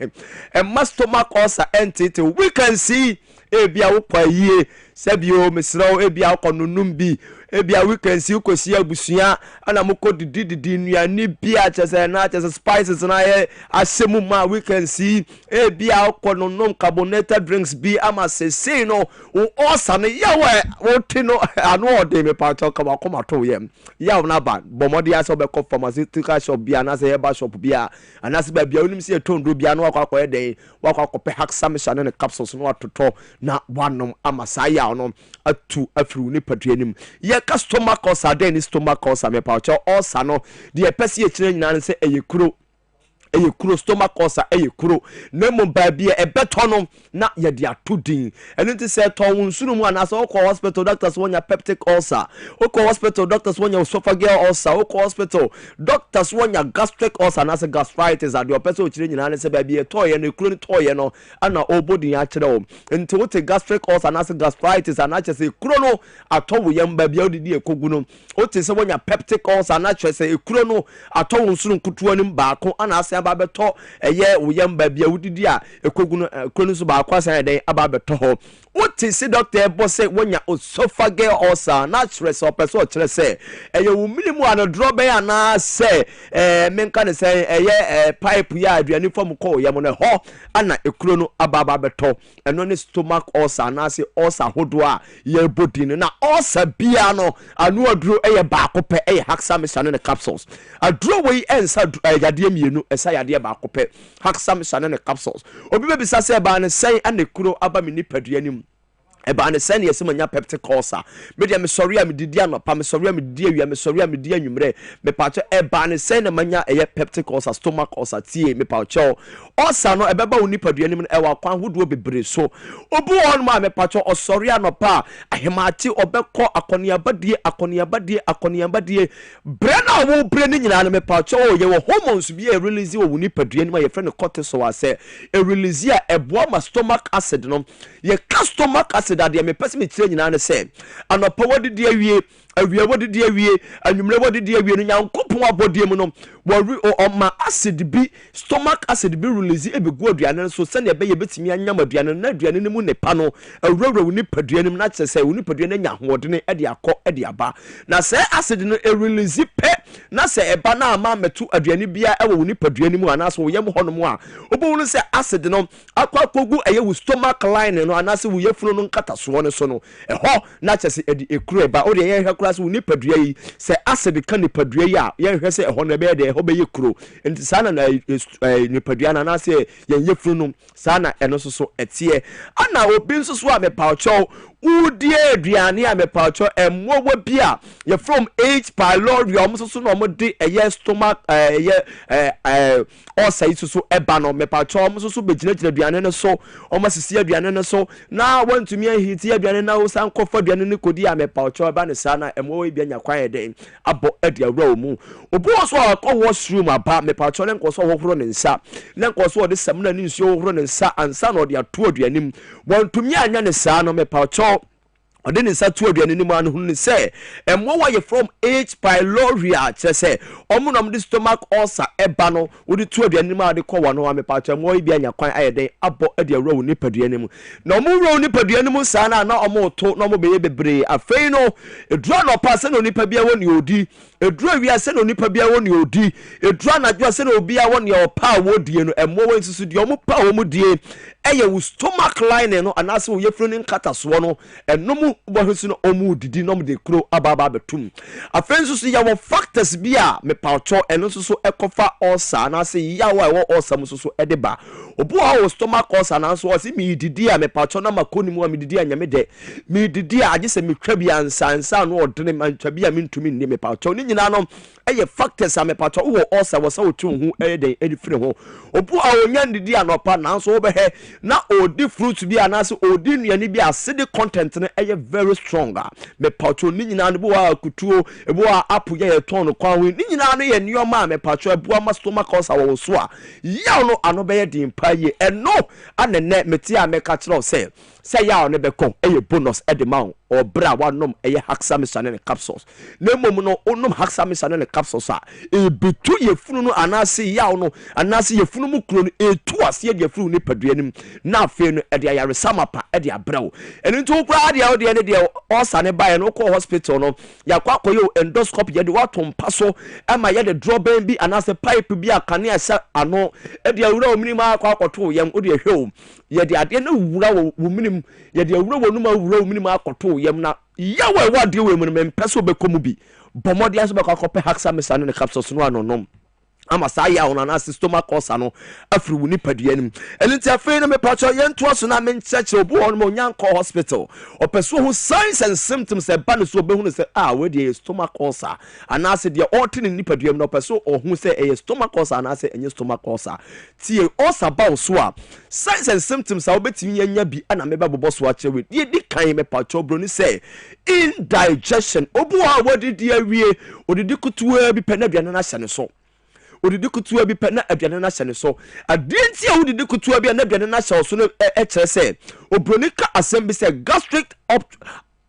e stomach ulcer entity we can see ebia wo kwa yie sebio mesrawo ebia ko nunum bi ebia we can see ukosi abusua ana moko didi nuane bia chese na chese spices na ye asemu ma we can see ebia ko nunum carbonated drinks bi ama sese no o ulcer no yawe wo tino anu ode me pauto kama to yem yaw na ban bomodi aso be ko pharmaceutical shop bia na se herbal shop bia anase ba bia onim se tondro bia no akwa den wakwa pe hexamine ne capsules no atoto na wanom amasaya no atu afru ni paduanim ye ka stomach ulcer den stomach ulcer me pa cho ulcer no de pese ye kire nyina se eyekuro stomach ulcer eyekuro nemo ba bia ebeto no na ye de atodin enunti se to wonsunu mu anase okọ hospital doctors wonya peptic ulcer okọ hospital doctors wonya esophageal ulcer okọ hospital doctors wonya gastric ulcer anase gastritis ade opese okire nyina se ba bia to ye no ekuro ni to ye no ana obodi ya kire wo nti wote gastric ulcer anase gastritis anache se ekuro no atowo ye mba bia odidi ekogu no wote se wonya peptic ulcer anache se ekuro no atowo nsuru nkutuwa nim baako anase aba beto eye wo ye mba bia odidi a ekogu no ekuro no so baako asan den aba beto ho wote se doctor ebo se wonya esophageal ulcer na kire se opese o kire se eye wo minimu an drop be ana se menka ne se eye pipe ya aduane fom ko ye mo ne ho ana ekuro no aba beto eno ne stomach ulcer na se ulcer hodo a ye body no na ulcer bia no anu aduro eye baako pe eye hexamine ne capsules aduro we ensa yade mienu esa yade baako pe hexamine ne capsules obi be bisa se ba ne sei ana ekuro aba mi nipaduanim eba ne send yes manya peptic ulcer me de me sorry am didi anopa me sorry am didi awia me sorry am didi anwumre me pa cho eba ne send manya eye peptic ulcer stomach ulcer tie me pa cho ulcer no ebeba woni paduane mu ewa kwan hodo bebre so obu on ma me pa cho osori anopa ahemachi obekọ akoniabadie brena wo bre ni nyina me pa cho ye wo hormones bi e release wo woni paduane mu ye friend cortisol ase e release a eboa ma stomach acid no ye stomach acid ade me pese me tire nyina ne se anopa wodidi awie wodidi awie anwumre wodidi awie no nyankopon abodie mu no wo ma acid bi stomach acid bi release e begu aduane so se ne be ye betimi anyam aduane na aduane ne mu ne pa no awurawura woni paduane mu na kye se woni paduane nya hoodene e de akọ e de aba na se acid no e release pe na se eba na ama metu aduane bia e wo woni paduane mu ana so wo yem honom a obowunu se acid no akwakogu eye wo stomach line no ana se wo yefunu no nkata so ne so no ho na kye se edi ekuru eba o de ye hwa kura se woni padua yi se acid ka ni padua yi a ye hwe se ho na be de ho be yekuro enti sana na ni padua na se ye yefunu no sana eno so etie ana obi nso so a me paucho udie aduane a me paucho emwowo bia ye from H pylori omso so no mo de eye stomach osai so eba no me paucho omso so begina aduane no so omasisi aduane no so na wantumi ahiti aduane na wo san kofa aduane no kodi a me paucho eba ne sana emwowo bia nya kwan eden abo ade awura mu obo so akọ washroom aba me paucho ne nkoso hohoro ne nsa ne nkoso de samna ni nsuo hohoro ne nsa ansa no de ato aduane mu wantumi anya ne saa no me paucho ode ne satu aduane ni mu anu ne se emwo wa ye from H pylori che se omunom de stomach ulcer eba no wodi tu aduane ni mu ade kọ wa no wa me pa cha mo bi anya kwan ayede abo ade awura wo ni paduane mu na omu wura wo ni paduane mu sa na omu to na omu be ye bebre afei no edura no pa se no nipa bia woni odi edura wi ase no nipa bia woni odi edura na dwa se no obi a woni o pa wodie no emwo wo nsusu die omu pa wo mu die eye wo stomach line no anase wo yefro ni nkata so no enomu bohwesu no omu didi no de kro ababa betum afenso so ya wo factors bia me paucho eno so ekofa ulcer anase ya wo ulcer mu so edeba obu a wo stomach ulcer anase wo si mi didi a me paucho na makoni mu a mi didi anyame de mi didi a agese me twa bia ansa no odene mantwa bia mi ntumi nne me paucho ni nyina no eye factors a me paucho wo ulcer wo sa wo tu hu eden edifre ho obu a wo nya didi anopa nanso wo behe na odi fruit bi anase odi nuane bi acidic content no eye very stronger me paucho ni nyina no bo wa kutuo ebo a apple ye ton no kwan ni nyina no ye nioma me paucho ebo ama stomach ulcer wo so a yaw no ano be ye din pa ye eno anene meti a me ka kire say yaw no be kon eye bonus edema or bra wanom eye hexamethasone capsules na mom no onom hexamethasone capsules a e betu ye funu no anase yaw no anase ye funu mu kuro no etu ase de funu ni paduanim na afi no e de ayare samapa e de abrawo eno nto kura de awde ne de osane bae no ko hospital no yakwa koyo endoscopy ye de watom paso ama ye de drawbane bi anase pipe bi akane asa ano e de awura omini ma akwa akoto yem ode ehwe ye de ade na wura wo minim ye de awura wonu ma wura omini ma akoto yem na yawe wade we mu me peso be komu bi bomodi aso be kwakope hexamethasone capsules no anonom ama sa ya ona na stomach ulcer no afri woni paduanim elenti afei na me pacho yento aso na me ncheche obu on mo nyanko hospital opeso ho signs and symptoms e ba no so be hu se we dey stomach ulcer anase dey ortin ni paduam no opeso ohun se e stomach ulcer anase enye stomach ulcer tie ulcer ba so a signs and symptoms a obetimi yanya bi ana me ba boboso a chewe die di kan me pacho bro ni se indigestion obu a wodi di awie odidi kutuwa bi pena aduane na hyane so odidi kutuwa bi pena aduane na hyane so adenti a odidi kutuwa bi na aduane na hyane so no e kire se obronika assembly se gastric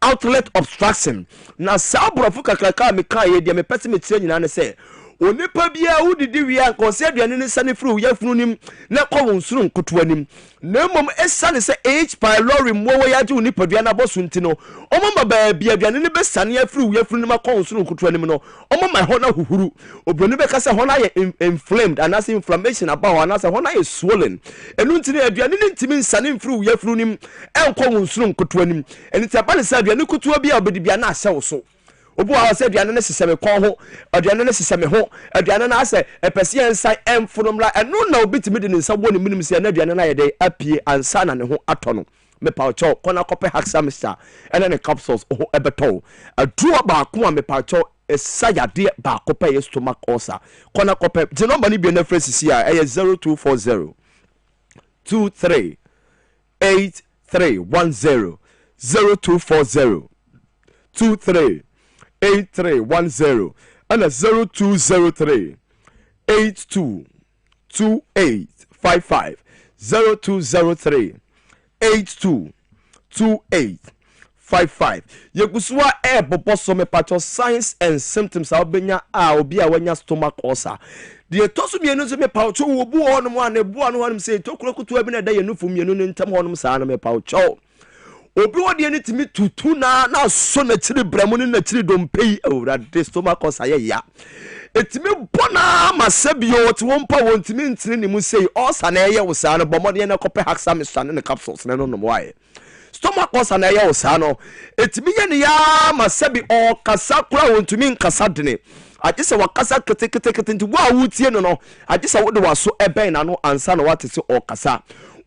outlet obstruction na sabrofo kakraka me kan ye de me pese me tire nyina ne se onipa bia udidi wia nkonse aduane ne sane fru ya funu nim na ko wonsuru nkotoa nim na mom esane se H pylori mwowo ya ji onipa dua na bosu ntino omama ba bia aduane ne be sane ya fru ya funu nim ko wonsuru nkotoa nim no omama ho na huhuru obroni be kasa ho na ye inflamed and as inflammation about and as ho na ye swollen enu ntini aduane ne ntimi nsane fru ya funu nim enko wonsuru nkotoa nim eni tabale sa aduane kotoa bia obedi bia na ahye wo so obu a se aduane ne seseme kon ho aduane ne seseme ho aduane na ase epese ensan emfonumra eno na obitimi de nsa bo ne minim se na aduane na ye de apie ansa na ne ho ato no me paucho kona kope haxa mr ene ne capsules oh ebeto aduro ba ko a me paucho esayade ba kope stomach ulcer kona kope the number ni bi na phrase si a 0240 23 8310 0240 23 8310 and 0203 82 2855 0203 82 2855 yekusua bobo so me patcho signs and symptoms obenya obi a wanya stomach ulcer de toso mienu so me patcho obu honum ane bu anu honum say tokuro kutu abi na da yenufu mienu ne ntam honum saa na me patcho obi wodi eni timi tutu na so na chiri bremu ni na chiri dompei owra de stomach ulcer ya etimi bona masebio ti won pa won timi ntini ni mu sei ulcer na ye wo saa no bomode na kope haxa mixture ne capsules na no no wae stomach ulcer na ye wo saa no etimi ye ne ya masebi o kasa kura won timi nkasa dene agise wakasa kete nti wo awutie no agise wo de waso eben na no ansa na watese o kasa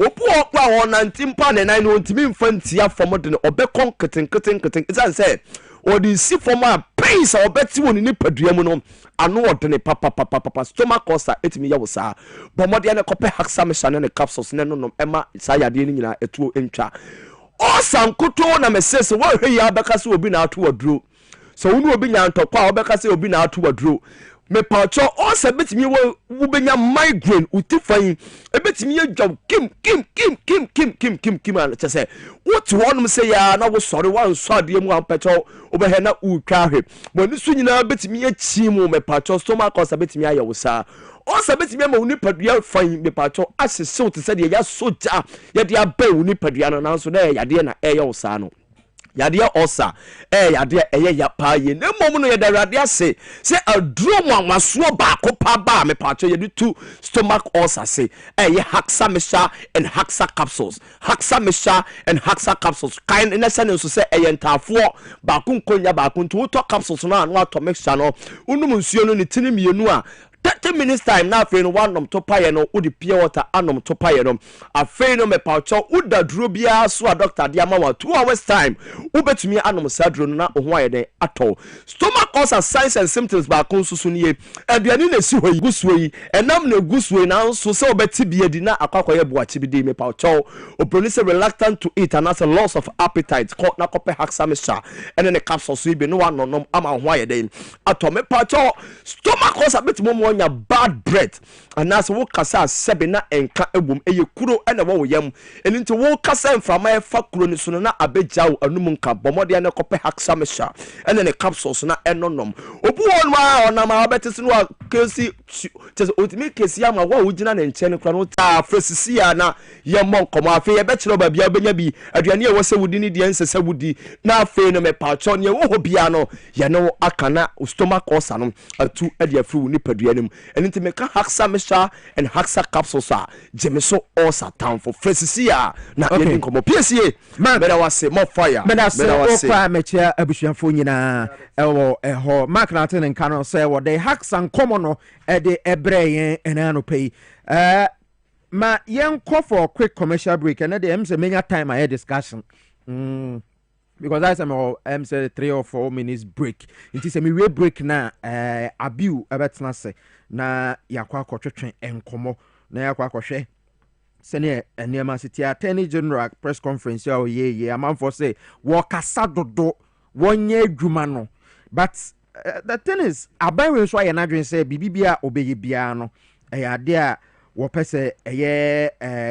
opu okwa won 19 pa ne 9 won timi mfantia fom de obekon keten izan say odi si fom a pains a obeti woni ni padua mu no anu odene papa stomach ulcer etimi ya wo saa bomode na kope haxa mixture ne capsules ne no ema sayade ni nyina etuo entwa osan koto na mesese wo hwe ya beka se obi na ato waduro so wonu obi nya ntokwa obeka se obi na ato waduro me pacho osa betimi wo benya migraine utifan ebetimi ye job kim an chese what wonum say ya na wo sori wan so ade mu ampacho obehe na utwa hwe boni su nyina betimi ye chi mu me pacho stomach osa betimi aye wo sa osa betimi ma woni padua fan me pacho asese te se de ya soja ye de aba woni padua no nanso na ya de na eye wo sa no yade osa yade ya pa ye na mom no ye da rade ase se aduro mu amaso ba ko pa ba me pacho ye do stomach ulcer se ye haxa mixture and haxa capsules kind in essence so se ye ntafo ba ko nkonya ba ko nto to capsules no an wato mixture no unum nsuo no ne tini mienu a 30 minutes time na afei no wanom to paye no udi pure water anom to paye no afei no me paucho uda duro bia so a doctor dia ma 2 hours time ubetumi anom sadro na oho ayede ato stomach ulcer signs and symptoms ba konsusu nie aduani na si hoyi gusuoyi enam na gusuoyi na so se obeti bia di na akwakoye boachi bi di me paucho opronise reluctant to eat and as a loss of appetite na kope haxa mixture ene ne capsules so ibe no wanonom ama oho ayede ato me paucho stomach ulcer betumi nya bad breath and as wo kasa sebe na enka ebom eye kuro ene wo yam enti wo kasa mframa e fa kuro ni so na abejaw anum nka bomode na kope haxa mixture ene ne capsules na enonom obu won ma ona ma obetese no kesi tese otimi kesi ama wo ugina na nche ne kura no ta fresisi ya na ye monkomo afi ye be kire ba bia benya bi aduane e wo se wudi ni de nsese wudi na afi no me pacho ne wo ho bia no ye no akana stomach ulcer no atu e de afri ni paduane and into make haxa mixture and haxa capsules jemeso ulcer town for fresia na yedin komo piesie better was more fire better say okwa mechia abusuafo nyina ewo eho mark na ten nka no say wo dey haxa nkomo no e de ebreye enano pay ma yen call for a quick commercial break and the mse many time I had discussion because I say 3 or 4 minutes break it is a me break na abiu ebetna say na yakwa kwotwetwen enkomo na yakwa kwhwe sene eniema city attorney general press conference ya ye amanfo say wo kasa dodo wonye adwuma no but the thing is abanwe so na dwen say bibibia obeye bia no ade a wo pese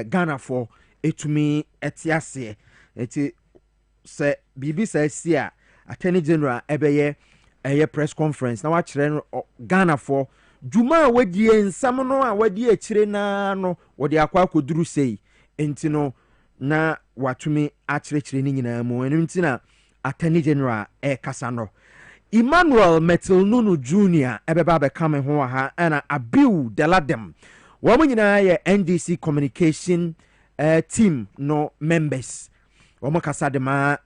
Ghana for etumi etiase eti say bibi say si a attorney general ebeye press conference na wa kire Ghana for Juma wadie nsam no a wadie akire na no wode akwa akoduru sei enti no na watumi akire ni nyina mu enu enti na attorney general kasa no Emmanuel Metilnunu Jr. ebeba be come ho ha na Abiu Deladem wo mu nyina ye NDC communication team no members wo mu kasa de ma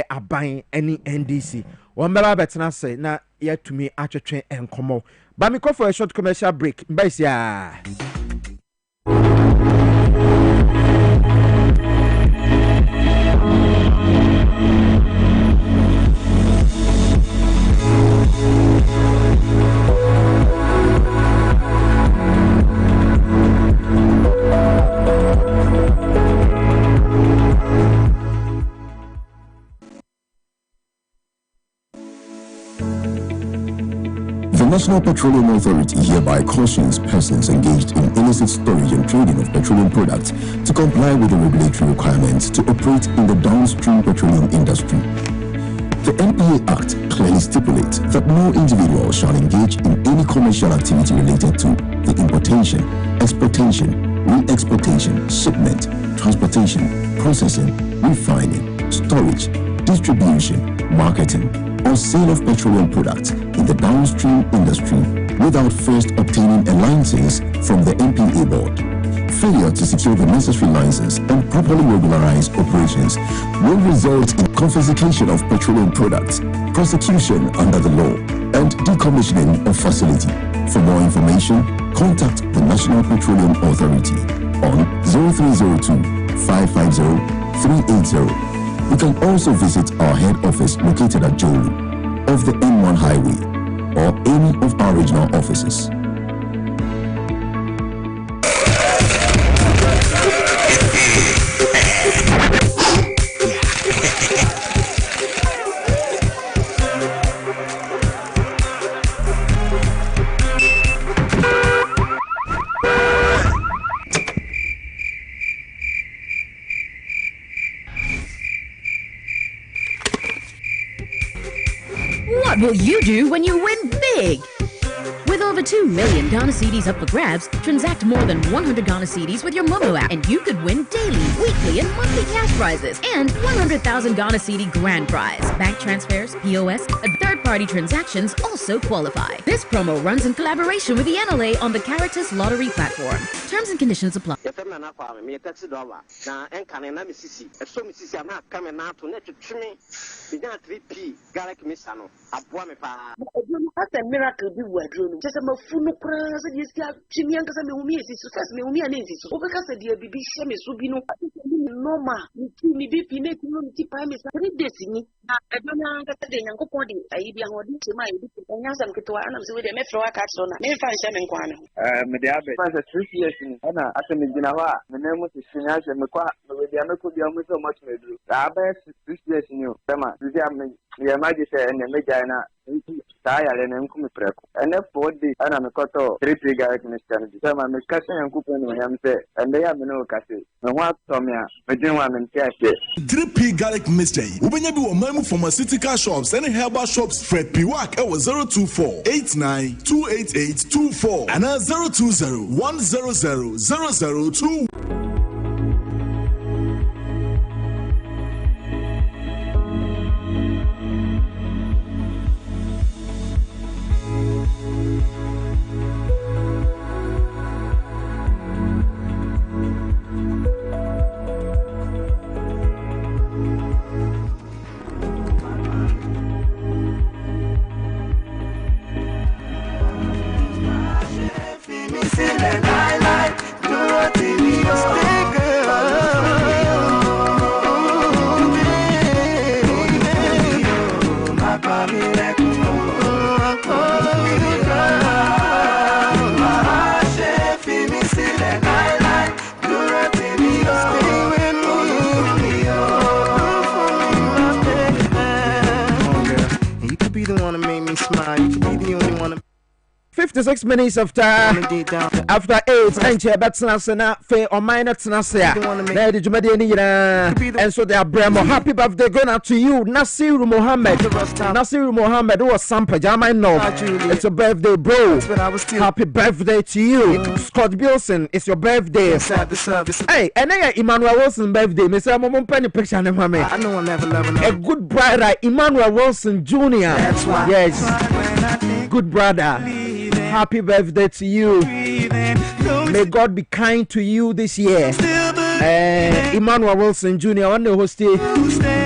aban any NDC wo mbela betena se na yatumi atwetwe enkomo ba me call for a short commercial break mbese ya The National Petroleum Authority hereby cautions persons engaged in illicit storage and trading of petroleum products to comply with the regulatory requirements to operate in the downstream petroleum industry. The NPA Act clearly stipulates that no individual shall engage in any commercial activity related to the importation, exportation, re-exportation, shipment, transportation, processing, refining, storage, distribution, marketing, or sale of petroleum products in the downstream industry without first obtaining a license from the NPA board. Failure to secure the necessary license and properly regularize operations will result in confiscation of petroleum products, prosecution under the law, and decommissioning of facility. For more information, contact the National Petroleum Authority on 0302 550 380. You can also visit our head office located at Jolu of the N1 Highway or any of our regional offices. What will you do when you win big? With over 2 million Ghana cedis up for grabs, transact more than 100 Ghana cedis with your Momo app, and you could win daily, weekly, and monthly cash prizes, and 100,000 Ghana cedi grand prize. Bank transfers, POS, and third-party transactions also qualify. This promo runs in collaboration with the NLA on the Characters Lottery platform. Terms and conditions apply. That's a miracle. Just a mafunu cras, and you still Chimian because I'm a woman, because the baby Shem is Subino, Noma, me be pinate, time is very destiny. I don't know that the young body, I be on to my Yazam Kituana with a metro catson, may find Shem and Kwana. Mediabe, as 3 years in Anna, as a Midinawa, the name was Sinas and Makwa, with the Anoko, the almost so much may do. I bet 3 years in you, Sama, the Magic and the Medina. And then 4 days, and I'm a coto, 3 Garrett Mr. So I'm a cousin and coupon, and they have no castle. And what Tomia, but you want to cash it. 3P Garlic Mystery. When you do a memo from a city car shops and herbal shops, Fred Piwak, 024 89 288 24 and 020 100 002. You could be the one to make me smile. You could be the only one to 56 minutes after 8 and Betsana Faye or minor Tanasia. Lady Jumadi and so they are Bremo. Happy birthday going out to you, Nasir Mohammed. Nasir Mohammed was some pajama. No, it's your birthday, bro. Happy birthday to you. Scott Bilson, it's your birthday. Hey, and then Emmanuel Wilson birthday. Mr. Momon Penny picture. I know I'll never love a good brother, Emmanuel Wilson Jr. Yes, good brother. Happy birthday to you. May God be kind to you this year. Emmanuel Wilson Jr. on the host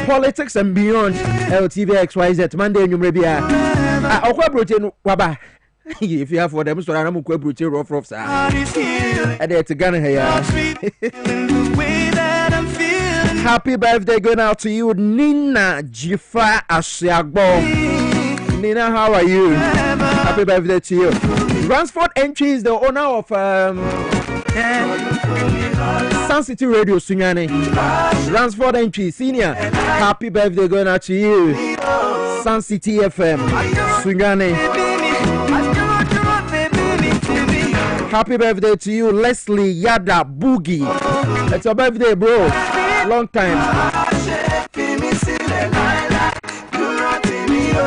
Politics and Beyond LTV XYZ Monday in Umrebia. Waba. If you have for them, so I'm going to rough sir. And it's a gun here. Happy birthday going out to you, Nina Jifa Asiagbo. Nina, how are you? Happy birthday to you. Ransford Entry is the owner of Sun City Radio Sunyani. Ransford Entry Senior. Happy birthday going out to you. Sun City FM, Swingane. Happy birthday to you, Leslie Yada Boogie. It's your birthday, bro. Long time.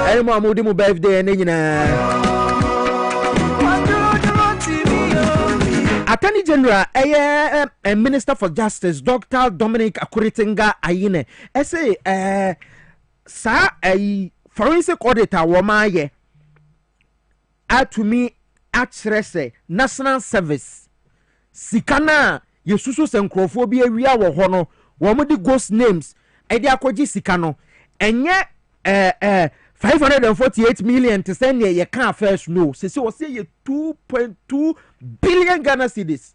Anyone who did my birthday and Attorney General, a Minister for Justice, Dr. Dominic Akuritinga Ayine, say, sir, a forensic auditor, woman, to me, actually, National Service, Sikana, Yesusu Senkophobia, we are hono, Womodi ghost names, Ediakoji Sikano, and yet, 548 million to send you can't first know. So say you 2.2 billion Ghana cedis.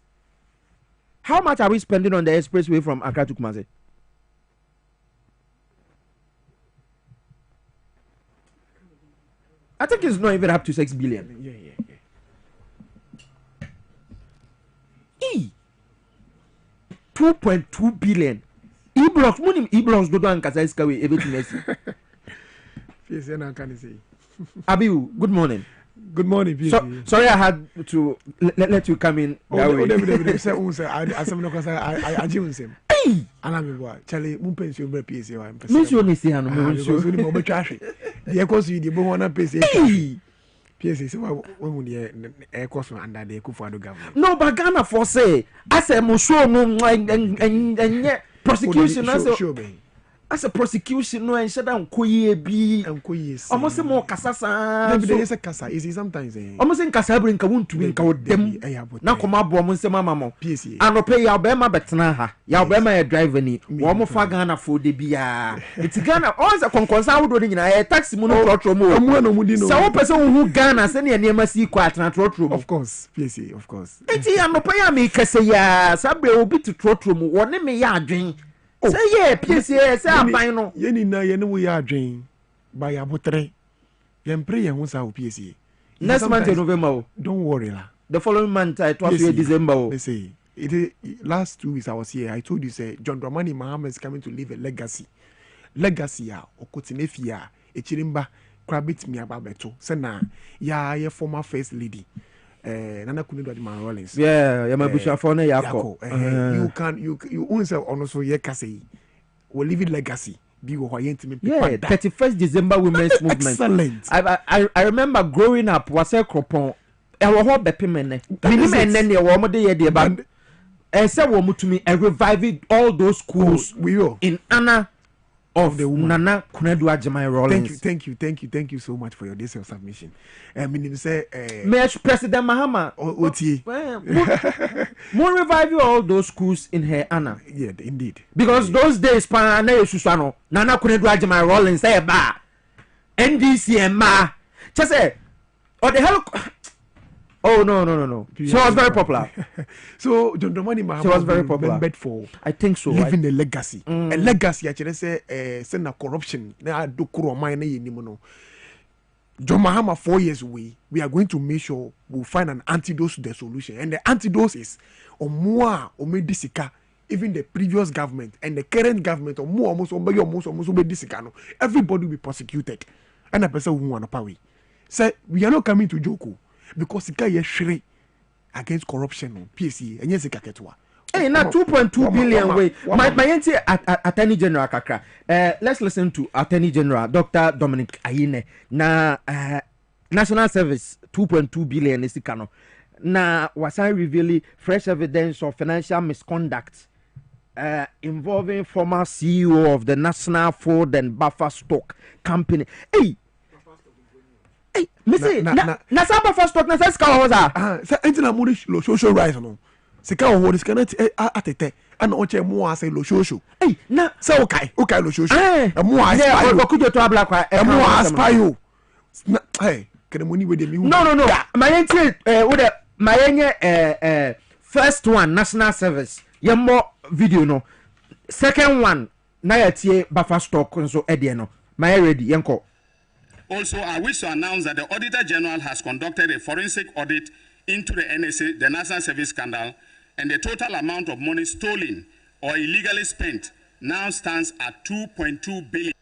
How much are we spending on the expressway from Accra to Kumasi? I think it's not even up to 6 billion. Yeah. 2.2 billion. E-blocks, money E-blocks go down Kasaiska way everything else. Abiu, good morning. Good morning, Piesie. Sorry, I had to let you come in. I Charlie, Mumpension, Piesie. Miss you, Miss Yan, Piesie, when the air cost under the Kufado government. No, but Ghana for say, I said, Monsieur, and yet prosecution as a prosecution, no, and shut down Koye be and Koye. Almost more Casasa. There is a Casa, is it sometimes? Almost in Casabrin, Kawun to be called them. Now come up, Womanse Mamma, Piesie. And no pay Yabema Betnaha, Yabema driver, Wamo Fagana for the Bia. It's Ghana, all the concourse out in a taxi monotrotro. So, person who Ghana send a near Mercy quiet and trotro. Of course, Piesie, of course. It's a no pay me, Cassia, Sabre will be to trotro, one name me drink. Say yeah, Piesie, say I'm buying no. Yenny na yenny we are drain by a butre. Yen pray and once our Piesie. Next month in November. Don't worry la. The following month, it was December. They say it last 2 weeks I was here. I told you say John Dramani Mahama is coming to leave a legacy. Legacy ya okotinefia echirimba krabit mi ababeto. Sena ya former first lady. Nana Kunido Man Rollins. Yeah, my Busha Fone Yako. You answer also ye kase. We leave it legacy. Be what you intimate. Yeah, 31st December Women's Movement. Excellent. I remember growing up was a cropon. I was hot bepimene. And then the woman day the band. And said woman to me and reviving all those schools in honor of the Nana Kunedua Jamai Rollins. Thank you so much for your this submission. I mean, say, President Mahama, more revive all those schools in her honor. Yeah, indeed. Because those days, Nana Kunedua Jamai Rollins, say, ba, NDC and Ma, just say, or the hell. Oh no. She was very popular. So John Dramani Mahama, she was very popular. Remembered for, I think so. Leaving a legacy. A legacy. Actually, say, send a corruption. Now do kuro mine ni John Mahama 4 years away. We are going to make sure we'll find an antidote to the solution, and the antidote is Omwa Omedisika. Even the previous government and the current government, or more almost Omedisika. Everybody will be prosecuted, and a person who want to pay. Say we are not coming to Joko. Because the guy is shri against corruption, Piesie, and yes, Kaketwa. Hey, now 2.2 billion way. My Attorney General Kakra. Let's listen to Attorney General Dr. Dominic Ayine. Na National Service 2.2 billion is the canon. Na was I revealing fresh evidence of financial misconduct involving former CEO of the National Food and Buffer Stock Company. Hey, Missy, na saba first talk na say ska ho za. Say enti na muri lo social rights no. Sika ho dis cannot atete and oche mo ase lo social. Hey, na say okay lo social. E mo ase pa yo. Okujo to abla kwa. E mo ase pa yo. Hey, can money we dey me. No. My enti with the my enye first one National Service. Yemo video no. Second one na yatie Buffer Stock so e de no. My ready yenko. Also, I wish to announce that the Auditor General has conducted a forensic audit into the NSA, the National Service Scandal, and the total amount of money stolen or illegally spent now stands at 2.2 billion.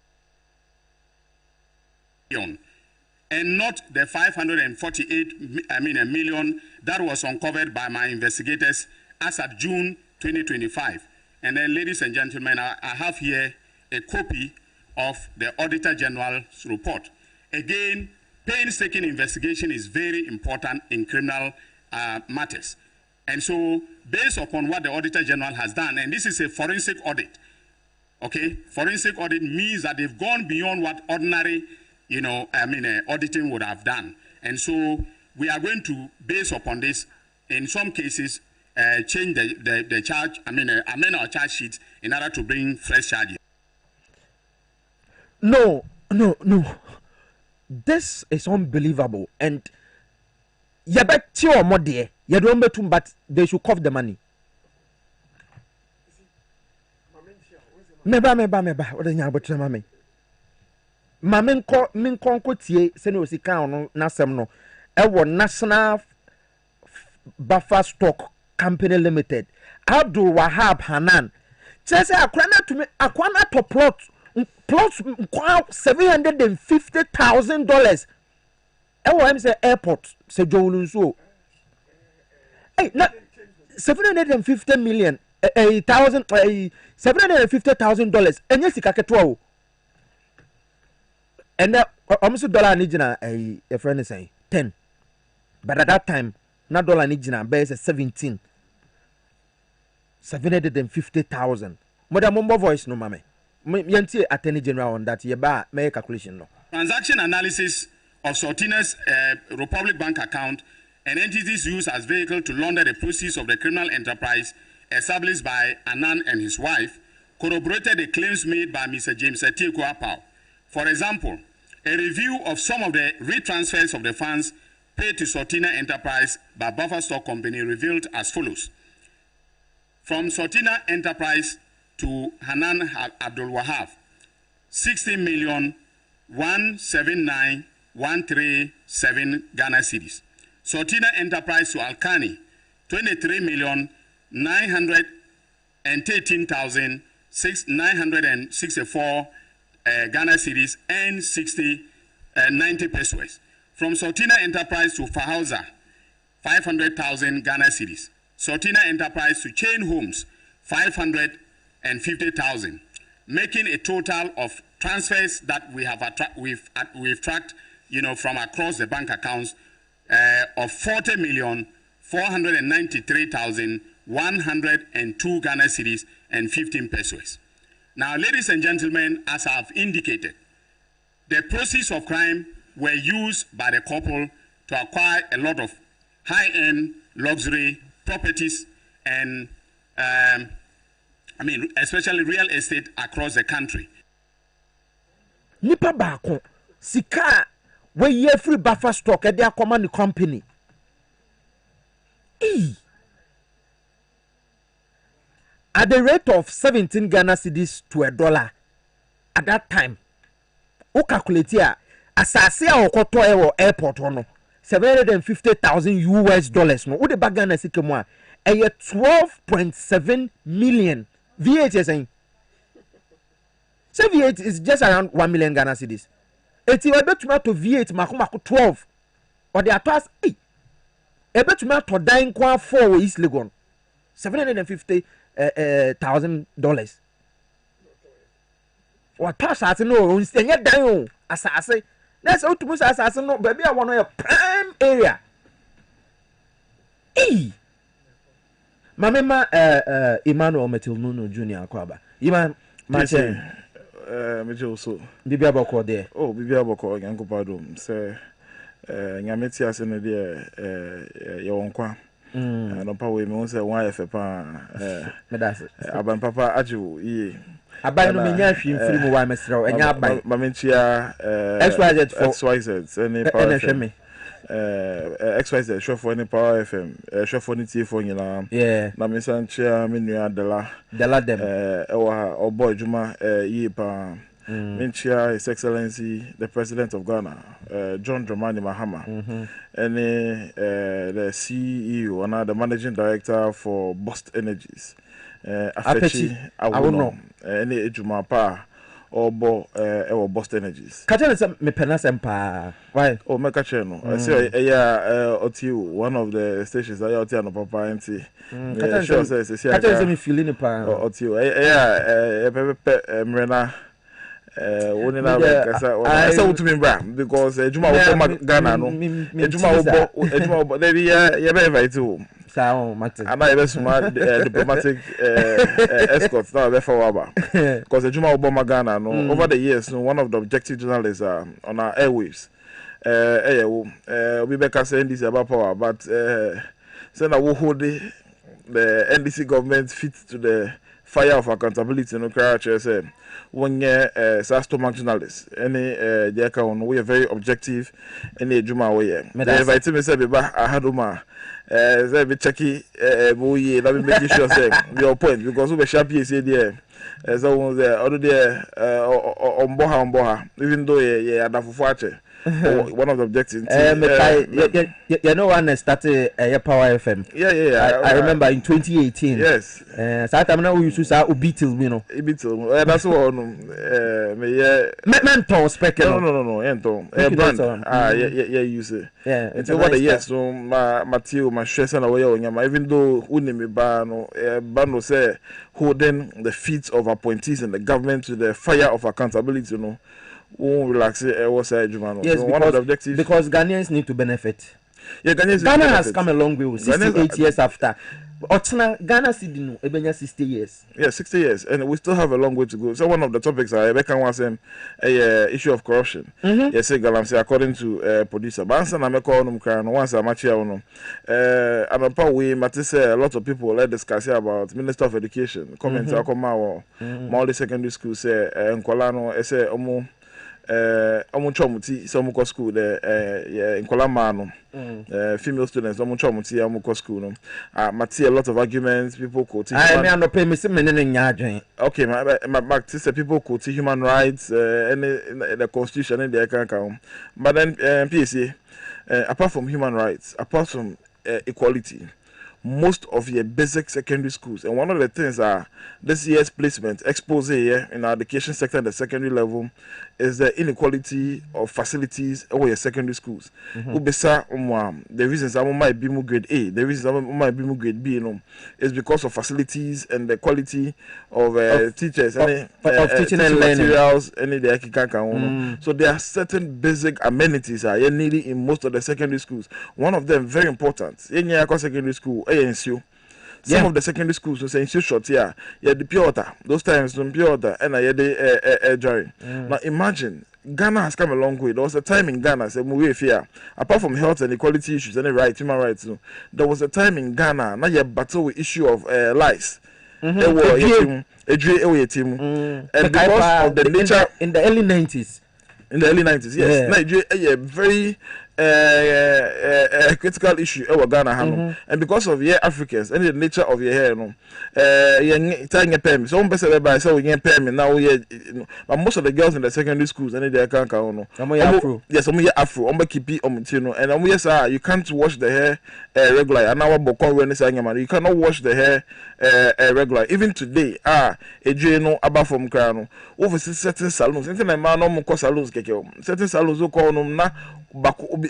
and not the 548 million that was uncovered by my investigators as at June 2025. And then, ladies and gentlemen, I have here a copy of the Auditor General's report. Again, painstaking investigation is very important in criminal matters. And so, based upon what the Auditor General has done, and this is a forensic audit, okay? Forensic audit means that they've gone beyond what ordinary, auditing would have done. And so, we are going to, based upon this, in some cases, change the charge, amend our charge sheets in order to bring fresh charges. No. This is unbelievable. And you bet your money, you don't bet him, but they should cough the money. Meba. What are you about to mammy? Mammy, min concotier, Senosi Count, Nasamno, our National Buffer Stock Company Limited. Abdul Wahab Hanan. Just Aquana to plot $750,000. I'm say airport, say Jolunso. Hey, not 750 million, $750,000. And yes, you and almost dollar nijina a friend is saying 10. But at that time, not dollar nijina, but it's 17. 750,000. Madam Mumbo voice no mame. Yanti Attorney General on that yeba make calculation no. Transaction analysis of Sortina's Republic Bank account and entities used as vehicle to launder the proceeds of the criminal enterprise established by Anand and his wife corroborated the claims made by Mr. James Piesie Okrah. For example, a review of some of the retransfers of the funds paid to Sortina Enterprise by Buffer Stock Company revealed as follows. From Sortina Enterprise to Hanan Abdul Wahab, 60,179,137 Ghana cedis. Sortina Enterprise to Alkani, 23,913,964 Ghana cedis and 90 pesos. From Sortina Enterprise to Fahauza, 500,000 Ghana cedis. Sortina Enterprise to Chain Homes, 550,000, making a total of transfers that we've tracked, from across the bank accounts of 40,493,102 Ghana cedis and 15 pesos. Now, ladies and gentlemen, as I've indicated, the proceeds of crime were used by the couple to acquire a lot of high-end luxury properties and, especially real estate across the country. Nipa bako sika we ye free Buffer Stock at their command company. At the rate of 17 Ghana cedis to $1 at that time. O calculate here, asase a okoto ewo airport ono $750,000 no. What the bag Ghana sike mo a 12.7 million VAT is saying. So VAT is just around 1 million Ghana cedis. Eti we betuma to VAT mako 12. Or the atas e betuma to dine kwa 4 we East Legon. $750,000. What pass as no nya dan asase. Let's out to musa asase no baby I want a prime area. Mamema Emmanuel Metilnuno Junior Akwaba. Iman Manche Mejo so Bibia Boko there. Oh, Bibia Boko Yanko Padum say Nyameti asene de Yawonkwa. No pa we me say one efe pa medase. Aban papa aju yi. Aban no menya hwim firi mu wa mesrew enya aban. Mamentia XYZ any power FM. XYZ show for any power FM. Show for any TV nyina. Yeah. Na me sanchia me nua Dela dem. Ewa oboy juma yi pa. Menchia His Excellency the President of Ghana, John Dramani Mahama, and the CEO and the Managing Director for Bust Energies, Afechi Awuno, and Ejuma Pa, or Boston Energies. Catching some me penasem pa. Why? Oh, me catch no. I say one of the stations I out here no papa anti. Sure say catching me feeling pa. OTU. Mrena woni na kasa I say to me bra because Ejuma wo Ghana no. Ejuma wo there you be invite you. I'm not even smart diplomatic escorts now because the Juma Obama Ghana over the years one of the objective journalists on our airwaves we better saying this about power but saying that we hold the NDC government fit to the fire of accountability in Okrah say one year stomach journalists any we are very objective any Juma way they invite me say beba ahaduma say be checky boy let me make sure say your point because we sharp Piesie there so there other there omboha even though adafufo ache one of the objectives you know when I started Power FM I remember in 2018 yes so time now we used to say Beatles you know Beatles that's what mentor spec no brand use it it's over the years so Matthew my stress and away even though unimi bano say holding the feet of appointees in the government to the fire of accountability won't relax it was yes, so one of the objectives because Ghanaians need to benefit. Ghana has come a long way 68 years after. Ghana City no 60 years. Yeah, 60 years and we still have a long way to go. So one of the topics I can was issue of corruption. Yes, according to producer Bansan I call them crying once I match here I'm a part we say a lot of people like discuss about Minister of Education comment all the secondary school say Nkolano say omuchomuti so muko school in Kolamano female students omuchomuti amuko school no mati a lot of arguments people quoting I no pay me se okay my say people quoting human rights and the constitution and the can but then Piesie apart from human rights apart from equality most of your basic secondary schools and one of the things this year's placement expose here in our education sector at the secondary level is the inequality of facilities over your secondary schools. The reasons I might be more grade A, the reasons I might be more grade B, is because of facilities and the quality of teachers and teaching and materials and so there are certain basic amenities are needed in most of the secondary schools. One of them very important in your secondary school some of the secondary schools will say short the pure water those times pure water and air drying. Now imagine Ghana has come a long way. There was a time in Ghana apart from health and equality issues and human rights there was a time in Ghana now you battle with issue of lice and because of the nature in the early 90s yes Nigeria very critical issue Ghana and because of Africans and the nature of your hair so but most of the girls in the secondary schools and they can't afro yes afro and you can't wash the hair regular and now you cannot wash the hair regular even today about from Krano over certain salons certain salons na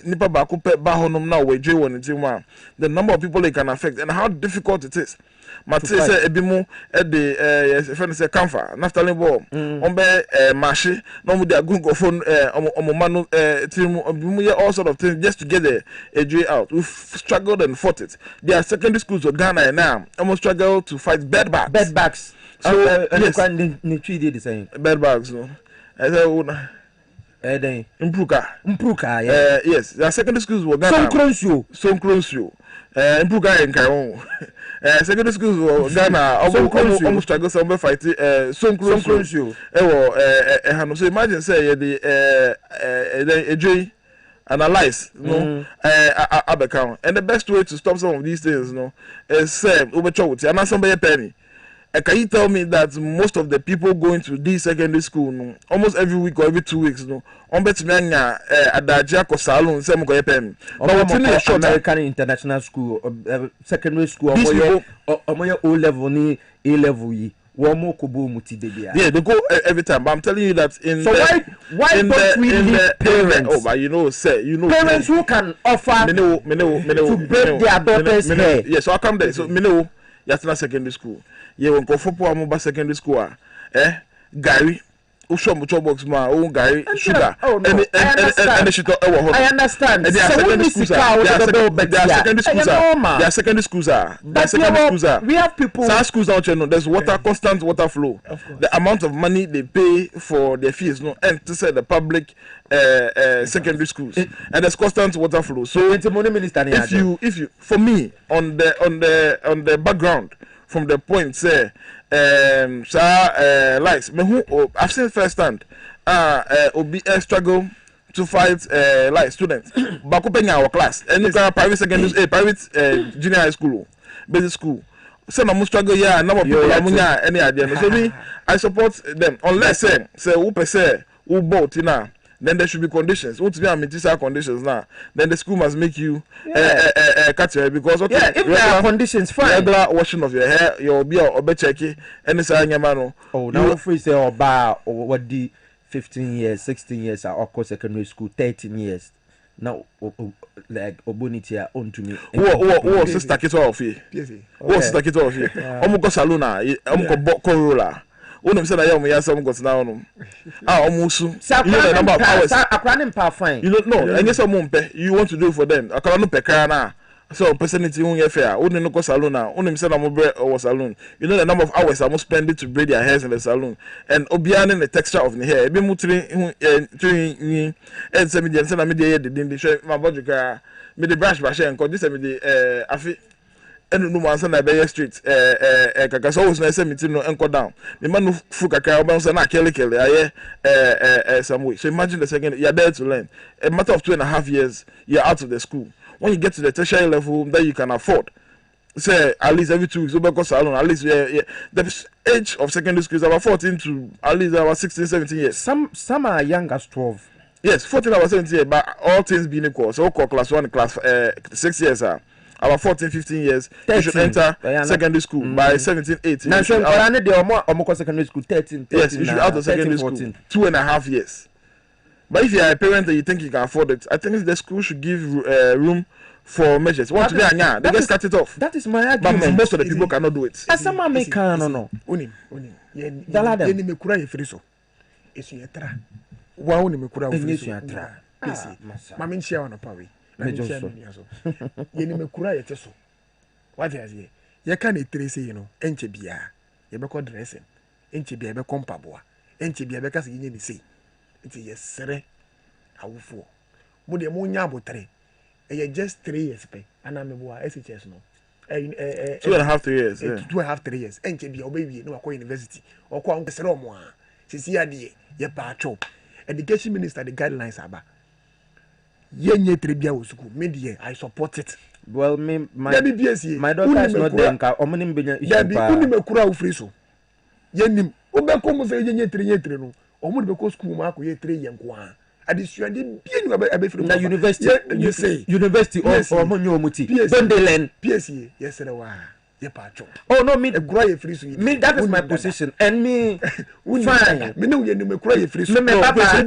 nipa ba honum na wedwe won ntima the number of people it can affect and how difficult it is Matisse say ebimu the friend say camphor naftali ball ombe mashi no mu dey go phone omomanu team ebimu all sort of things just to get the edge out. We've struggled and fought it. There are secondary schools of Ghana now almost struggle to fight bed bags so yes the same bed bags no I say Impruka yes the secondary schools were Ghana Sonkronsuo Impruka and Karon secondary schools were Ghana almost struggle some fight Sonkronsuo so imagine say the analyze abekam and the best way to stop some of these things is say ubecho and somebody penny. Can you tell me that most of the people going to this secondary school almost every week or every 2 weeks on bet me adagya ko salon say mo ko yepem but within a short American international school secondary school omoye O level ni A level yi Womo kobo muti debia. Yeah, they go every time. But I'm telling you that in so why don't we need parents? Oh, but parents who can offer to break their daughter's hair. Yeah, so I come there. So Yatina secondary school. Yeah, when go for Amuba secondary school. Gary. Usho box ma Gary sugar. Oh no, I understand. They are secondary schools. They are secondary schools. We have people. Some schools don't you know. There's constant water flow. The amount of money they pay for their fees, and to say the public secondary schools, and there's constant water flow. So if you for me on the background from the point say. Likes me who I've seen firsthand obi struggle to fight like students but open our class any private secondary private junior high school basic school say no struggle here number of people amunya any idea so me I support them unless say who per se who bought now then there should be conditions. What to be a conditions now? Then the school must make you cut your hair because if there are conditions, fine. Regular washing of your hair, your be or be checky, and it's a yamano. Oh, now if we say or bar or what the 15 years, 16 years are of course secondary school, 13 years. Now like Obonitia on to me. Oh, sister it off here. Oh, sister it off here. Omuko saluna, omuko corolla. One said I am here some got now. Almost. You know the number of hours. You don't know. And yes, you want to do for them. I can't pay crana. So personality on fair. Only no salon now. Only said I'm or salon. You know the number of hours I must spend it to braid their hairs in the salon. And Obian the texture of the hair. Be mutri and semi and send me the show my body car. Me the brush and call this the afi. And no one na be street kaka so was na say meeting no enko down the man no fu kaka oban say na kele some way. So imagine the second you're there to learn a matter of 2.5 years you're out of the school. When you get to the tertiary level that you can afford say at least every 2 weeks over salon at least the age of secondary school is about 14 to at least about 16 17 years. Some are young as 12. Yes, 14 about 17 years, but all things being equal. So class 1 class 6 years are about 14, 15 years, 13, you should enter secondary school by 17, 18. Now, secondary school 13. Yes, you should be out of secondary 13, school 2.5 years. But if you are a parent and you think you can afford it, I think the school should give room for measures. Want to be anya? They get started off. That is my argument. But most of the people cannot do it. As some make no. Unim. Yeni me kura yefriso. Esu yetra. Wa uni me kura yefriso. Piesie. Mama nchia wana pawe. Yeni me kura yeteso. What is ye? Ye can etre say enche bia. Ye be ko dressing. Enche bia be kompaboa. Enche bia be kase yenye ni sei. Nti yesere awufo. Mo de mo nya abotre. Just 3 years pe. Ana me boa SHS no. 2.5 3 years. 2.5 3 years. Enche bia obewie no akọ university. Okọ an sere omo a. Sisi ade ye pa atwo. Education minister the guidelines aba. Yenye trebia wo school. Me dey I support it. Well, my daughter is not there. Omonim benya issue. Yabi uni me kura wo free so. Yenim obeko mo say yenye tre no. Omo de ko school ma ko ye 3 yen ko a. Adisua de bien abe free. Na university you say university or omonyo omuti. Don't they learn? Piesie yes wa. Ye pa atwo. Oh no, me kura ye free so. Me that is my position and me fine. Me no ye me kura ye free so. Me papa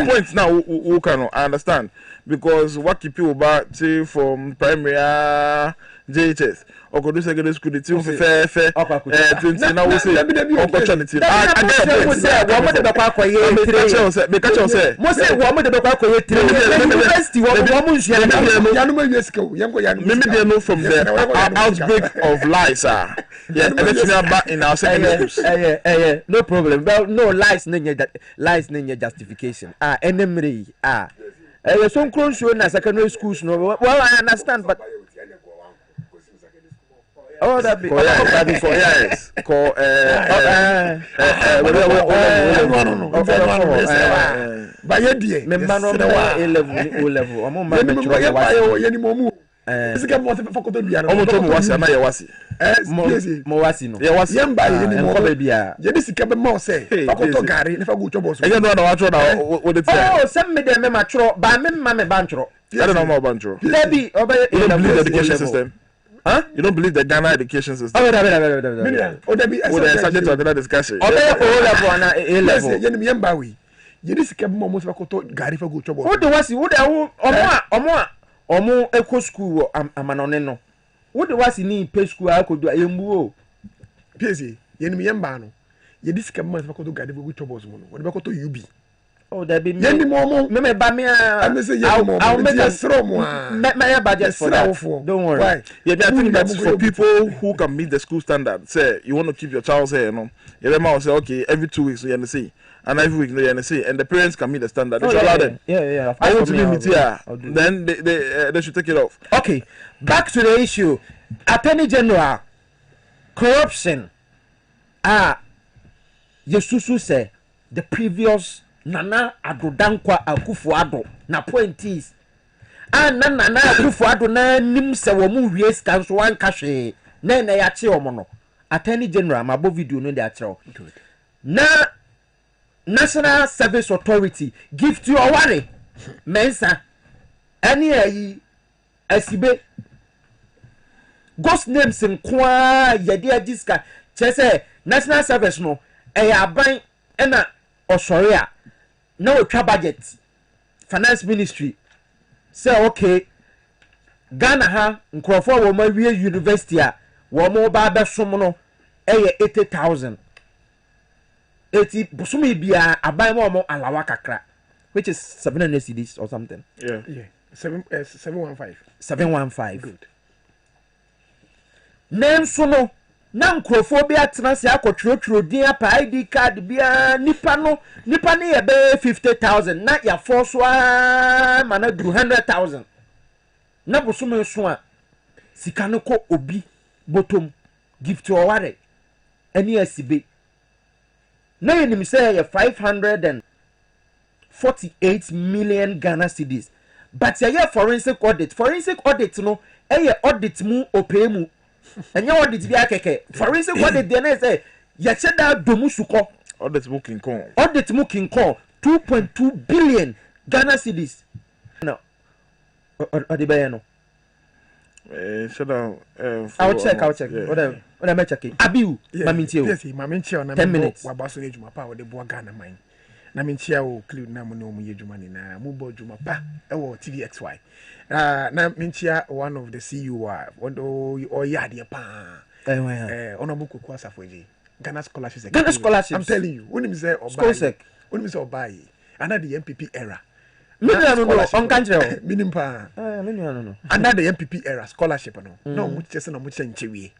point now who can understand because what keep you back from primary JHS or go do secondary school the team fair 20 now we say opportunity I get one de be kwa ye 3 me catch you say mo say one de be kwa ye 3 university one mo nsia yanu ma yeska yanko yanu me dey know from the outbreak of lies yeah electoral back in our secondary schools no problem well no lies nenya justification enemy some close show na secondary schools no well I understand but oh that be for years call but ye die me man no O level omo ma me chiro ye ni momu sika mo fakoto bia no omo to mo wasi na ye wasi mo wasi no ye wasi ye mba ye ni mo ko bia ye di sika be mo say fakoto gari ne fa go chobo so e no na wa chiro na wo de oh sem me de me ma chiro ba me ma me ba chiro I don't know more about chiro lebi obey education system Huh? You don't believe the Ghana education system? Oh, there be subject to another discussion. Oh, level and A level. Yes, you know, we. You this kept more most of Gary for good trouble. What the was you? What the omo eco school amanoneno. What the was in pay school I could do a yembu. Piesie, you know, Yambano. You this kept more of Gary for good troubles. What about to UB? Oh, there be many more. Me ba me I'll make a throw more. My budget for that. Don't worry. Why? Yeah, I think that's for people who can meet the school standard. Say you want to keep your child's hair, you know. Your mom will say, okay, every 2 weeks you see, and every week you see, and the parents can meet the standard. They should allow them. Yeah. I want to meet here. Then they should take it off. Okay, back to the issue. Attorney General, corruption. Yesusu say the previous Nana Adodankwa Akufo-Addo na point is Nana Akufo-Addo na nim se wo mu wie scan so wan ka hwe na ya che omo no Attorney General mabo video no dey akere na National Service Authority give to your worry mensa any ayi asibe ghost names nkwa yede agiska che say National Service no aban na osoria na otwa budget finance ministry say okay Ghana ha nkrofo wo ma wie university a wo mo ba be som no 80,000 80 busumi bia aban mo alawa kakra which is 700 cedis or something. Yeah 715 good nenso no na nkrofo bi atena se akotwotwo din apa ID card bia nipa ne ye be 50,000 na ya forso mana 200,000 na bosume so a sika no ko obi botom gift oware ani asibe na yenim say ye 548 million Ghana cedis but ye forensic audit no audit mu opemu and you audit be akeke forensic audit dey na say ya cheda domu suko audit mu king kong 2.2 billion Ghana cedis no odibeye no shut down I'll check whatever when I check abiu mamintie yes mamintie na 10 minutes wabaso ne juma pa wo de bo Ghana man na mintia o clue na mo ne omo yedwuma ni na mo bo juma pa e wo TVXY na mintia one of the CEO o yade pa honorable Koku Asafoji Ghana scholarship I'm telling you when him say obai under the MPP era on country minim pa under the MPP era scholarship no mo chese na mo chenchewie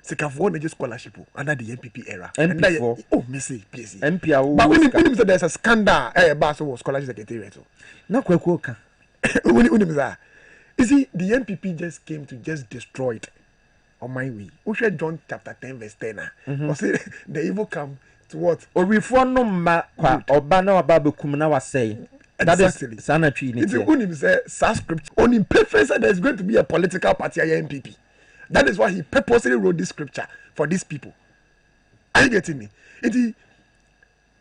Sikafo na scholarship under the MPP era. MP4. Oh, me say Piesie. MP. But when say there's a scandal, Baso was scholarship secretariat. Na kwekuoka. When say, you see, the MPP just came to just destroy it on my way. We should John chapter 10 verse 10. Or say the evil come to what? Or before no ma kwa obana wababe kumna was saying. That is sanitary. It's when say scripture. On him preface that there's going to be a political party MPP. That is why he purposely wrote this scripture for these people. Are you getting me?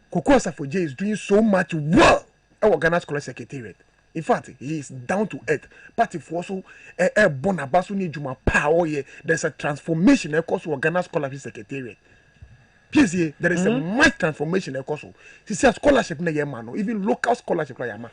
Koku Asafoji is doing so much well at Ghana Scholar Secretariat. In fact, he is down to earth. Party for also Bonabasu ni Juma power. There's a transformation across Ghana Scholarship Secretariat. Piesie, there is a much transformation across. She says scholarship na yema, even local scholarship na yema.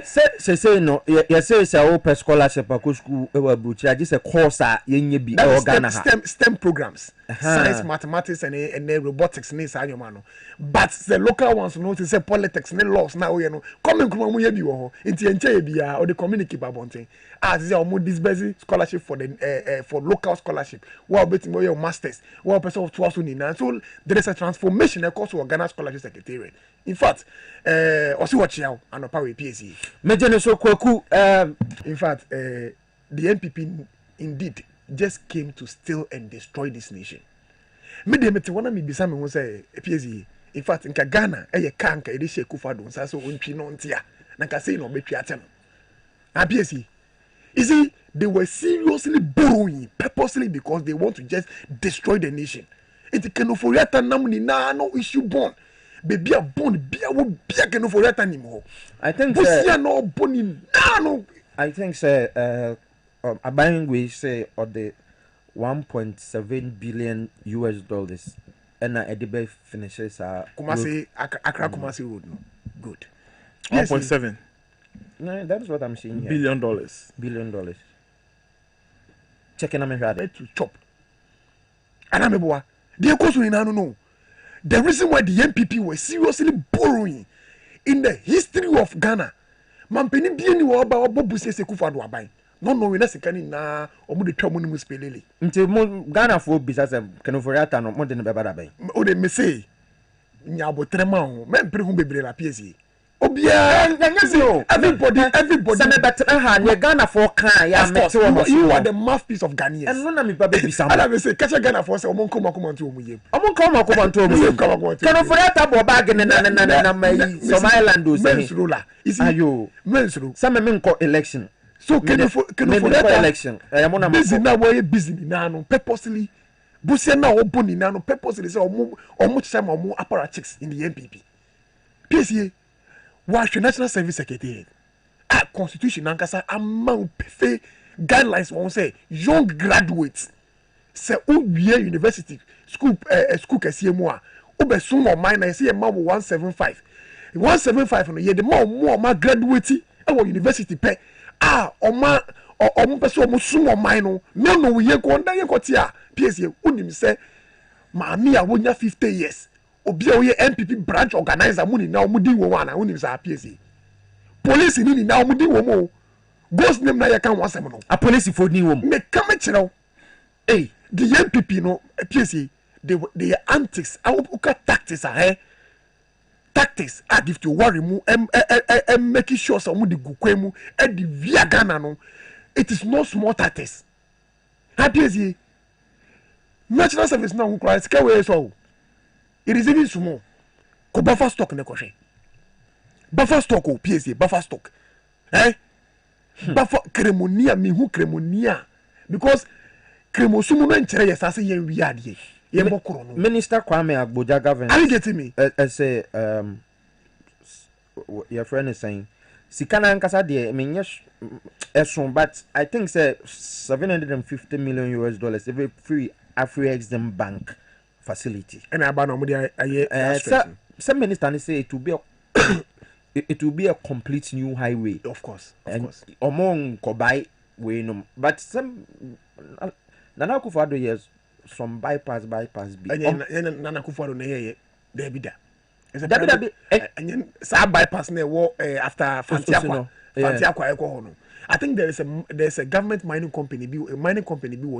Say no, you say it's a open scholarship because school I just a course yenye bi Ghana. STEM programs, science, mathematics, and robotics. But the local ones, no, say politics, no laws. Now you know, coming from we be or the community babonting. As they are more disbursing scholarship for the for local scholarship. Well, betting your masters. Well, person of 12 so there is a transformation across Ghana Scholarship Secretariat. In fact, also watch out and power PSE. In fact, the MPP indeed just came to steal and destroy this nation. Me wanna me bisa me who say PSE. In fact, in Ghana, kanka edishe Akufo-Addo so untwi no ntia. Na ka say no betwi atem. Na PSE. You see, they were seriously borrowing purposely because they want to just destroy the nation. It can for yata namni na no issue born. Baby a born be a wo be can for yata anymore. I think no born no. I think say Abaying we say or the $1.7 billion and Edibe finishes Kumasi Accra Kumasi Road. No. Good. 1.7. No, that is what I'm seeing here. $billion. Checking on me to chop. And I'm a the question I don't know. The reason why the MPP were seriously borrowing in the history of Ghana. Mampeni bieni wa ba obobu sese kufa do aban. No no we na sekani na omo de twa mo nimu spelele. Nti mo Ghana fo bisa se kenoforiata no mo de ne beba da ban. O de me say nya abotrema ho. Me mpre hu bebre la Piesie. Obia everybody some better ha ne Ghana for kan ya mete wo you are the mouthpiece of Ghanaians. And no na me baba bisa mo. Ala me say catch Ghana for say omo nkoma nto omo yem. Omo nkoma nto omo yem. Kenoforiata bo bag ne na mai some island o say. Ayo mensuru some me nko election. So kenoforiata election. Mo na busy na we busy na no purposely busia na obo ni na no purposely say omo chama omo apparatchiks in the MPP. Piesie wash National Service Secretary constitution nankasa amount pefe guidelines won say young graduates say owie university school kese mu a obesun o mine na say e ma 175 no ye de ma graduate e wo university pe oma pese o sum o mine no we ye ko nda ye ko ti a Piesie unim say maami a wonya 50 years obi oye MPP branch organizer muni na omudi wo wana unim sa Piesie police ni na omudi wo mo ghost name na ye kan wasem no a police for ni wo me come chiro the MPP no Piesie they antics uka tactics tactics give to worry mu making sure so omudi gukwemu e di via Ghana no it is no small tactics Piesie National Service na ukra sika we so it is even small. Ko buffer stock ne kohwe. Buffer stock o Piesie buffer stock. Buffer cremonia mi hu cremonia because cremosumu no nkyere yesase yen wi ade. Ye bokoro no. Minister Kwame Agboja government. Are you getting me? Say your friend is saying sikana nkasa de menye eson but I think say $750 million every free Afri-Exim Bank facility. And I no some minister say it will be a complete new highway. Of course. Among Kobai way no, but some Nana Akufo-Addo years some bypass B. Nana Akufo-Addo na ye there be that. Is a and sa bypass na wo after Fantiakwa Eko no. I think there's a government mining company be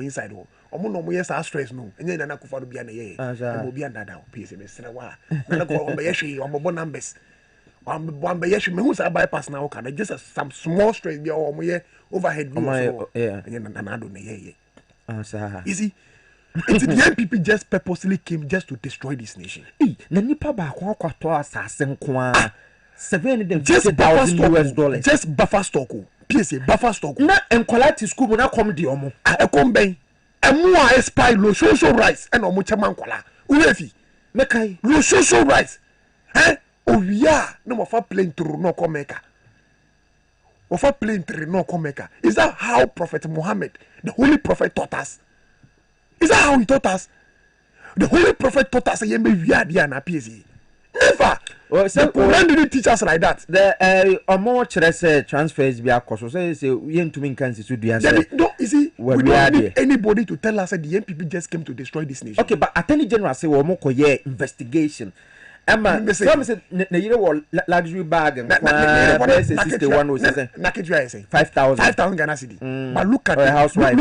inside ho. Omo no mo yes stress no. Enye Nana Akufo-Addo bia na ye. Mo bia ndada Piesie me sere wa. Nana ko ombe ye hwe ombo numbers. Ombe ye hwe me hu sa bypass na o ka just some small stress bia omo ye overhead bi so. Enye Nana Addo na ye. You see, the NPP just purposely came just to destroy this nation. Na nipa ba kwa kwato asase nko a $750,000 just buffer stock. Piesie buffer stock. Na enkolati school mo na come di omo. Ekom ben. Emu a spy lo social rights and omo chama nkola. Ulefi. Mekai lo social rights. Owiya no mo fa plane through no come meka. Ofa plane through no come meka. Is that how Prophet Muhammad, the holy prophet, taught us? Is that how he taught us? The holy prophet taught us yembe wiadia na Piesie. Never. Well, so when did he teach us like that? The more say transfers be akoso say yentumi nkansi so dua say. No, you see, we don't need anybody to tell us that the NPP just came to destroy this nation. Okay, but Attorney General say we mo koye investigation. Emma, some say na yire wo luxury bag and 61 was say. Naketwa say 5,000 Ghana cedi. But look at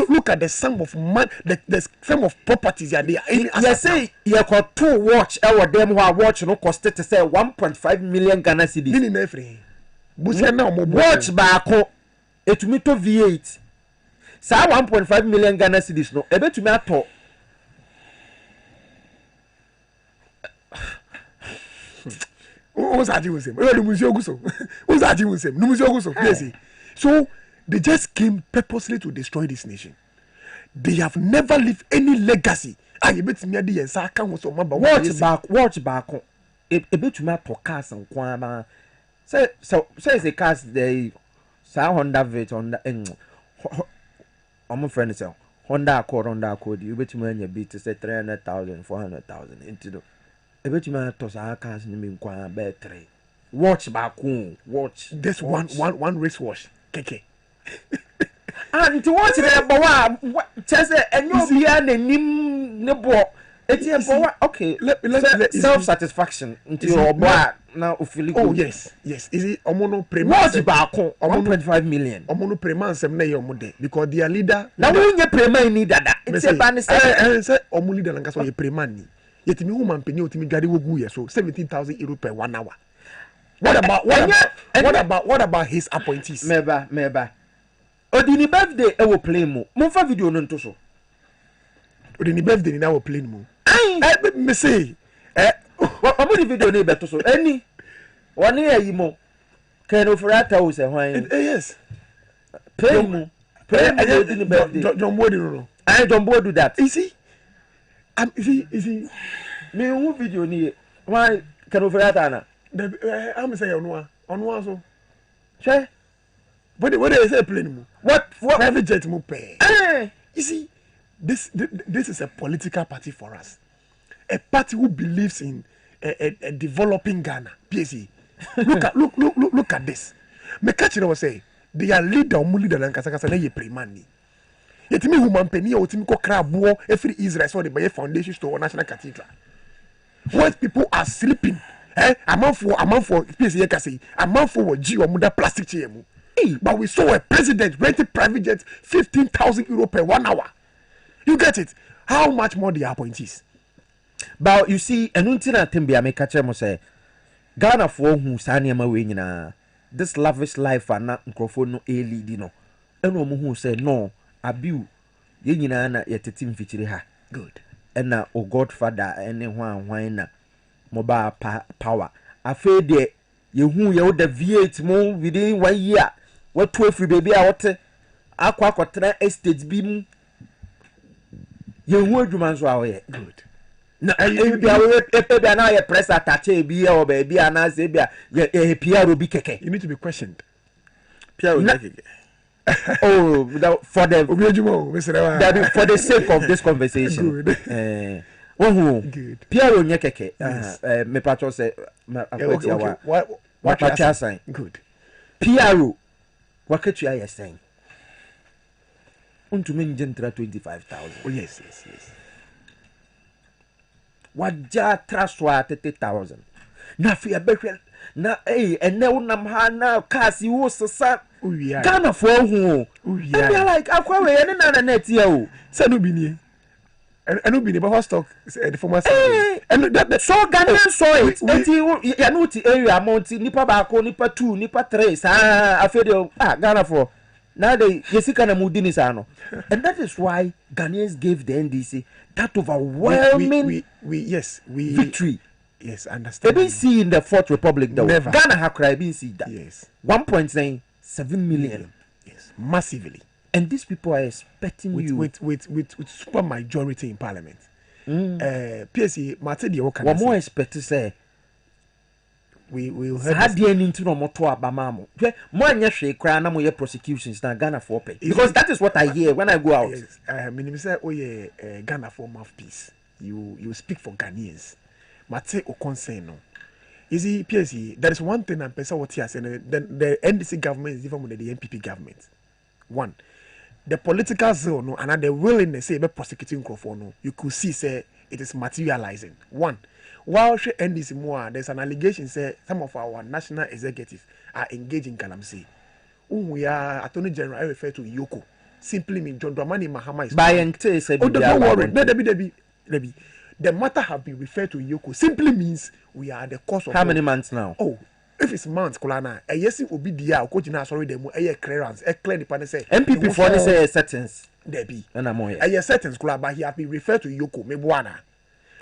look at the sum of money, the sum of properties that they are in. You say you got two watch our them who are watch no cost to say 1.5 million Ghana cedi. Nini na free. Busia na mo watch baako etumi to V8. Sa 1.5 million Ghana cedis no ebetumi ato. So they just came purposely to destroy this nation. They have never left any legacy. Watch back. A bit to cars and quama. Say the cars they Honda Vet on the I'm friend is Honda Accord, you bet me beat to say 300,000, 400,000 into the. I bet you man toss our cars in me better. Watch back home. Watch this one wristwatch. Keke. And to watch it, but just and you'll be an nebo. Okay, let self satisfaction into your boy now. Oh yes. Is it Omono Preman? Watch back home. 1.5 million. Omono Preman sem na your mode because their leader. Now when you Preman need that. It's a ban. Say Omo leader nanga so ye Preman ni. Yet me woman penny otimi gari wogu ye so 17,000 euro per 1 hour. What about his appointees? Meba. Odini birthday e wo play mo. Mo fa video no nto so. Odini birthday ni na wo play mo. Me say omo di video ni beto so. Any one year mo. Can ofrata wo se hwan. Yes. Play mo. Odini birthday. John Boy no. I don't boy do that. Is he me who video ni why can ofrata na. I'm say on so. Che. What they say plane mo? What private jet mo pay? You see, this is a political party for us. A party who believes in a developing Ghana. Piesie. Look at this. Me catch it was say their leader and kasakasa na ye premani. Yetimi human penny o timi ko krabo every Israel so the foundation to national cathedral. When people are sleeping, amount for Piesie Okrah, amount for G or muda plastic chair mu. But we saw a president renting private jets 15,000 euro per 1 hour. You get it? How much more the appointees? But you see, and until Timbia make catch him say Ghana for who Sanya Mawina this lavish life and not microphone no a lead, no. And no who say no, abu Yenina yet a team feature her. Good. And now, oh Godfather, anyone, why not? Mobile power. I feel there, you who you the V8 more within 1 year. What 12 free baby out aqua estate beam. You would man's way. Good. Now, I press attach a beer or baby and I say, Pierre will be keke. You need to be questioned. Pierre will oh, for the sake of this conversation. Good. Good. Pierre will keke. Me patron say, what you saying? Good. Pierre. What could you saying? To me, 25,000. Oh, yes. What jar trust 30,000. Now, fear better. Now, and now, now, cast you was a son. Ghana for who? And they're like, I'll call another net yo. Sanubini. And Ubini, but stock, the former. And that so Ghanaian soil. You know, the area Monty, Nipa Bako, Nipa 2, Nipa 3. I feel Ghana for. Now they Yesikana Mudini Sano. And that is why Ghanaians gave the NDC that overwhelming victory. Yes, understand. They didn't see in the Fourth Republic though. Never. Ghana have been see that. Yes. 1.7 million. Yes. Massively. And these people are expecting with super majority in parliament. PSC Matedi Okan. What more expect to say? We will have the end into no moto abamamo. More nyeshe cry na mo ye prosecutions na Ghana for pay. Because that is what I hear when I go out. Yes. Minim say Ghana for mouthpiece. You speak for Ghanaians. Mate o concern no. Easy PSC. There is one thing I'm person what here saying. The NDC government is different from the NPP government. One, the political zone no, and the willingness say about prosecuting Crawford no, you could see say it is materializing. One, while she NDC more, there's an allegation say some of our national executives are engaging Galamsey. We are Attorney General. I refer to Yoko. Simply mean John Dramani Mahama is. By and say, don't worry. Debbie. The matter have been referred to Yoko. Simply means we are the cause of. How many months now? Oh. If it's months, Kolana, a yes, it will be the coaching. Sorry, them a clearance, a clear the say. MPP for say settings. There be. And I'm more. A settings, but he have been referred to Yoko Mebuana.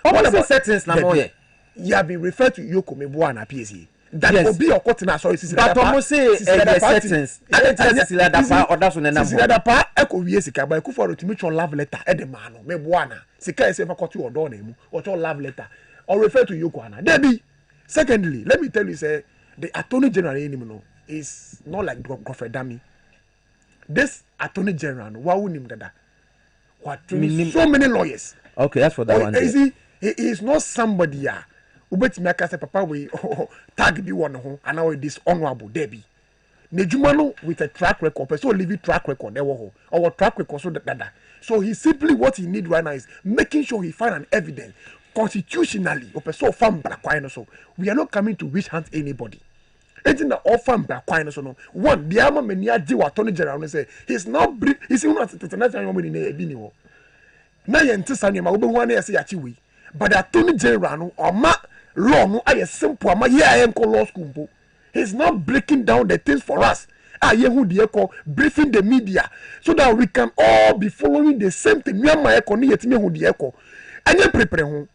What about settings? Namoye. He have been referred to Yoko Mebuana, Piesie. That will be your coaching. Sorry, but almost say settings. I don't tell you that part or that's when I'm. The part echo yesika by Kufa to mutual love letter. Edemano Mebuana. Sika is ever caught you or done or your love letter or refer to Yoko. There be. Secondly, let me tell you, say. The Attorney General is not like Prophet Dami. this attorney general no wa him dada what so many lawyers okay that's for that one he is not somebody ubetimi aka say papa we tag bi won ho and now this honorable Debbie Nejumano with a track record so leave track record there wo or track record so dada so he simply what he need right now is making sure he find an evidence constitutionally so farm bra so we are not coming to wish hand anybody anything that offer bra so no one the ama many adi wa attorney general say he's not he's even at international woman in ebi ni wo na ye ntisa ni ma wo be hu na ye say ya chiwi but the attorney general no oma law no aye simple ama ye aye nko law school mpo he's not breaking down the things for us aye hu de eko briefing the media so that we can all be following the same thing we am eko ni yetime hu de eko anye prepare hu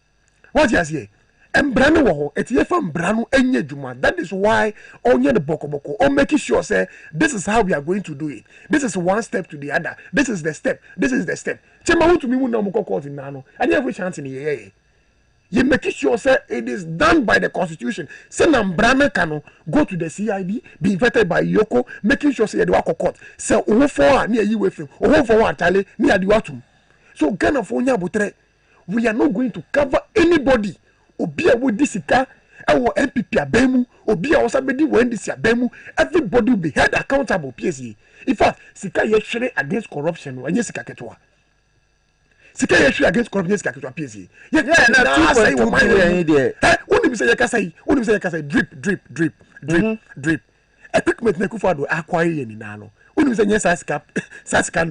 what you say embrano wo ho etiye fa embrano enye djuma that is why onye the bokoboko on making sure say this is how we are going to do it this is one step to the other this is the step chema hu to me mu na mo court na no anye every chance ni ye you make sure say it is done by the constitution say na embrano can go to the CID be vetted by Yoko making sure say the court say owo for na yi we film owo for one tale ni adi watum so Ghana for nya botre we are not going to cover anybody obi a wodi sika ewo MPP abemu obi a osabedi wo ndisi abemu everybody will be held accountable Piesie in fact sika ye hwere against corruption no anye sika ketwa sika ye hwere against corruption sika ketwa Piesie ye na 2.2 billion there unim say ye kasa drip equipment na Akufo-Addo acquire ye ni na no unim say nye sasika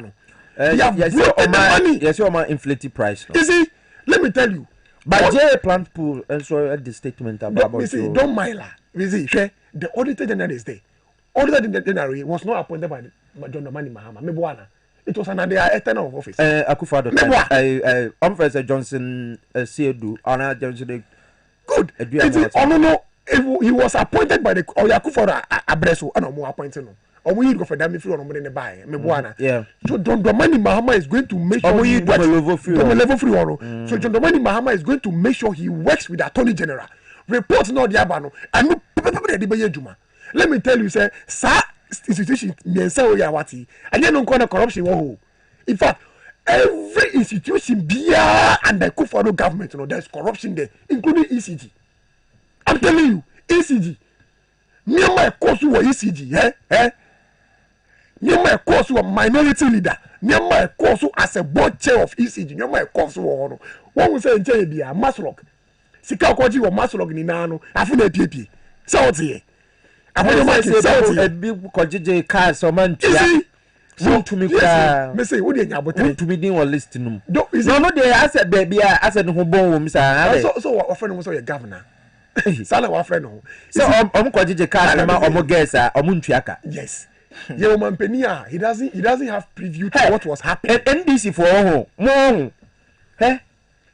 no yes, your inflated price. You see, let me tell you. But J plant pool and so the statement about you see, don't mind la. You see, the auditor general is there. Auditor general was not appointed by John Dramani Mahama. Mebuana. It was another tenure of office. Akufo-Addo. Professor Johnson Siedu. Anna Johnson. Good. No. He was appointed by the Akufo-Addo Abreso. I know more appointed. We go for that me free on money buy me buana so John Dramani Mahama is going to make sure he level free so John Dramani Mahama is going to make sure he works with the attorney general report no the abano and no the be juma let me tell you say sa institution me say we are wati and you no corruption wo in fact every institution bia and the Akufo-Addo government there's corruption there including ECG I'm telling you ECG me my course wo ECG Nyama course was minority leader. Nyama course as a board chair of ECG. Nyama course was one will say in China Maslok. Sika kwaji wa Maslok ni nano. Afune PP. Sauti. Afune say a big kwaji cars or man. So to me me say wo dey nyabotre. To me din wa list num. No dey asset baby asset no bon wo misa. So wa friend mo so your governor. Sala wa friend no. So kwaji cars na omo guess omo ntuaka. Yes. Ye woman Penia, he doesn't have preview to what was happening. NDC for mo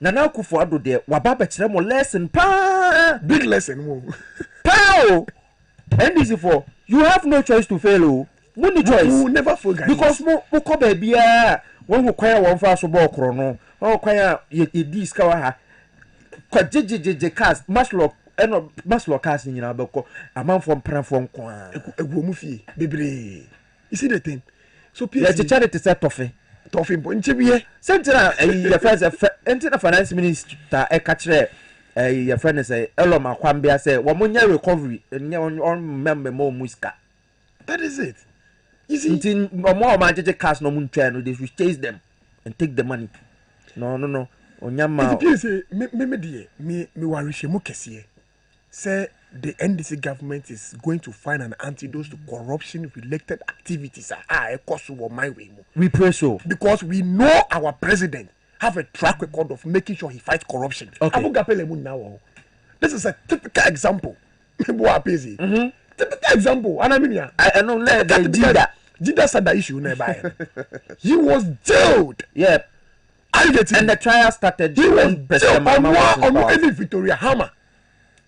Nana Akufo-Addo there wababa kire mo lesson pa big lesson mo pa NDC for you have no choice to fail no choice you never forget because mo ko ba bia won ho kwaya won fa so bo okro no won kwaya ye dis ka wa ha kwa jejeje cast Maslok eno Maslok cast nyina abeko amanfo mpranfo nko a egwo fie bebre you see the thing so Piesie the charity set toffee mpo nchebie sentina your friends entina finance minister e ka kire your friend say elo makwambia say wo munya recovery nya on member mo muska that is it you see ntin mo ma jeje cash no muntwa no they should chase them and take the money no onyama Piesie me die me worry shemu kese say the NDC government is going to find an antidote to corruption related activities my way. We pray so because we know our president have a track record of making sure he fights corruption. This is a typical example. Typical example. I know Jida said the issue nearby. He was jailed. Yeah. And the trial started. He was jailed on Victoria Hammer.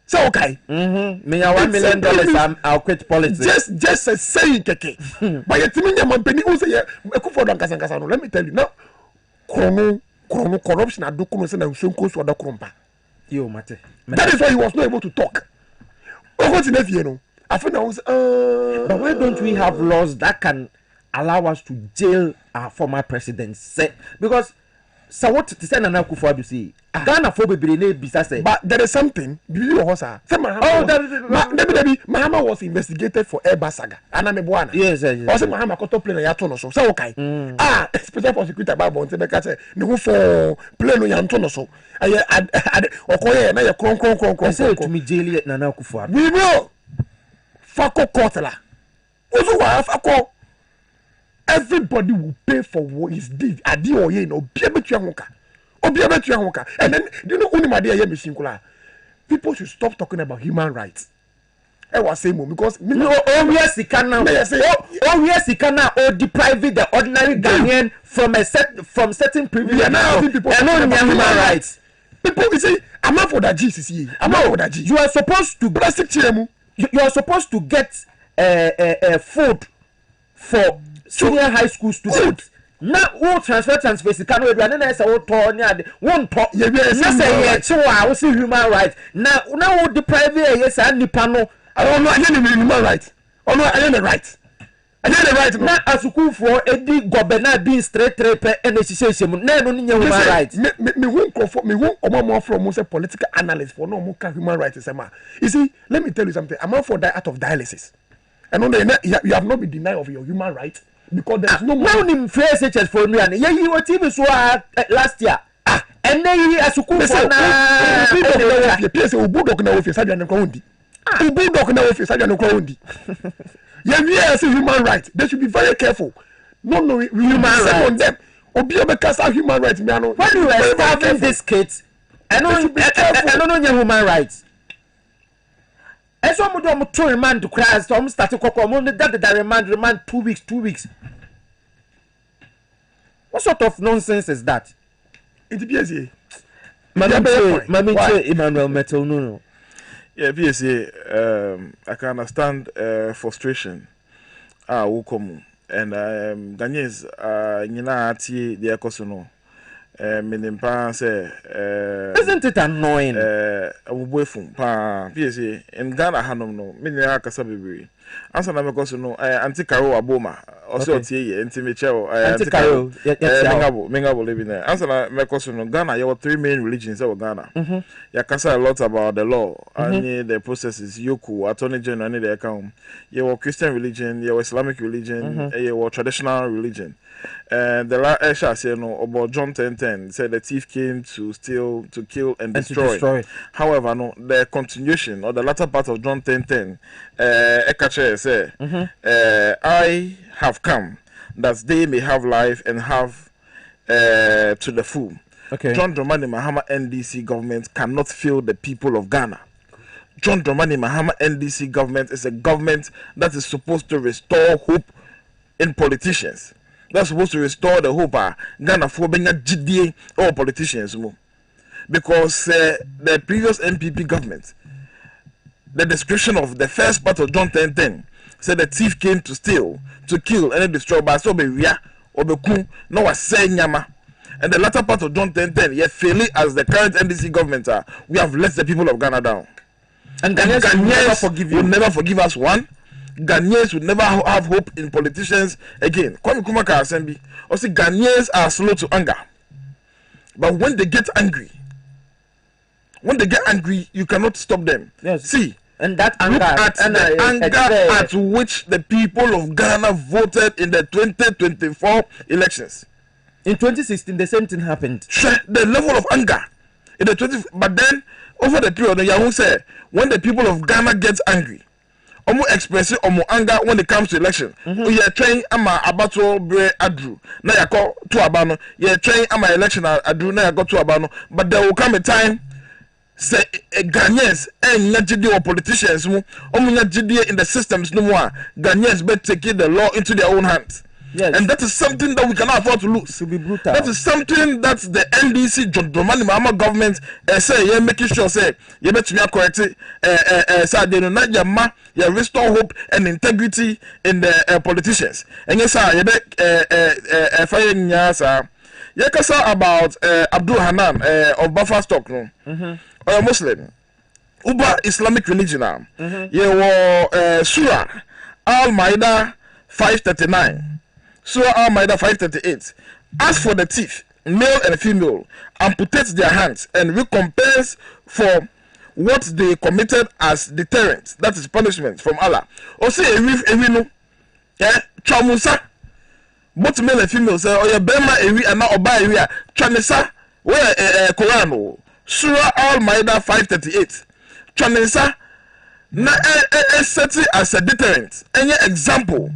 So okay. Me $1 million I'll quit politics. Just a saying keke. But you tell me man penny who say Akufo-Addo nkasa no. Let me tell you now. Krono corruption adokuno say na Sonko so Yo mate. That is why he was not able to talk. What in FA no. I think I was but why don't we have laws that can allow us to jail our former presidents? Say, because so what to say Nana Akufo-Addo say Ghana for bebre na bisa say, but there is something you know sir. Mahama was investigated for Airbus saga and I'm a buana. Yes. Also Mahama koto plane ya to no so say okay. Special prosecutor ba bon say make say ne go for plane ya to no so okoye na ya kron say to me jail Nana Akufo-Addo. We will Fako court la. Ozo wa Fako. Everybody will pay for what is did. Adi oye no be betu anwoka. Obi betu anwoka. And then you know only my dear machine kula. People should stop talking about human rights. I was saying because yes, he can now. Yes, he can now or deprive the ordinary Ghanaian from certain privileges. And now people human rights. People you say I'm not for that GCC. I'm not for that G. You are supposed to plastic chemu. You are supposed to get food for senior high school students. Now, who transfer can we run as a won't talk. Yes, I see human rights. Now, deprive yes, and Nipano. I don't know any human rights. Oh, no, I don't right. I don't right now. As you go for Eddie Gobena being straight and association, no human rights. Me won't conform me won't more from most political analyst for no more human rights. You see, let me tell you something. I'm out for that out of dialysis. And on the you have not been denied of your human rights. Because there's no more. Now, in fair such for me, and you were TV so last year. And then he has to come for now. Piesie Okrah na office Sadia no Kwundi. Okrah na office Sadia no Kwundi. Yes, human rights. They should be very careful. No, human rights on them. Obi obekasa human rights me ano. When you are starving these kids, I don't know human rights. Some of them to remand to crash, some started that remand 2 weeks. 2 weeks. What sort of nonsense is that? It's Piesie. Mami Emmanuel Metal no. Yeah, Piesie, I can understand frustration. Welcome. And Ghanaians nyina atie de ekoso Minimpa say isn't it annoying? Abubefum pa Piesie in Ghana hanom no minira kasa bebre ansa na mekoso no anti Karo aboma oso tie ye anti mechewo anti Karo mengabo living there ansa na mekoso no Ghana you have 3 main religions of Ghana ya kasa a lot about the law and the processes yoku attorney general and the account you have Christian religion you have Islamic religion you have traditional religion. And the last say no about John 10:10 said the thief came to steal, to kill, and destroy. However, no, the continuation or the latter part of John 10:10, Ekache say, I have come that they may have life and have to the full. Okay. John Dramani Mahama NDC government cannot fail the people of Ghana. John Dramani Mahama NDC government is a government that is supposed to restore hope in politicians. That's supposed to restore the hope Ghana for being a GDA or politicians more. Because the previous MPP government, the description of the first part of John 10:10 said the thief came to steal, to kill, and destroy. But so be ria or be kun no was say nyama. And the latter part of John 10:10, yet failing as the current NDC government are, we have let the people of Ghana down. And Ghanaians will never forgive us one. Ghanaians would never have hope in politicians again. Kwame Kumaka Assembly. Also, Ghanaians are slow to anger. But when they get angry, you cannot stop them. Yes. See, and that anger, look at the anger at which the people of Ghana voted in the 2024 elections. In 2016, the same thing happened. The level of anger in the but then over the period, Yahoo said, when the people of Ghana gets angry, omo expressing omo anger when it comes to election. We are trying ama abato bre adru na yakọ to abano. You are trying ama election adru na yakọ to abano. But there will come a time say Ghanaians and nyajidi or politicians mu omo nyajidi in the systems no more. Ghanaians better take the law into their own hands. Yes. And that is something that we cannot afford to lose. To be brutal. That is something that the NDC John Dramani Mahama government say yeah making sure say you better me correct say they no na yama you restore hope and integrity in the politicians. And yes sir you be fire nya sir. You can say about Abdul Hanan of Buffer Stock no. Or a Muslim. Uba Islamic religion now. Surah Al-Ma'idah 539. Surah Al-Ma'idah 538. As for the thief, male and female, amputate their hands and recompense for what they committed as deterrent, that is punishment from Allah. Also, every no, Chamusa, both male and female say, oh, yeah, Bema, and now Oba, Chanisa, where Quran, Surah Al-Ma'idah 538. Chanisa, na set it as a deterrent. Any example,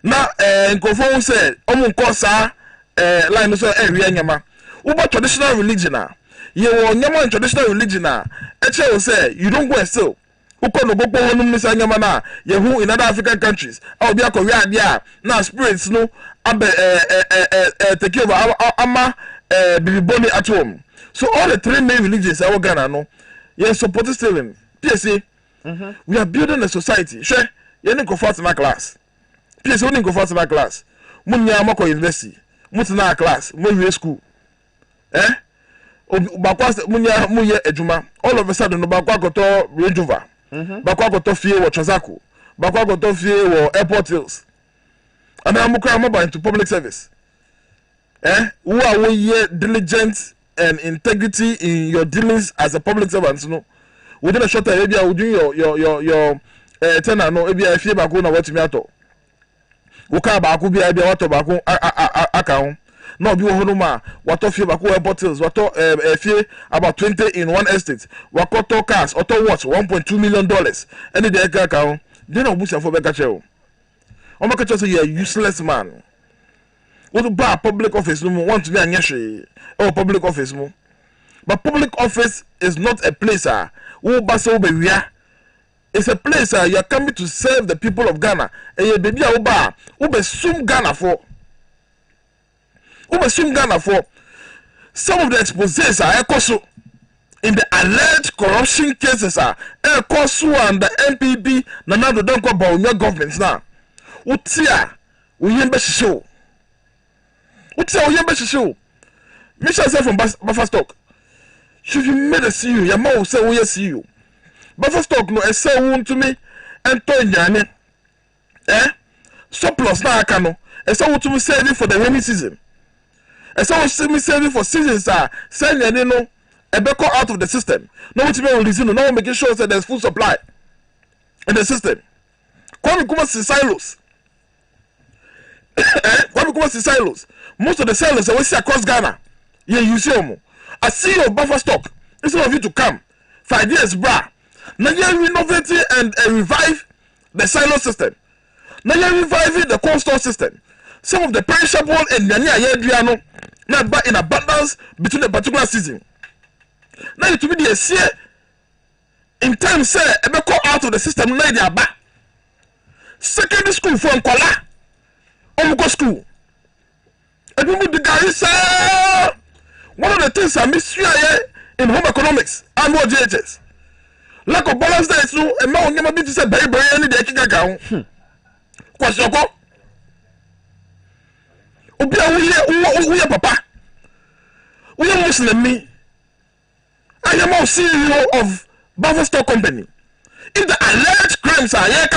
na Nkofo said, Omunkosa, line so area nyama. Uba traditional religion you nyama traditional religion will say you don't go and steal. Uko no go honum nisa nyama na yehu in other African countries. I'll be a Korea dia na spirits no abe take over ama bibiboni at home. So all the three main religions are Ghana no. Yes, support stealing. Piesie, we are building a society. Sure, you need go for na class. Piesie, you need go for na class. Munya mako university. Mutina class, mu school. Bakwa munya ejuma. All of a sudden, no bakwa goto Range Rover. Bakwa goto fie wo Chazako. Bakwa goto fie wo Airport Hills. And I'm mobile into public service. Who are we diligent and integrity in your dealings as a public servant? No, within a short time, maybe I will do your tenor. No, maybe I feel back on what me ato. Uka baku bi abi wato baku account. No bi honuma wato fie baku Airport Hills wato fie about 20 in one estate. Wakoto cars auto what $1.2 million. Any the account. Then I bush for beka cheo. O make say you are useless man. What to buy public office no want to be anyashe or public office mo. But public office is not a place who baso be wia. It's a place you are coming to serve the people of Ghana. And you baby oba ube sum Ghana for. Ube sum Ghana for. Some of the exposés are ekoso in the alleged corruption cases are ekoso and the NPP na do don't go about your government now. Utia uyembe show. Utia uyembe show. Michelle said from Buffer Stock. Should you made a CEO? Your mouth say we see you. Buffer Stock no say won to me and Tonyane. Surplus na akano. Say won to me saving for the rainy season. Say won to me saving for seasons send you no ebeko out of the system. No what me will listen no making sure that there's full supply in the system. Kwame kuma silos. Kwame kuma silos. Most of the silos we see across Ghana. Yeah, you see them. I see your Buffer Stock. Instead of you to come 5 years, brah. Now you renovate and revive the silo system. Now you reviving the cold store system. Some of the perishable and Nyanya not buy in abundance between the particular season. Now it will be the year in time say ebe call out of the system now they are back. Secondary school for Nkola. Omuko school. And we the guys say one of the things I miss here in home economics and more JHS. Lack of balance there is no a man never be to say very any day kika question ko. We are papa. We are Muslim me. I am now CEO of Buffer Stock Company. If the alleged crimes are here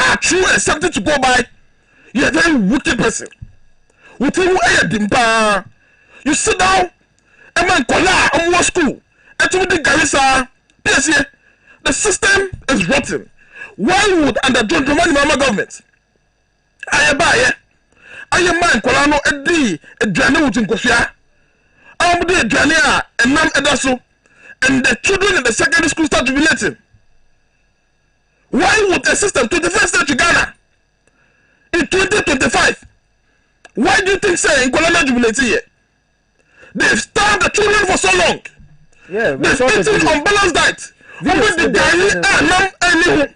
are true and something to go by, you are a very wicked person. With who are dimpa? You sit down and man kola on what school? And to the Garissa, Piesie, the system is rotten. Why would under John Dramani Mahama government? I am man kola no edi edwane wutin kofia. I am the edwane and nam edaso. And the children in the secondary school start jubilating. Why would a system 21st century Ghana in 2025? Why do you think say in Kolana jubilating here? They've starved the children for so long. Yeah, they've eaten unbalanced diet. Omo the gari anam enihu.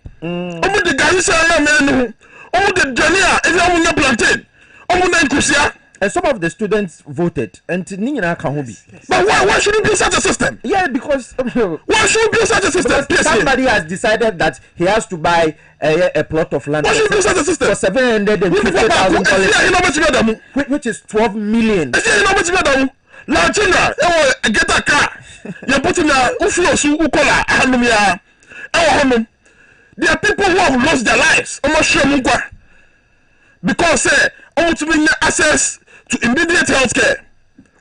Omo the gari say anam enihu. Omo the jania if you want plantain. Omo na nkusia. And some of the students voted, and Nina Kahubi. But why should you build such a system? Yeah, because why should you build such a system? Somebody has decided that he has to buy a plot of land. Why should you build such a system? For $750,000, which is 12 million. La China, get a car. You're putting a Uflosu Ukola, Hanumia, our home. There are people who have lost their lives. Almost sure Mugwa. Because ultimately access to immediate health care.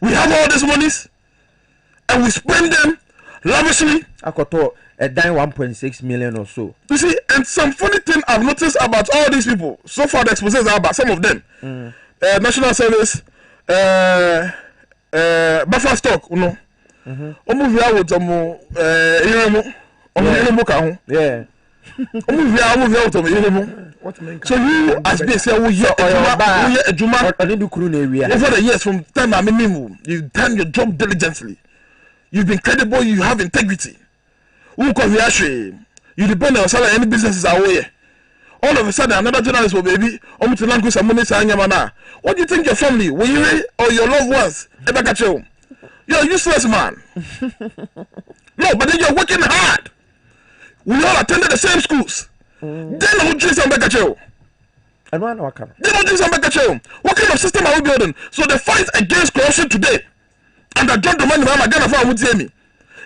We have all these monies and we spend them lavishly. I got a dime 1.6 million or so. You see, and some funny thing I've noticed about all these people, so far the exposés are about some of them. National Service, buffer stock, you know. Almost with yeah. So you as they say over the years from time I mean you've done your job diligently. You've been credible, you have integrity. You depend on salary any businesses are away. All of a sudden another journalist will baby almost to language some money. What do you think your family will you or your loved ones ever catch you? You're a useless man. No, but then you're working hard. We all attended the same schools. Then who drink some back. And one what kind? They don't drink some back. What kind of system are we building? So the fight against corruption today, and the John Dramani Mahama Ghana for would say me,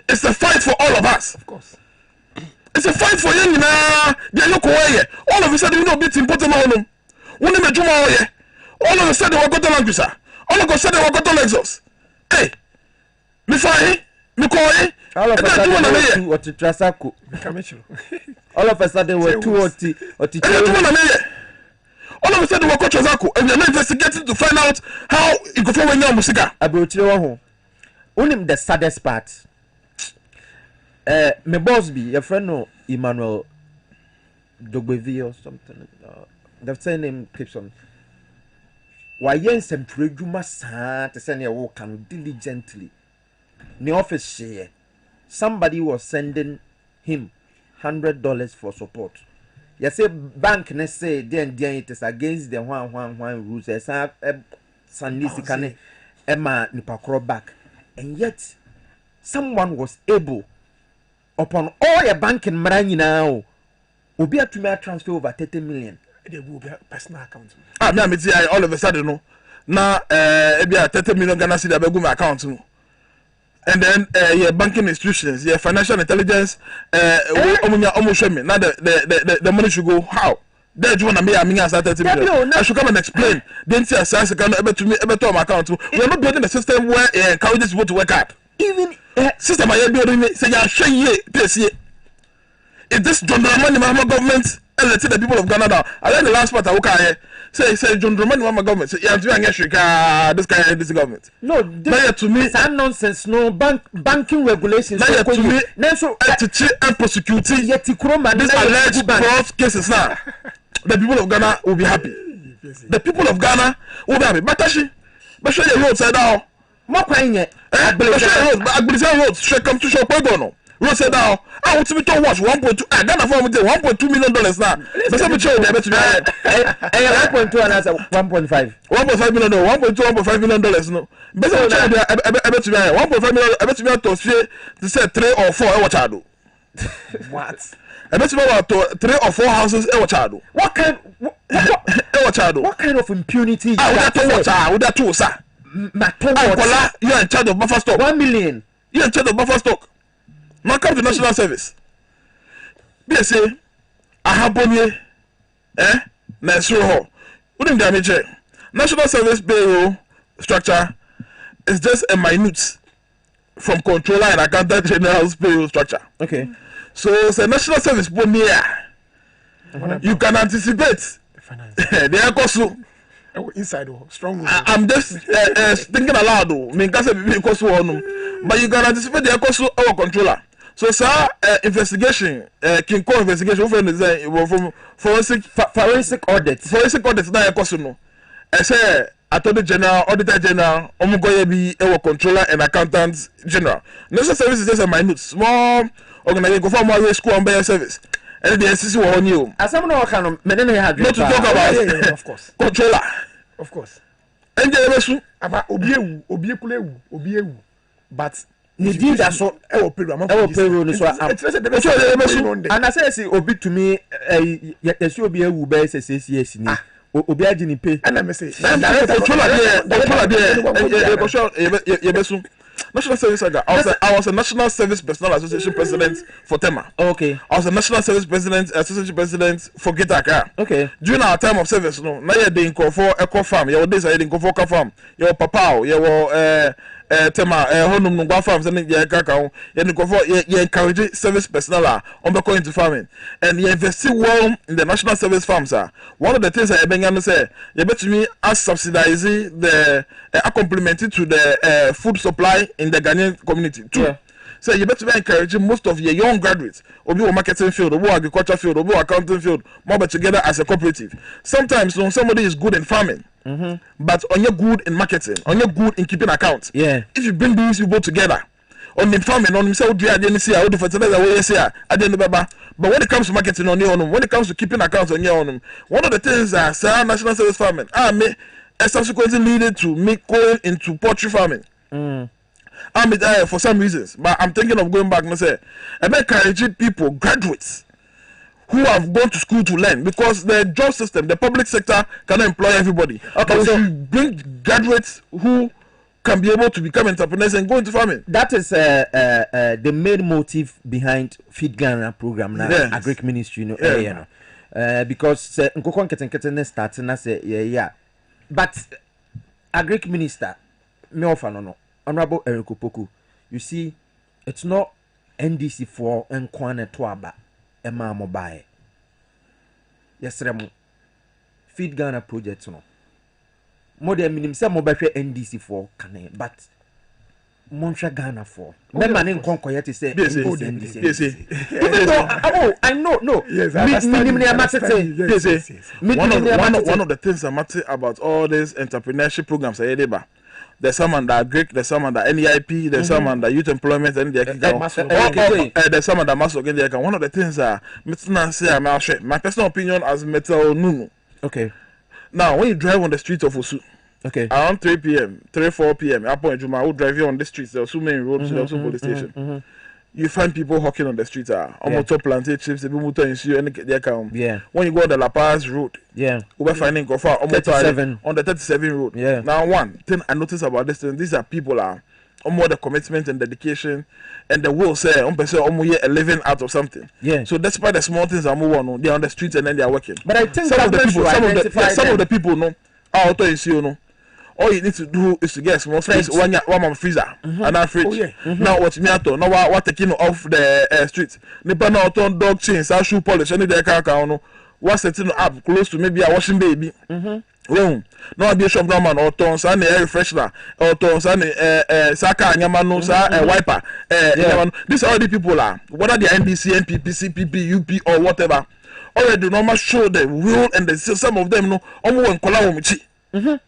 it's a fight for all of us. Of course. It's a fight for you now. All of a sudden, you know, bits important. All of a sudden, we got the language. All of a sudden, we got the Lexus. Hey, me fine, me call. All of a sudden, we're to Trasaco. All of a sudden, we're two or all of a sudden, we're to Trasaco, and you're investigating to find out how you go forward your music. I brought you home. Only the saddest part. My boss be your friend no Emmanuel Dogbevi or something. The same name keeps on. Why yes and preduma to send your work and diligently. The office share. Somebody was sending him $100 for support. You say bank ne say then it is against the one rules. As a Sanisi can Emma Nipakro back. And yet someone was able upon all your banking money now will be to me transfer over 30 million. They will be personal account. All of a sudden no. Now 30 million Ghana cedi abegu my account no. And then your banking institutions, your financial intelligence almost show me. Now the money should go how? That's one of me as 30 million. I should come and explain. Then see a size account to me my account. We are not building a system where encourages people to work hard. Even system I building say you share Piesie. If this John Dramani Mahama government elected the people of Ghana now, I learned the last part I work here. Say John Dramani Mahama government say you have to this guy this government. No, this to me it's nonsense. No banking regulations. To me, so and prosecuting this alleged fraud cases now. The people of Ghana will be happy. The people of Ghana will be happy. But show your roadside now. More crying yet. Roads straight come to show no. Road said now, I want to be told watch 1.2. I got a form with $1.2 million now. But some show there to 1.2 and 1.5. 1.5 million, 1.5 million dollars. No, but some show there. I bet to 1.5 million. I bet to to say 3 or 4. What? I bet to 3 or 4 houses. What kind? What kind of impunity? Would that too, sir? You are in charge of buffer stock. 1 million. You are in charge of buffer stock. Now come to national service. They say, I have bonnie, Nasruho. Wouldn't damage it. National service payroll structure is just a minute from controller and accountant general's payroll structure. Okay. So it's a national service bonnie. You can anticipate the echo. Inside strong. I'm just thinking aloud though. But you can anticipate the echo our controller. So sir, investigation, King Kong investigation from forensic audit. Forensic audit na echo no. I say Attorney General, Auditor General, omugoye be our controller and accountant general. National service is just a minute small organization go for more school and buyer service. And the SCC will on you. As someone who can not to talk about of course. Controller. Of course. And the about Obiewu. But Nidi that so payroll so and I say obi to me yes Obiewu be say yes ni obi agye ni pay and I say National Service Saga. I was a National Service Personnel Association president for Tema. Okay. I was a National Service Association president for Greater Accra. Okay. During our time of service, no, now you're doing for Eco Farm. Your days are doing for Farm. Your Papao. Your Tema. Honum Nungwa Farms and your Kakao. You encourage service personnel on the into farming, and you invest well in the National Service Farms. One of the things I began to say, you bet me as subsidizing the complemented to the food supply in the Ghanaian community too. Yeah. So you better be encouraging most of your young graduates, or be marketing field, or agriculture field, or accounting field, more but together as a cooperative. Sometimes when somebody is good in farming, but on you're good in marketing, on you're good in keeping accounts. Yeah. If you bring these people together, on the farming, on himself, I didn't see how the fertilizer way say I didn't know. But when it comes to marketing on your own, when it comes to keeping accounts on your own, one of the things that National Service Farming subsequently leading to me going into poultry farming. For some reasons, but I'm thinking of going back and say, I'm encouraging people, graduates, who have gone to school to learn, because the job system, the public sector cannot employ everybody. Okay, but so you bring graduates who can be able to become entrepreneurs and go into farming. That is the main motive behind Feed Ghana program now, yes. Agric Ministry, because Nkoko Nketen starting na say yeah. But Agric Minister, me offer no. Honorable Eric Opoku, you see, it's not NDC for Nkwane Twaba, Emma Mobile. Yes, Remo. Feed Ghana project, no. More than minimum, some mobile NDC for Kane, but Montreal Ghana for. Member in Concoyet is say NDC. Oh, I know, no. Yes, one of the things that matter about all these entrepreneurship programs, there's some under Greek, there's some under NEIP, there's some under youth employment, and there's some under master. One of the things that my personal opinion as Metal Nunu. Okay. Now, when you drive on the streets of Osu, okay, around 4 p.m., I will drive you on the streets. There are so many roads, there are so police station. You find people hawking on the streets. Motor plantain chips, motor issue, and they come. Yeah. When you go on the La Paz road, yeah, we're finding on the 37 road. Yeah. Now, one thing I notice about this thing, these are people more the commitment and dedication and the will say a living out of something. Yeah. So despite the small things they're on the streets and then they're working. But I think some of the people know auto issue no. All you need to do is to get a small space, one freezer, and a fridge. Oh, yeah. Now what me ato, now what taking off the street. Nipa na auto dog chains, shoe polish, any day car what setting up close to maybe a washing baby. Well, no be a shop man or tons and air freshener or tons and saka nyamano sa wiper. These are all the people whether they are NDC, NPP, CPP, UP or whatever. Already normal show the will and the some of them no almost in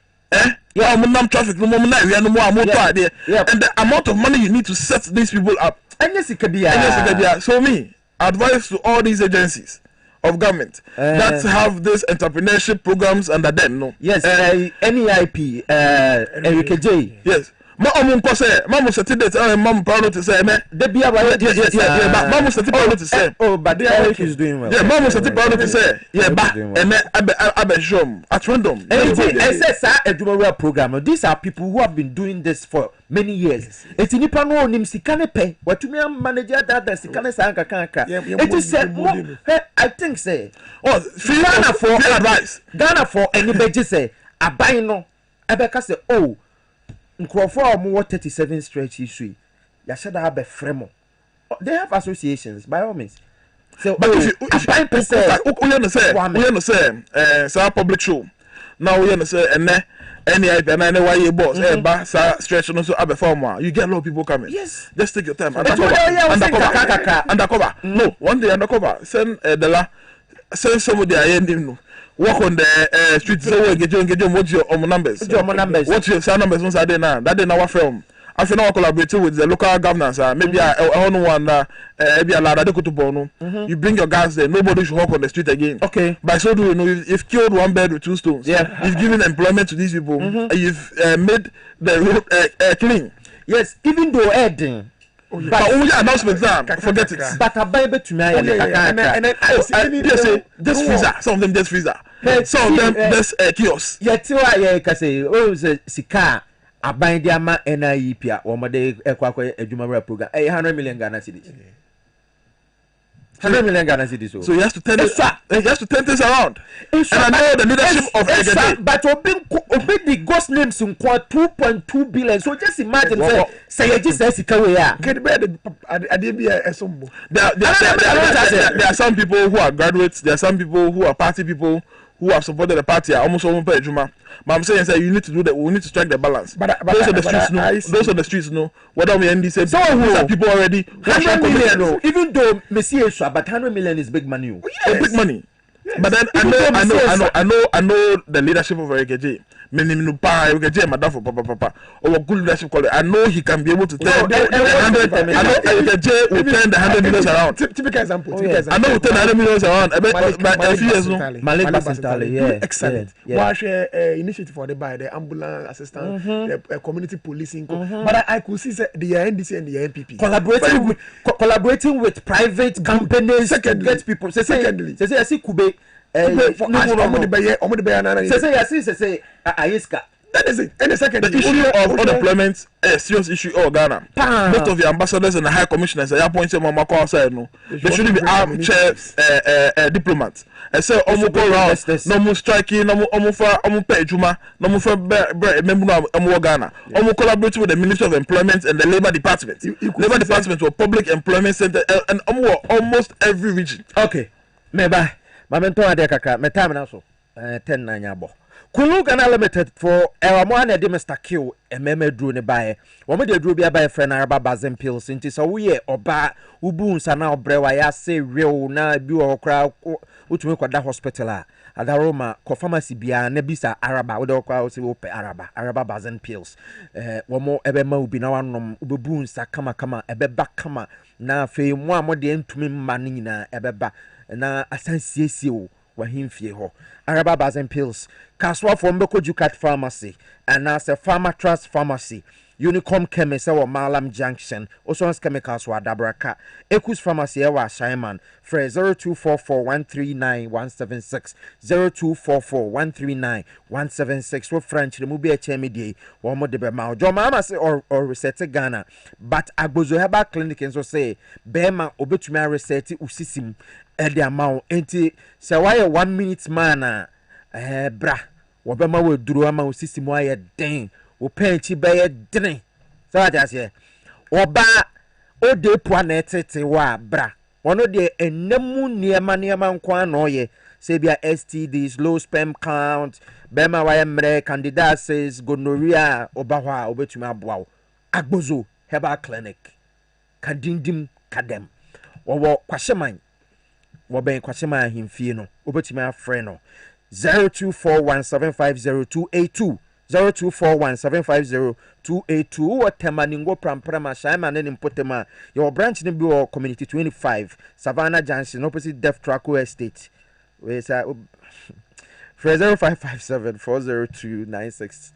yeah, traffic no more and the amount of money you need to set these people up. So me advice to all these agencies of government that have these entrepreneurship programs under them. No. Yes. NEIP. Eric J. Yes. Mamu set it Mamu proud to say Mamu set proud to say but Eric is doing well. Yeah, Mamu set proud to say at random. A program. These are people who have been doing this for many years. It's in Ipano nim sikane pay. What to me manager that sikane sanka kanka. It is said I think say Ghana for advice. Ghana for anybody say abaino abeka say oh Nkrofo more 37 stretch issue. Yashada have a fremo. They have associations by all means. So but if you say public show. Now we say and why you boss stretch so you get a lot of people coming. Yes. Just take your time. Undercover. No, one day undercover. Send somebody I know. Walk on the street. Say get what's your numbers? What's your sound numbers? Once I did now. That did our film. I feel now collaborating with the local governance. Maybe I don't want maybe a lot of you bring your guys there. Nobody should walk on the street again. Okay. By so doing, you've killed one bird with two stones. Yeah. You've given employment to these people. You've made the road clean. Yes. Even though Eden. But only announcements forget it. But a baby to me, just freezer. Some of them just freezer. Some of them there's kiosks. Yetiwa ye kase o se sika aban dia ma NIEP a wo mode ekwakwa adwuma program 100 million Ghana cedis. 100 million Ghana cedis. So he has to turn this around. And I know the leadership of Egede. But obi the ghost names in 2.2 billion. So just imagine say you just say sika we are. There are some people who are graduates, there are some people who are party people who have supported the party are almost all Juma. But I'm saying you need to do that. We need to strike the balance. But those are the streets know. Those are the streets know. Whether we end this, so these are people already. 100 million, no. Even though Monsieur, but 100 million is big money. Yes. Big money. Yes. But then I know the leadership of Egede. I know he can be able to turn the 100 will turn the 100 million around. Typical example. I know we'll turn the 100 million around. A few years now. Excellent. Watch initiative for the ambulance assistance, the community policing. But I could see the NDC and the NPP collaborating with private companies to get people. Secondly, say Kube. That is it. And the second, the issue of unemployment, a serious issue of Ghana. Most of the ambassadors and the high commissioners are appointed on Mamako outside. No, they shouldn't be armchair diplomats. I say, Omo go around, no more striking, no more pay Juma, no more for member Ghana. Omo collaborate with the Ministry of Employment and the Labor Department. Labor Department or Public Employment Center and almost every region. Okay, maybe. Mamento ade kaka me time na so 10 na nyabo Kulu Ghana Limited for mo na de Mr. Q ememe duro ne bae wo me de duro bia bae friend Araba Bazen Pills nti so wo ye oba ubu nsa na obrewa ya se real na bi wo kra utumi kwada hospital a adaroma ko pharmacy bia na bisa Araba wo de kwa wo se wo pe Araba Bazen Pills wo mo ebe ma ubi na wanom ubebu nsa kama ebe ba kama na fe mo amode ntumi mma ne nyina ebe ba na asansiesie wo wahimfie ho Araba Bazen Pills kaswa from Beko Jukat Pharmacy and as a Pharma Trust Pharmacy Unicom Chemist or Malam Junction also has chemicals wa Dabraka Ekus Pharmacy wa Shaiman for 0244139176 0244139176 with French the movie HMD one more de ma jo mama say or reset Ghana but agbozo heba clinic and so say bema obetumi reset usisim the amount enti say why 1 minute man bra wobema we duru ama usisim aye den o penchi be den so that as here oba o de po na etete wa bra ono de enemu niema nkwa na oye say bia STDs low sperm count bema wa mre candidates gonorrhea oba ho a obetumi aboa agbozo herbal clinic kadindim kadem wo kwahyeman wo ben kwahyeman himfie no obetumi afre no 0241750282 0241750282 what temaningo pramprama shaima ne impotema your branch ne bi o community 25 Savannah Junction opposite Def Traco Estate we say 0557402996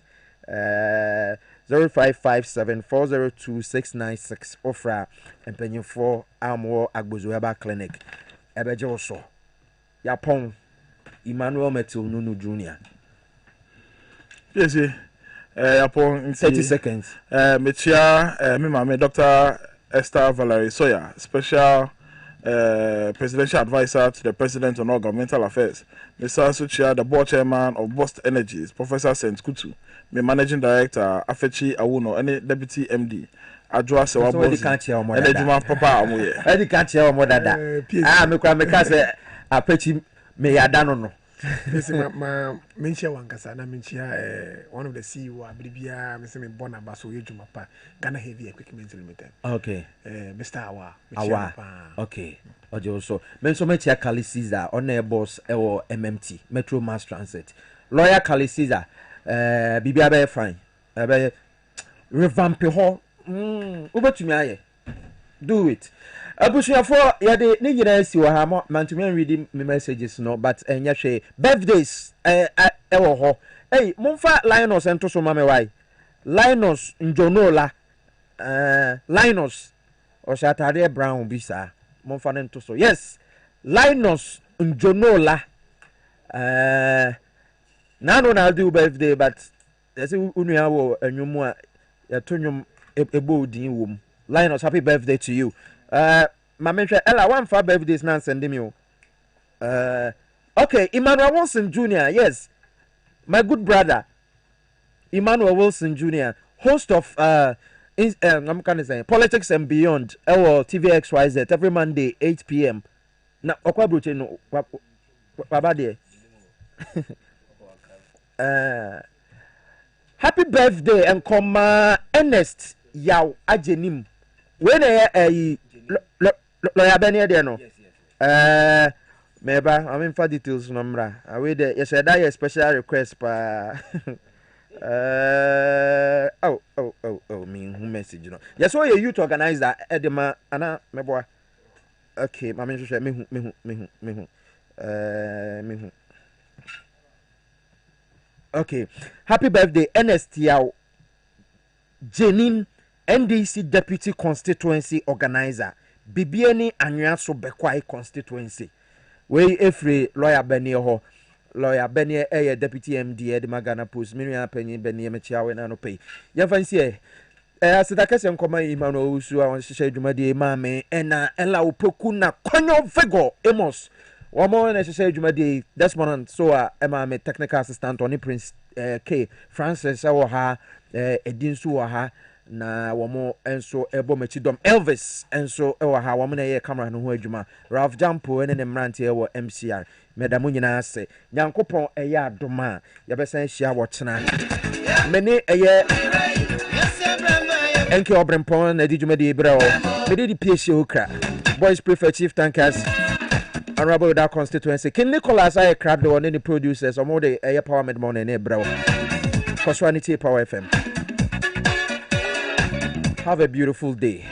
0557402696 ofra empenyin for amwo agbozo heba clinic ebeje oso yapon Emmanuel Metil Nunu Jr. Yes, upon 30 seconds. Mechia, me Dr. Esther Valerie Sawyer, special presidential advisor to the president on all governmental affairs. Mr. Suchia, the board chairman of Bost Energies, Professor Saint Kutu, me managing director, Afechi Awuno, any deputy MD. Adwa se wabozi. Ene juma papa amuye. Edi can't hear more than that. Me kwa me kase Afechi me yadano no. ma menchia wankasa na menchia one of the CEO abibia me say me born abaso yejuma pa Ghana Heavy Equipment Limited. Okay. Mr. Awa. Okay. Ojo so menso menchia Kali Caesar on boss ewo MMT Metro Mass Transit. Lawyer Kali Caesar bibia be fine. Be revamp ho. Obetumi aye. Do it. Abusuafo yade ni nyina si wa ha mantumi read me messages no but enya hwe birthdays ewo ho hey momfa Linus ento so mame wai Linus Njonola Linus o shatade brown bisa momfa ento so yes Linus Njonola Nano na do birthday, but there's a unuawo and you more a tunum a boarding womb. Linus, happy birthday to you. My mentor Ella, one for birthdays now sending you. Okay, Emmanuel Wilson Jr., yes, my good brother, Emmanuel Wilson Jr., host of I'm kind of saying Politics and Beyond, TVXYZ every Monday 8 p.m. Now, Okwabuche no, Babade. Happy birthday and come Ernest Yaw Ajenim. When lawyer Benny there no. Meba, I'm in for details number. I wait there. Yes, I die a special request pa. Me who message you know. Yes, so you to organize that Edema Anna Meboa. Okay, my man should me. Okay, happy birthday, Ernest Yao Jenin, NDC Deputy Constituency Organizer, Bibiani Anyaso Bekwai Constituency. We every lawyer Benny ho, lawyer Benny Deputy MD de Magana Post, Miriam Penny Benny Mechiawe and no pay. Ya fancy as the case and come Imano Usu, I want to say to my dear mammy, and Ella Pokuna Conyo Vego Emos. One more necessary Jumadi Desmond so am a technical assistant on Prince K. Francis Awaha Edinsu Waha na one more and so Ebo Mechidom Elvis and so Ewaha woman a camera no Juma Ralph Jampo and an Emranti or MCR Medamunina say Yankopon a yard doma Yabesan Shia Watchna many a year Enke Obrempon Edijumadi Bro Medi Piesie Okrah Boys Prefer Chief Tankers Honorable that constituency. King Nicholas I crowd the one any producers or more the air power mid morning eh bro. Coswanity Power FM. Have a beautiful day.